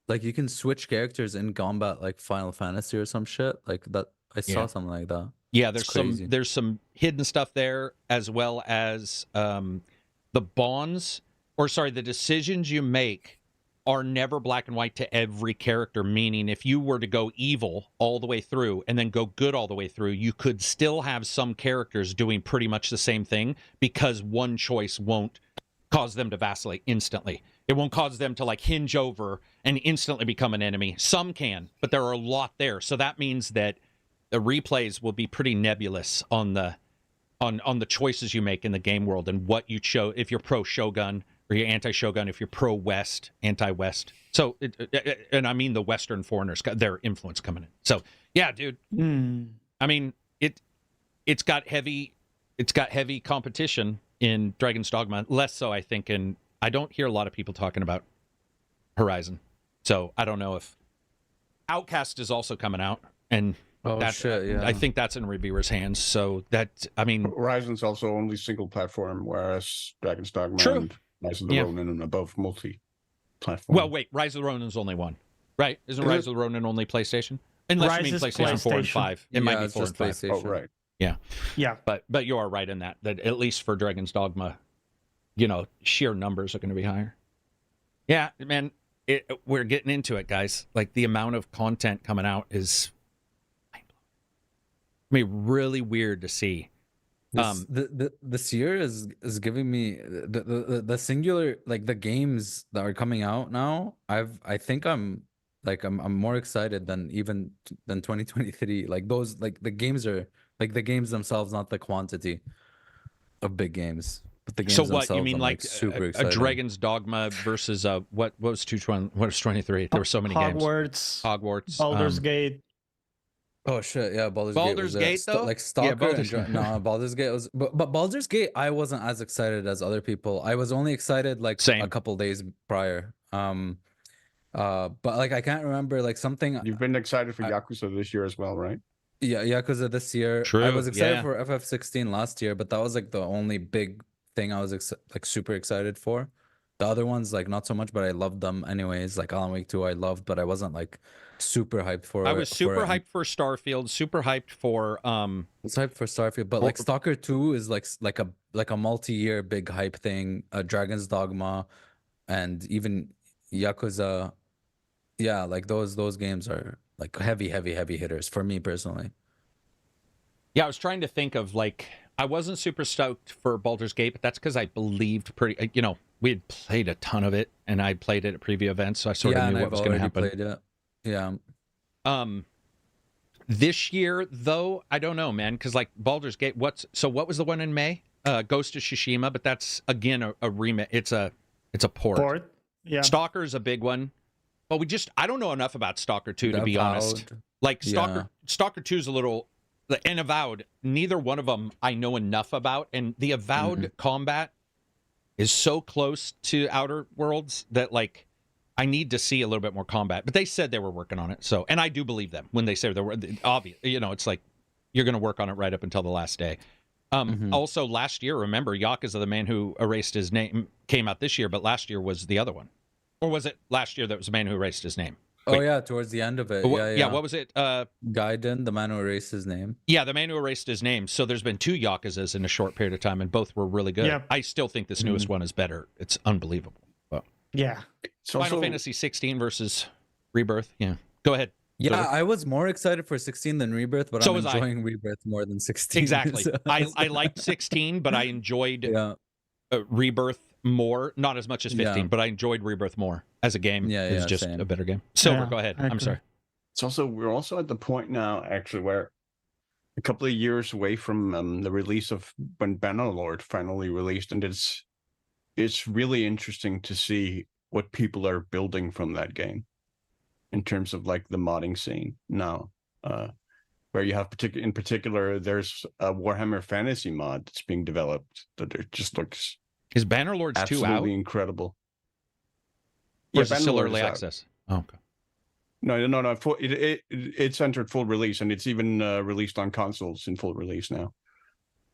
Like you can switch characters in combat, like Final Fantasy or some shit like that. I saw Yeah. something like that. Yeah, It's crazy. there's some hidden stuff there, as well as the bonds, the decisions you make are never black and white to every character, meaning if you were to go evil all the way through and then go good all the way through, you could still have some characters doing pretty much the same thing, because one choice won't cause them to vacillate instantly. It won't cause them to like hinge over and instantly become an enemy. Some can, but there are a lot there. So that means that the replays will be pretty nebulous on the choices you make in the game world and what you chose, if you're pro Shogun or you're anti-Shogun, if you're pro West, anti-West. So, and I mean the Western foreigners, their influence coming in. So, yeah, dude. I mean, it's got heavy competition in Dragon's Dogma. Less so, I think, and I don't hear a lot of people talking about Horizon. So I don't know if Outcast is also coming out, and Shit, yeah. I think that's in reviewers' hands. So that, I mean, Horizon's also only single platform, whereas Dragon's Dogma True. and Rise of the Yeah. Ronin are both multi-platform. well, wait, Rise of the Ronin's only one, right? Isn't Is Rise it? of the Ronin only PlayStation? Unless Rise you mean is PlayStation 4 and PlayStation. 5. It might be it's 4 just and 5. Oh, PlayStation. right. Yeah. But you are right in that at least for Dragon's Dogma, sheer numbers are going to be higher. Yeah, man, we're getting into it, guys. Like the amount of content coming out is, I mean, really weird to see. This year is giving me the singular, like the games that are coming out now. I think I'm more excited than 2023. Like those, like the games are like the games themselves, not the quantity of big games. But the games So what themselves, you mean, I'm, like super a excited. Dragon's Dogma versus what was 23? There were so many games. Hogwarts, Baldur's Gate. Oh shit, yeah, Baldur's Baldur's Gate Gate, though? like Yeah, Stalker. Baldur's and no, Baldur's Gate was, but Baldur's Gate, I wasn't as excited as other people. I was only excited like Same. a couple days prior. But like I can't remember like something. You've been excited for Yakuza this year as well, right? Yeah, because of this year. True, I was excited yeah. for FF16 last year, but that was like the only big thing I was like super excited for. The other ones, like, not so much, but I loved them anyways. Like Alan Wake 2, I loved, but I wasn't like super hyped for. I was super it. hyped for Starfield, super hyped for It's hyped for Starfield, but like Stalker 2 is like a multi-year big hype thing. Dragon's Dogma, and even Yakuza. Yeah, like those games are like heavy hitters for me personally. Yeah, I was trying to think of like, I wasn't super stoked for Baldur's Gate, but that's because I believed we had played a ton of it, and I played it at preview events, so I sort of knew what was going to happen. Played it. Yeah. This year though, I don't know, man, because like Baldur's Gate, what was the one in May? Ghost of Tsushima, but that's again a remake. It's a port. Yeah. Stalker's a big one. But I don't know enough about Stalker 2 to be honest. Like Stalker 2 is a little, and Avowed, neither one of them I know enough about, and the Avowed combat is so close to Outer Worlds that like I need to see a little bit more combat. But they said they were working on it, so, and I do believe them when they say they were obvious. It's like you're going to work on it right up until the last day. Also, last year, remember, Yakuza the Man Who Erased His Name came out this year, but last year was the other one. Or was it last year that was The Man Who Erased His Name? Wait. Oh, yeah, towards the end of it. Yeah, what was it? Gaiden, The Man Who Erased His Name. Yeah, The Man Who Erased His Name. So there's been 2 Yakuzas in a short period of time, and both were really good. Yeah. I still think this newest one is better. It's unbelievable. But yeah. Final Fantasy 16 versus Rebirth. Yeah. Go ahead. Yeah, I was more excited for 16 than Rebirth, but I'm enjoying Rebirth more than 16. Exactly. I liked 16, but I enjoyed Rebirth more. Not as much as 15, but I enjoyed Rebirth more as a game. Yeah, it's just a better game. Silver, go ahead. I'm sorry. We're also at the point now, actually, where a couple of years away from the release of when Bannerlord finally released, and it's really interesting to see what people are building from that game in terms of like the modding scene now, where you have in particular, there's a Warhammer Fantasy mod that's being developed that it just looks is Bannerlords 2 out? Absolutely incredible. Or is it still early access? Oh, okay. No. It's entered full release, and it's even released on consoles in full release now.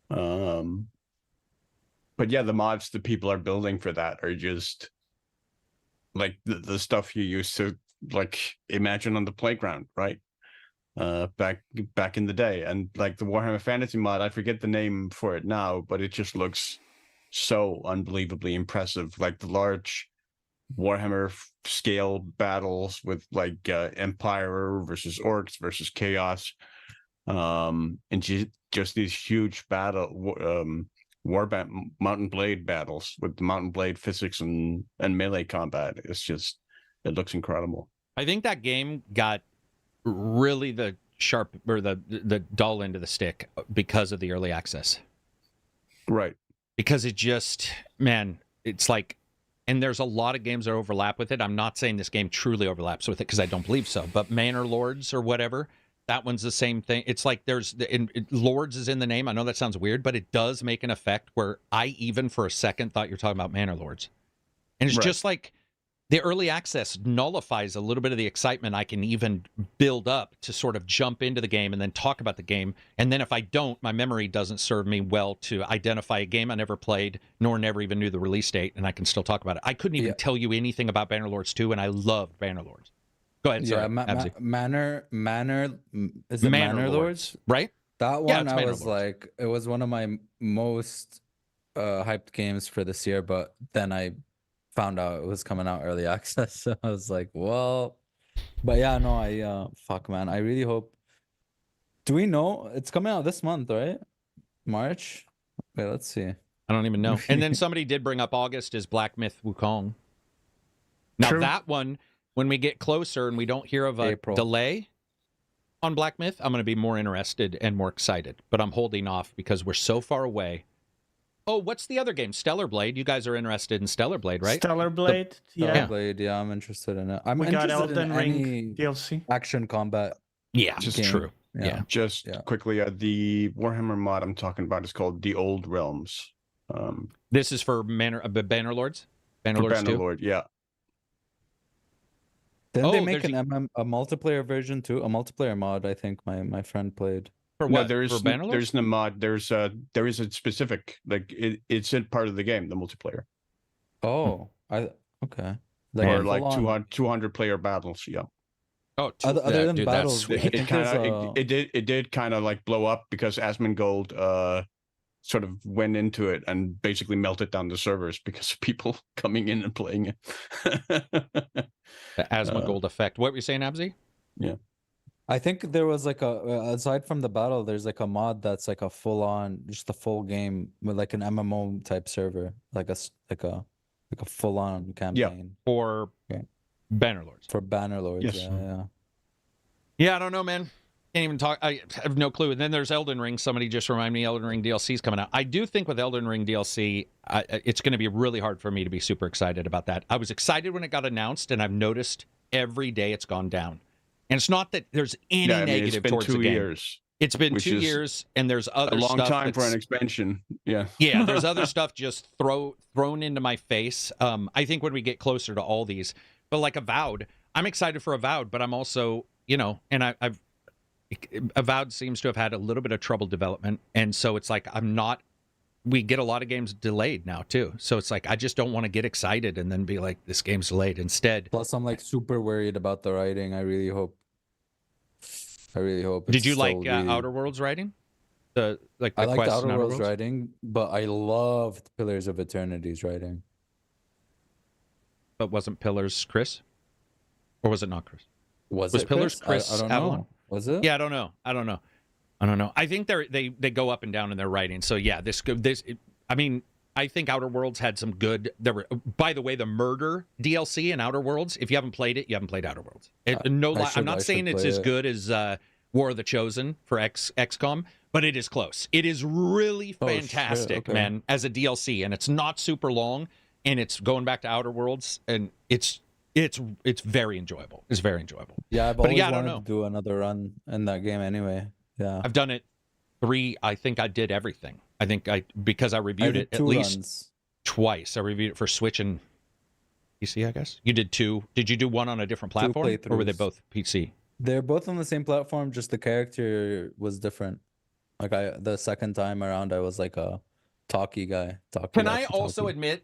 But yeah, the mods that people are building for that are just like the stuff you used to like imagine on the playground, right? Back in the day. And like the Warhammer Fantasy mod, I forget the name for it now, but it just looks so unbelievably impressive. Like the large Warhammer scale battles with like Empire versus Orcs versus Chaos, and just these huge Mountain Blade battles with the Mountain Blade physics and melee combat. It looks incredible. I think that game got really the sharp or the dull end of the stick because of the early access. Right. Because it just, man, it's like, and there's a lot of games that overlap with it. I'm not saying this game truly overlaps with it because I don't believe so, but Manor Lords or whatever, that one's the same thing. It's like Lords is in the name. I know that sounds weird, but it does make an effect where I even for a second thought you're talking about Manor Lords. And it's just like the early access nullifies a little bit of the excitement I can even build up to sort of jump into the game and then talk about the game. And then if I don't, my memory doesn't serve me well to identify a game I never played, nor never even knew the release date, and I can still talk about it. I couldn't even tell you anything about Bannerlords 2, and I loved Bannerlords. Go ahead, sorry. Manor, is it Manor Lords? Right? That one, I was like, it was one of my most hyped games for this year, but then I found out it was coming out early access, so I was like, well, but yeah, no, fuck, man, I really hope. Do we know it's coming out this month, right? March? Wait, let's see. I don't even know. And then somebody did bring up August is Black Myth Wukong. Now that one, when we get closer and we don't hear of a delay on Black Myth, I'm going to be more interested and more excited, but I'm holding off because we're so far away. Oh, what's the other game? Stellar Blade. You guys are interested in Stellar Blade, right? Stellar Blade, Stellar Blade, yeah, I'm interested in it. We got Elden Ring DLC. Action combat. Yeah, just true. Yeah. Just quickly, the Warhammer mod I'm talking about is called The Old Realms. This is for Bannerlords? Bannerlord, yeah. Didn't they make a multiplayer version too? A multiplayer mod, I think my friend played. For what? No, for Bannerlords? There's no mod. There is a specific, like it's in part of the game, the multiplayer. Oh, Okay. or a like full-on- 200 player battles. Yeah. Oh, Other than dude, battles, that's I sweet. think there's It did kind of like blow up because Asmongold sort of went into it and basically melted down the servers because of people coming in and playing it. The Asmongold effect. What were you saying, Abzi? Yeah. I think there was like aside from the battle, there's like a mod that's like a full-on, just a full game with like an MMO type server, like a full-on campaign For Yeah. Bannerlords. for Bannerlords. Yes. Yeah. Yeah, I don't know, man. Can't even talk. I have no clue. And then there's Elden Ring. Somebody just reminded me Elden Ring DLC is coming out. I do think with Elden Ring DLC, it's going to be really hard for me to be super excited about that. I was excited when it got announced, and I've noticed every day it's gone down. And it's not that there's any negative it's been towards 2 the game. years. It's been which 2 is years, and there's other A long stuff time for that's- an expansion. Yeah. yeah, there's other stuff just thrown into my face. I think when we get closer to all these, but like Avowed, I'm excited for Avowed, but I'm also, and I've Avowed seems to have had a little bit of trouble development, and so it's like we get a lot of games delayed now too. So it's like I just don't want to get excited and then be like, this game's delayed. Instead, Plus, I'm like super worried about the writing. I really hope. did it's you still like really- Outer Worlds writing? The I like quest the in Outer Worlds writing, but I loved Pillars of Eternity's writing. but wasn't Pillars Chris, or was it not Chris? Was Was it Pillars Chris I don't Avalon? know. Was it? Yeah, I don't know. I think they go up and down in their writing. So yeah, I think Outer Worlds had some good. By the way, the murder DLC in Outer Worlds. If you haven't played it, you haven't played Outer Worlds. I'm not saying it's as good as War of the Chosen for XCOM, but it is close. It is really Oh, shit, fantastic, okay. man, as a DLC, and it's not super long, and it's going back to Outer Worlds, and it's very enjoyable. It's very enjoyable. Yeah, I've But always yeah, I don't wanted know. to do another run in that game anyway. Yeah. I've done it 3. I think I did everything. Because I reviewed did it at 2 least runs. twice. I reviewed it for Switch and PC, I guess. You did 2. Did you do one on a different platform, or were they playthroughs. both PC? They're both on the same platform, just the character was different. Like the second time around, I was like a talky guy. Can I also admit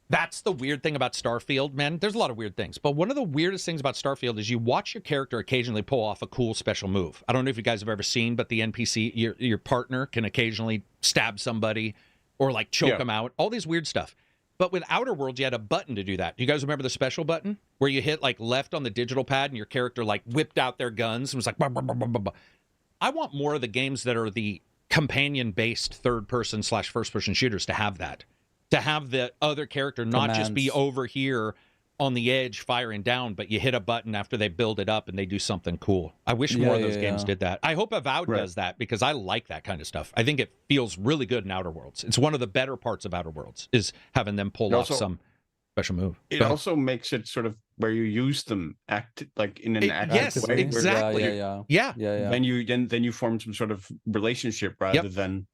that's the weird thing about Starfield, man? There's a lot of weird things, but one of the weirdest things about Starfield is you watch your character occasionally pull off a cool special move. I don't know if you guys have ever seen, but the NPC, your partner, can occasionally stab somebody or like choke them out. All these weird stuff. But with Outer Worlds, you had a button to do that. Do you guys remember the special button where you hit like left on the digital pad and your character like whipped out their guns and was like, bah, bah, bah, bah, bah, bah. I want more of the games that are the companion-based third-person / first-person shooters to have that. To have the other character not just be Commands. over here on the edge firing down, but you hit a button after they build it up and they do something cool. I wish more of those games did that. I hope Avowed does that because I like that kind of stuff. I think it feels really good in Outer Worlds. It's one of the better parts of Outer Worlds is having them pull off some special move. It also makes it sort of where you use them like in an active yes, way. where exactly. Yeah. Then you form some sort of relationship rather than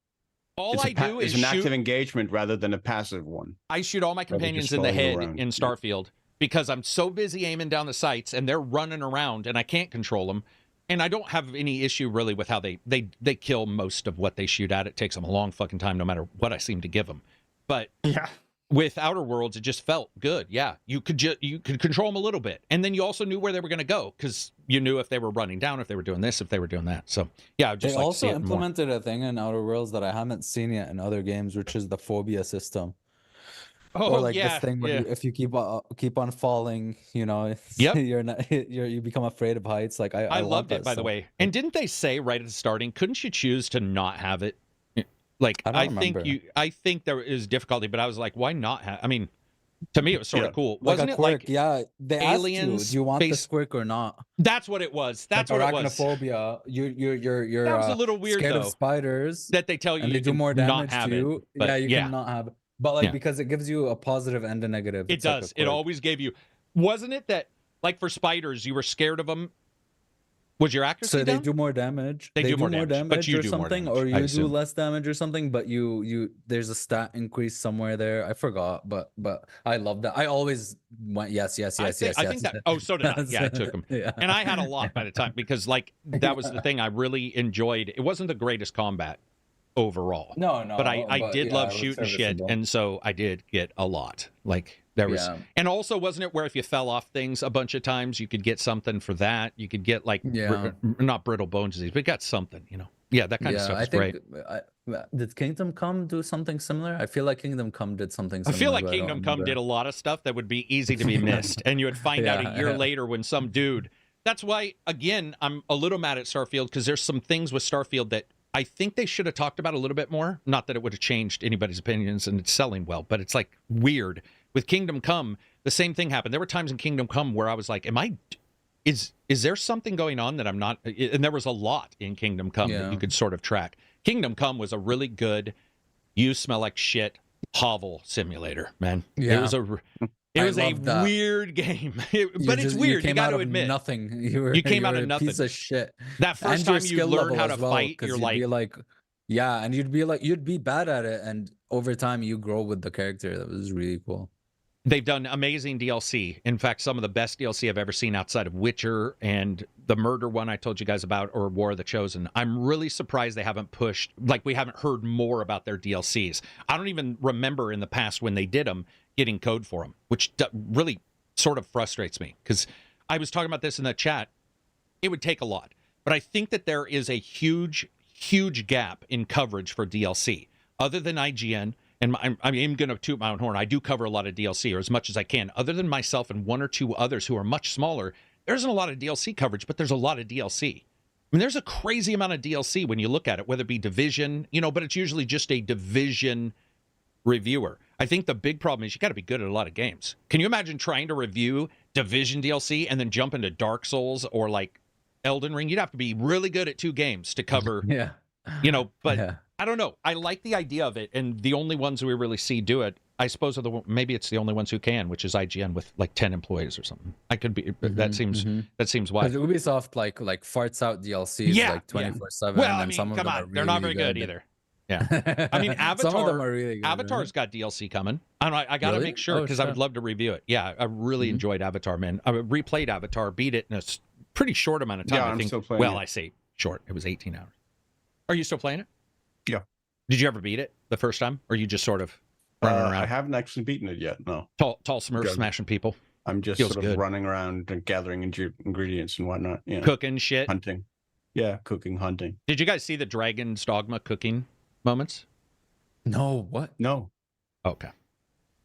all I do is an shoot. active engagement rather than a passive one. I shoot all my companions in the head in Starfield because I'm so busy aiming down the sights and they're running around and I can't control them. And I don't have any issue really with how they kill most of what they shoot at. It takes them a long fucking time no matter what I seem to give them. But Yeah. with Outer Worlds, it just felt good. Yeah, you could control them a little bit, and then you also knew where they were going to go because you knew if they were running down, if they were doing this, if they were doing that. So yeah, I'd just They like also to see it more. implemented a thing in Outer Worlds that I haven't seen yet in other games, which is the phobia system. Oh Or like yeah, this thing where if you keep on falling, Yep. you become afraid of heights. Like I loved love it, by the way. And didn't they say right at the starting, couldn't you choose to not have it? Like I don't remember. I think there is difficulty, but I was like, why not have? I mean, to me, it was sort of cool, Like wasn't a it? quirk, Like yeah, they aliens, asked you, do you want space- this quirk or not? that's what it was. That's like what it was. arachnophobia. You're That was a little weird scared though. of spiders, That they tell you and you they do can more not damage have to it. you. But Yeah, you cannot have it. But like because it gives you a positive and a negative. It It's like a does. It quirk. always gave you. Wasn't it that like for spiders, you were scared of them? Was your accuracy So they down? do more damage. They do more damage, but you or do more something, damage, or I you do assume. less damage or something. But you there's a stat increase somewhere there. I forgot, but I love that. I always went yes. I think that. Oh, so did I. Yeah, I took them. Yeah. And I had a lot by the time because like that was the thing I really enjoyed. It wasn't the greatest combat overall. No, But I did yeah, love it was shooting shit, serviceable. and so I did get a lot. Like There was, Yeah. and also wasn't it where if you fell off things a bunch of times, you could get something for that? You could get like Yeah. not brittle bone disease, but got something, you know? Yeah, that kind of stuff I is think great. did Kingdom Come do something similar? I feel like Kingdom Come did something I similar. feel like but I don't Kingdom Come remember. did a lot of stuff that would be easy to be missed, and you would find out a year Yeah. later when some dude. That's why, again, I'm a little mad at Starfield because there's some things with Starfield that I think they should have talked about a little bit more. Not that it would have changed anybody's opinions and it's selling well, but it's like weird. With Kingdom Come, the same thing happened. There were times in Kingdom Come where I was like, is there something going on that I'm not? And there was a lot in Kingdom Come that you could sort of track. Kingdom Come was a really good, you smell like shit hovel simulator, man. Yeah. It was a love that. weird game, but it's weird. You got to admit, nothing. you came out of a nothing. Piece of shit. That first And your time you skill learn level how to as well, fight, 'cause you're you'd be like, yeah, and you'd be bad at it, and over time you grow with the character. That was really cool. they've done amazing DLC. In fact, some of the best DLC I've ever seen outside of Witcher and the murder one I told you guys about, or War of the Chosen. I'm really surprised they haven't pushed, like we haven't heard more about their DLCs. I don't even remember in the past when they did them getting code for them, which really sort of frustrates me because I was talking about this in the chat. It would take a lot, but I think that there is a huge gap in coverage for DLC other than IGN. And I'm going to toot my own horn. I do cover a lot of DLC, or as much as I can. Other than myself and one or two others who are much smaller, there isn't a lot of DLC coverage, but there's a lot of DLC. I mean, there's a crazy amount of DLC when you look at it, whether it be Division, but it's usually just a Division reviewer. I think the big problem is you got to be good at a lot of games. Can you imagine trying to review Division DLC and then jump into Dark Souls or like Elden Ring? You'd have to be really good at 2 games to cover, Yeah. but Yeah. I don't know. I like the idea of it, and the only ones we really see do it, I suppose, maybe it's the only ones who can, which is IGN with like 10 employees or something. I could be. That seems wise. But Ubisoft like farts out DLCs like 24/7. Well, and I mean, some of come them on, are they're not very really good either. Yeah, I mean, Avatar. Some of them are really good. Avatar's got DLC coming. I got to Really? make sure because I would love to review it. Yeah, I really enjoyed Avatar, man. I replayed Avatar, beat it in a pretty short amount of time. Yeah, I I'm think. still playing Well, it. I say short. It was 18 hours. Are you still playing it? Yeah. Did you ever beat it the first time, or you just sort of running around? I haven't actually beaten it yet. No, Tall Smurf Good. smashing people, I'm just Feels sort of good. running around and gathering ingredients and whatnot. Yeah, cooking shit. hunting. Yeah, cooking, hunting. Did you guys see the Dragon's Dogma cooking moments? No, what? No, Okay,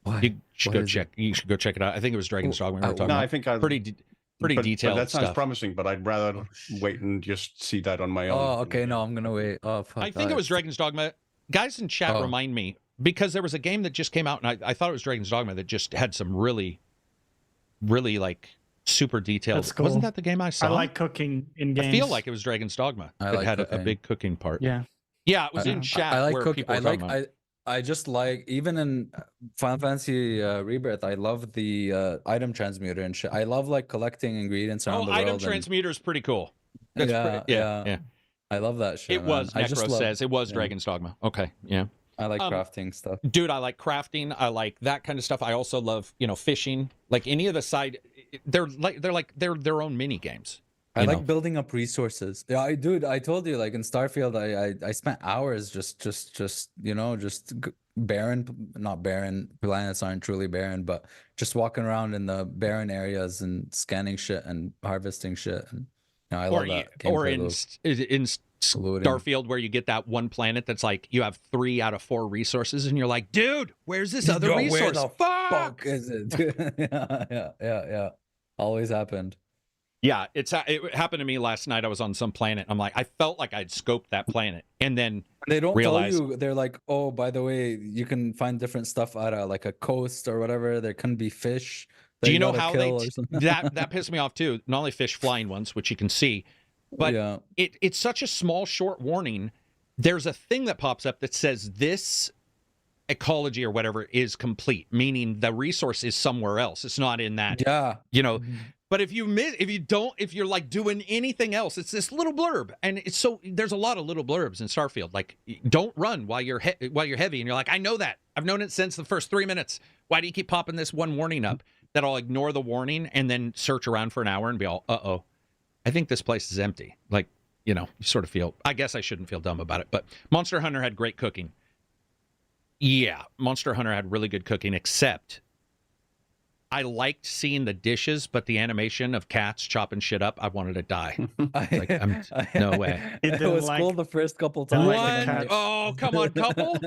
Why? you should What go is check. You should go check it out. I think it was Dragon's Dogma we were talking no, I about. think I Pretty but detailed that sounds stuff. promising, but I'd rather wait and just see that on my own. Oh, okay. No, I'm gonna wait. Oh, fuck. I think it was Dragon's Dogma. Guys in chat Oh. remind me because there was a game that just came out, and I thought it was Dragon's Dogma that just had some really like super detailed. That's cool. Wasn't that the game I saw? I like cooking in games. I feel like it was Dragon's Dogma. I It like had a cooking. big cooking part. Yeah. Yeah, it was in chat I like where cooking. people were talking about. I just like even in Final Fantasy Rebirth. I love the item transmuter and shit. I love like collecting ingredients around the world. Item and- transmuter is pretty cool. That's Yeah, yeah. I love that shit. It man. was, I just Necro love- says. It was yeah. Dragon's Dogma. Okay, yeah. I like Um, crafting stuff. Dude, I like crafting. I like that kind of stuff. I also love, fishing. Like any of the side, they're their own mini games. I you like know. building up resources. Yeah, I told you, like in Starfield, I spent hours just not barren planets aren't truly barren, but just walking around in the barren areas and scanning shit and harvesting shit. And I love that. Or gameplay in loop. Looting. Starfield where you get that one planet that's like you have 3 out of 4 resources and you're like, dude, where's this other Yo, where resource? the Fuck! fuck is it? yeah. Always happened. Yeah, it happened to me last night. I was on some planet. I'm like, I felt like I'd scoped that planet, and then They don't realize- tell you. They're like, oh, by the way, you can find different stuff at like a coast or whatever. There can be fish. that do you know gotta how kill they or something. that pissed me off too? Not only fish flying ones, which you can see, but yeah. it's such a small, short warning. There's a thing that pops up that says this ecology or whatever is complete, meaning the resource is somewhere else. It's not in that. Yeah. But if you're like doing anything else, it's this little blurb, and there's a lot of little blurbs in Starfield. Like, don't run while you're heavy, and you're like, I know that. I've known it since the first 3 minutes. Why do you keep popping this one warning up? That I'll ignore the warning and then search around for an hour and be all, uh-oh, I think this place is empty. Like, you sort of feel. I guess I shouldn't feel dumb about it, but Monster Hunter had great cooking. Yeah, Monster Hunter had really good cooking, except I liked seeing the dishes, but the animation of cats chopping shit up, I wanted to die. Like, no way. It It didn't was like- cool the first couple didn't times. like the and then cat. Oh, come on, couple.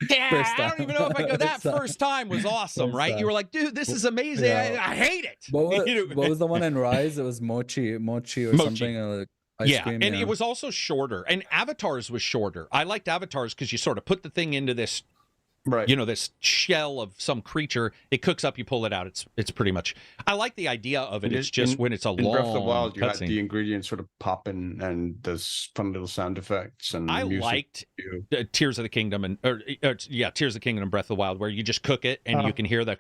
Yeah, First I don't even know if I go. That first time was awesome, First right? time. You were like, dude, this is amazing. Yeah. I hate it. What was the one in Rise? It was mochi or Mochi. something. Like ice cream, and it was also shorter. And Avatars was shorter. I liked Avatars because you sort of put the thing into this, Right. this shell of some creature. It cooks up, you pull it out. It's pretty much. I like the idea of it. And It's just when it's a in long Breath of the Wild, you had cutscene. the ingredients sort of popping, and there's fun little sound effects and I music. liked too. Tears of the Kingdom Tears of the Kingdom and Breath of the Wild, where you just cook it and you can hear the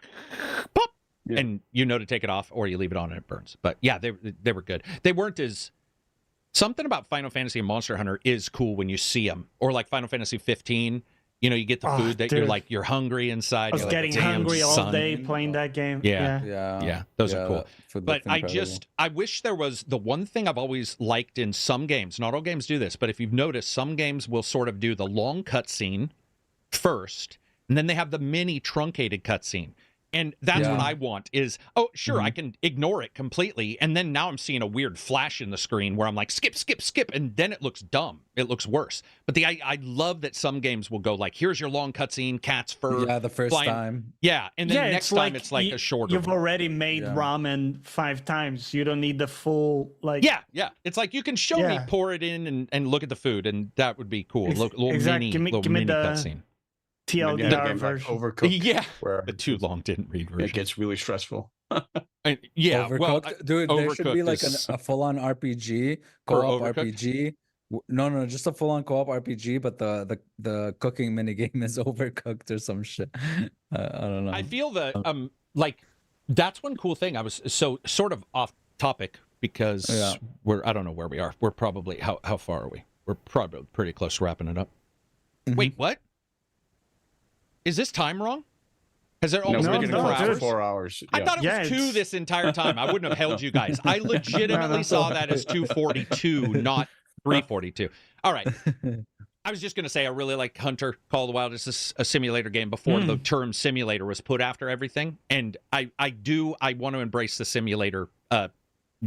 pop, Yeah. and you know to take it off, or you leave it on and it burns. But yeah, they were good. They weren't as something about Final Fantasy and Monster Hunter is cool when you see them, or like Final Fantasy 15. You know, you get the Oh, food that dude. you're like you're hungry inside. I was You're like, getting "Damn, hungry all son." day playing that game. Yeah. Yeah, those are cool. that food But looked I incredible. I wish there was the one thing I've always liked in some games. Not all games do this, but if you've noticed, some games will sort of do the long cutscene first, and then they have the mini truncated cutscene. And that's what Yeah. I want is, oh, sure, I can ignore it completely. And then now I'm seeing a weird flash in the screen where I'm like, skip, skip, skip. And then it looks dumb. It looks worse. But I love that some games will go like, here's your long cutscene, cat's fur. Yeah, the first flying- time. Yeah. And then next time it's like y- a shorter You've one. already made Yeah. ramen 5 times. You don't need the full like. Yeah. It's like you can show me, Yeah. pour it in and look at the food. And that would be cool. Little Exactly. mini, Give me the cutscene. And then you TLDR get, like, version. Overcooked, Yeah. where The too long didn't read it version. gets really stressful. Yeah. Well, Overcooked. Dude, there should be Overcooked like is- a full-on RPG, Or co-op Overcooked? RPG. No, just a full-on co-op RPG, but the cooking mini game is Overcooked or some shit. I don't know. I feel that like that's one cool thing. I was so sort of off topic because Yeah. I don't know where we are. We're probably how far are we? We're probably pretty close to wrapping it up. Mhm. Wait, what? Is this time wrong? Has it almost no, been no, 4 dude. hours? 4 hours. I yeah. thought it was Yeah, 2 it's- this entire time. I wouldn't have held you guys. I legitimately saw that as 2:42, not 3:42. All right. I was just going to say I really like Hunter Call of the Wild. It's a simulator game before the term simulator was put after everything. And I want to embrace the simulator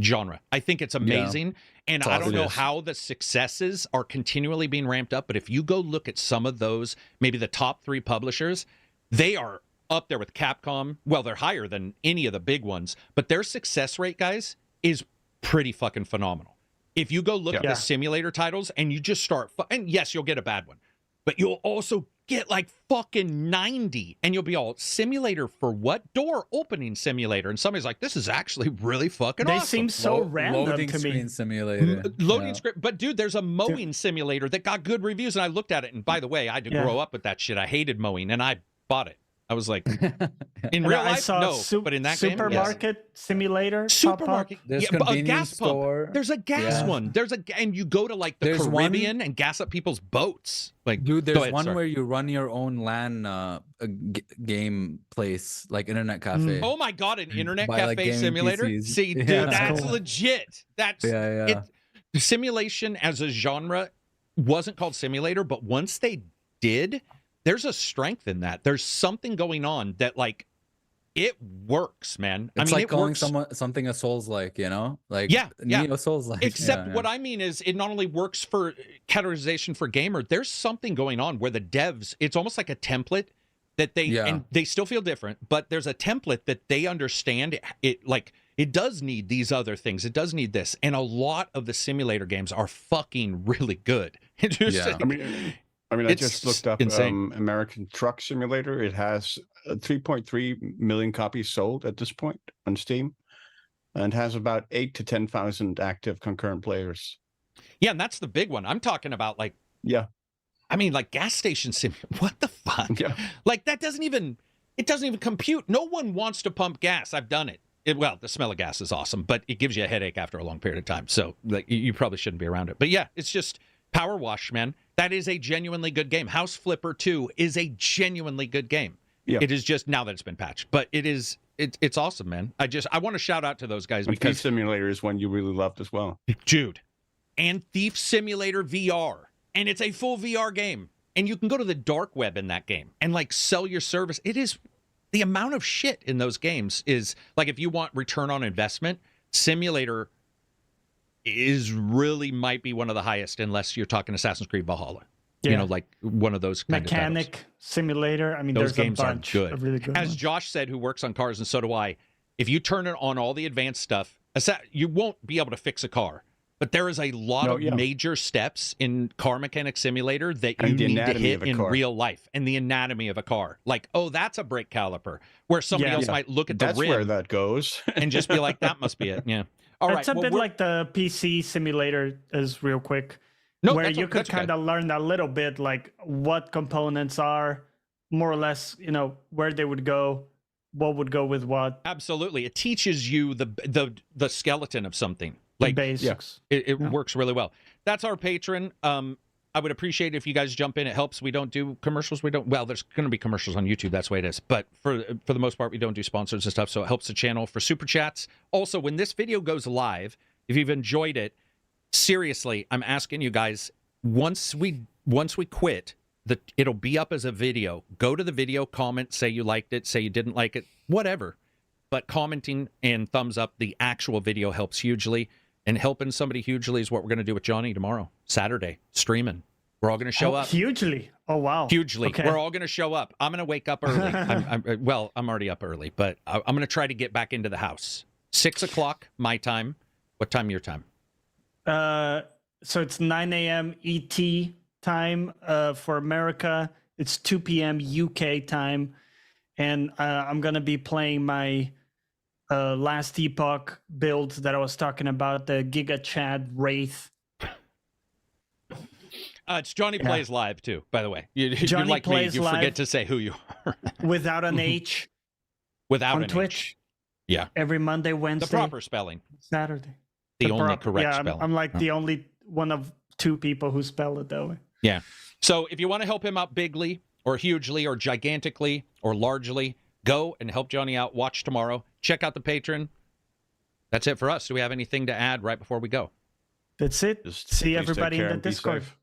genre. I think it's amazing. And I don't awesome. know It is. how the successes are continually being ramped up, but if you go look at some of those, maybe the top 3 publishers, they are up there with Capcom. Well, they're higher than any of the big ones, but their success rate, guys, is pretty fucking phenomenal. If you go look at Yeah. the simulator titles and you just start, and yes, you'll get a bad one, but you'll also get like fucking 90 and you'll be all simulator for what? Door opening simulator. And somebody's like, this is actually really fucking They awesome. seem so random Loading to screen me. simulator. Loading Yeah. script, but dude, there's a mowing simulator that got good reviews, and I looked at it. And by the way, I had to Yeah. grow up with that shit. I hated mowing, and I bought it. I was like, in And real I life, saw no, but in that game, yes. supermarket simulator. pop up. Supermarket, There's yeah, but a convenience gas pump. store. There's a gas Yeah. one. And you go to like the There's one- Caribbean and gas up people's boats. Like, Dude, go there's ahead, one sorry. where you run your own LAN game place, like internet cafe. Oh my god, an internet By, like, cafe gaming simulator. PCs. See, dude, Yeah, that's cool. legit. That's Yeah. simulation as a genre wasn't called simulator, but once they did, there's a strength in that. There's something going on that like it works, man. It's I mean, like it calling works. something a Souls-like, you know? Like Yeah. Neo Souls-like. Except yeah. what I mean is it not only works for categorization for gamer, there's something going on where the devs, it's almost like a template that and they still feel different, but there's a template that they understand it like it does need these other things. It does need this. And a lot of the simulator games are fucking really good. It's just- Yeah. I mean, I It's just looked up insane. American Truck Simulator. It has 3.3 million copies sold at this point on Steam, and has about 8 to 10,000 active concurrent players. Yeah, and that's the big one. I'm talking about like, Yeah, I mean, like gas station sim. What the fuck? yeah. Like that doesn't even compute. No one wants to pump gas. I've done it. Well, the smell of gas is awesome, but it gives you a headache after a long period of time. So like you probably shouldn't be around it. But yeah, it's just Power Wash, man. That is a genuinely good game. House Flipper 2 is a genuinely good game. Yeah. It is just now that it's been patched, but it's awesome, man. I want to shout out to those guys And Thief because Simulator is one you really loved as well. Jude and Thief Simulator VR, and it's a full VR game, and you can go to the dark web in that game and like sell your service. the amount of shit in those games is like, if you want return on investment, Simulator is really might be one of the highest, unless you're talking Assassin's Creed Valhalla. Yeah. You know, like one of those kind of Mechanic Simulator. I mean, those there's games a are bunch good. of really good As ones. Josh said, who works on cars, and so do I, if you turn it on all the advanced stuff, you won't be able to fix a car. But there is a lot of major steps in Car Mechanic Simulator that you need to hit in real life, and the anatomy of a car. Like, oh, that's a brake caliper, where somebody else might look at the rim. That's where that goes. And just be like, that must be it. Yeah. All right. It's a bit like the PC Simulator is real quick. No, where you could kind of learn a little bit, like what components are, more or less, you know, where they would go, what would go with what. Absolutely. It teaches you the skeleton of something. Like, the basics. It works really well. That's our patron. I would appreciate it if you guys jump in. It helps. We don't do commercials. Well, there's going to be commercials on YouTube. That's the way it is. But for the most part, we don't do sponsors and stuff. So it helps the channel. For super chats. Also, when this video goes live, if you've enjoyed it, seriously, I'm asking you guys, once we quit, it'll be up as a video. Go to the video, comment, say you liked it, say you didn't like it, whatever. But commenting and thumbs up the actual video helps hugely. And helping somebody hugely is what we're going to do with Johnny tomorrow, Saturday, streaming. We're all going to show up. Hugely. Oh, wow. Hugely. Okay. We're all going to show up. I'm going to wake up early. I'm already up early, but I'm going to try to get back into the house. 6 o'clock my time. What time your time? So it's 9 a.m. ET time for America. It's 2 p.m. UK time. And I'm going to be playing my last Epoch build that I was talking about, the Giga Chad Wraith. It's Johnny Plays Live, too, by the way. You're like Plays me. You Live forget to say who you are. Without an H. Without on an Twitch. H. Yeah. Every Monday, Wednesday. The proper spelling. Saturday. The only correct spelling. I'm like the only one of 2 people who spell it that way. Yeah. So if you want to help him out bigly or hugely or gigantically or largely, go and help Johnny out. Watch tomorrow. Check out the Patreon. That's it for us. Do we have anything to add right before we go? That's it. Just See please take everybody in care the and be Discord. safe.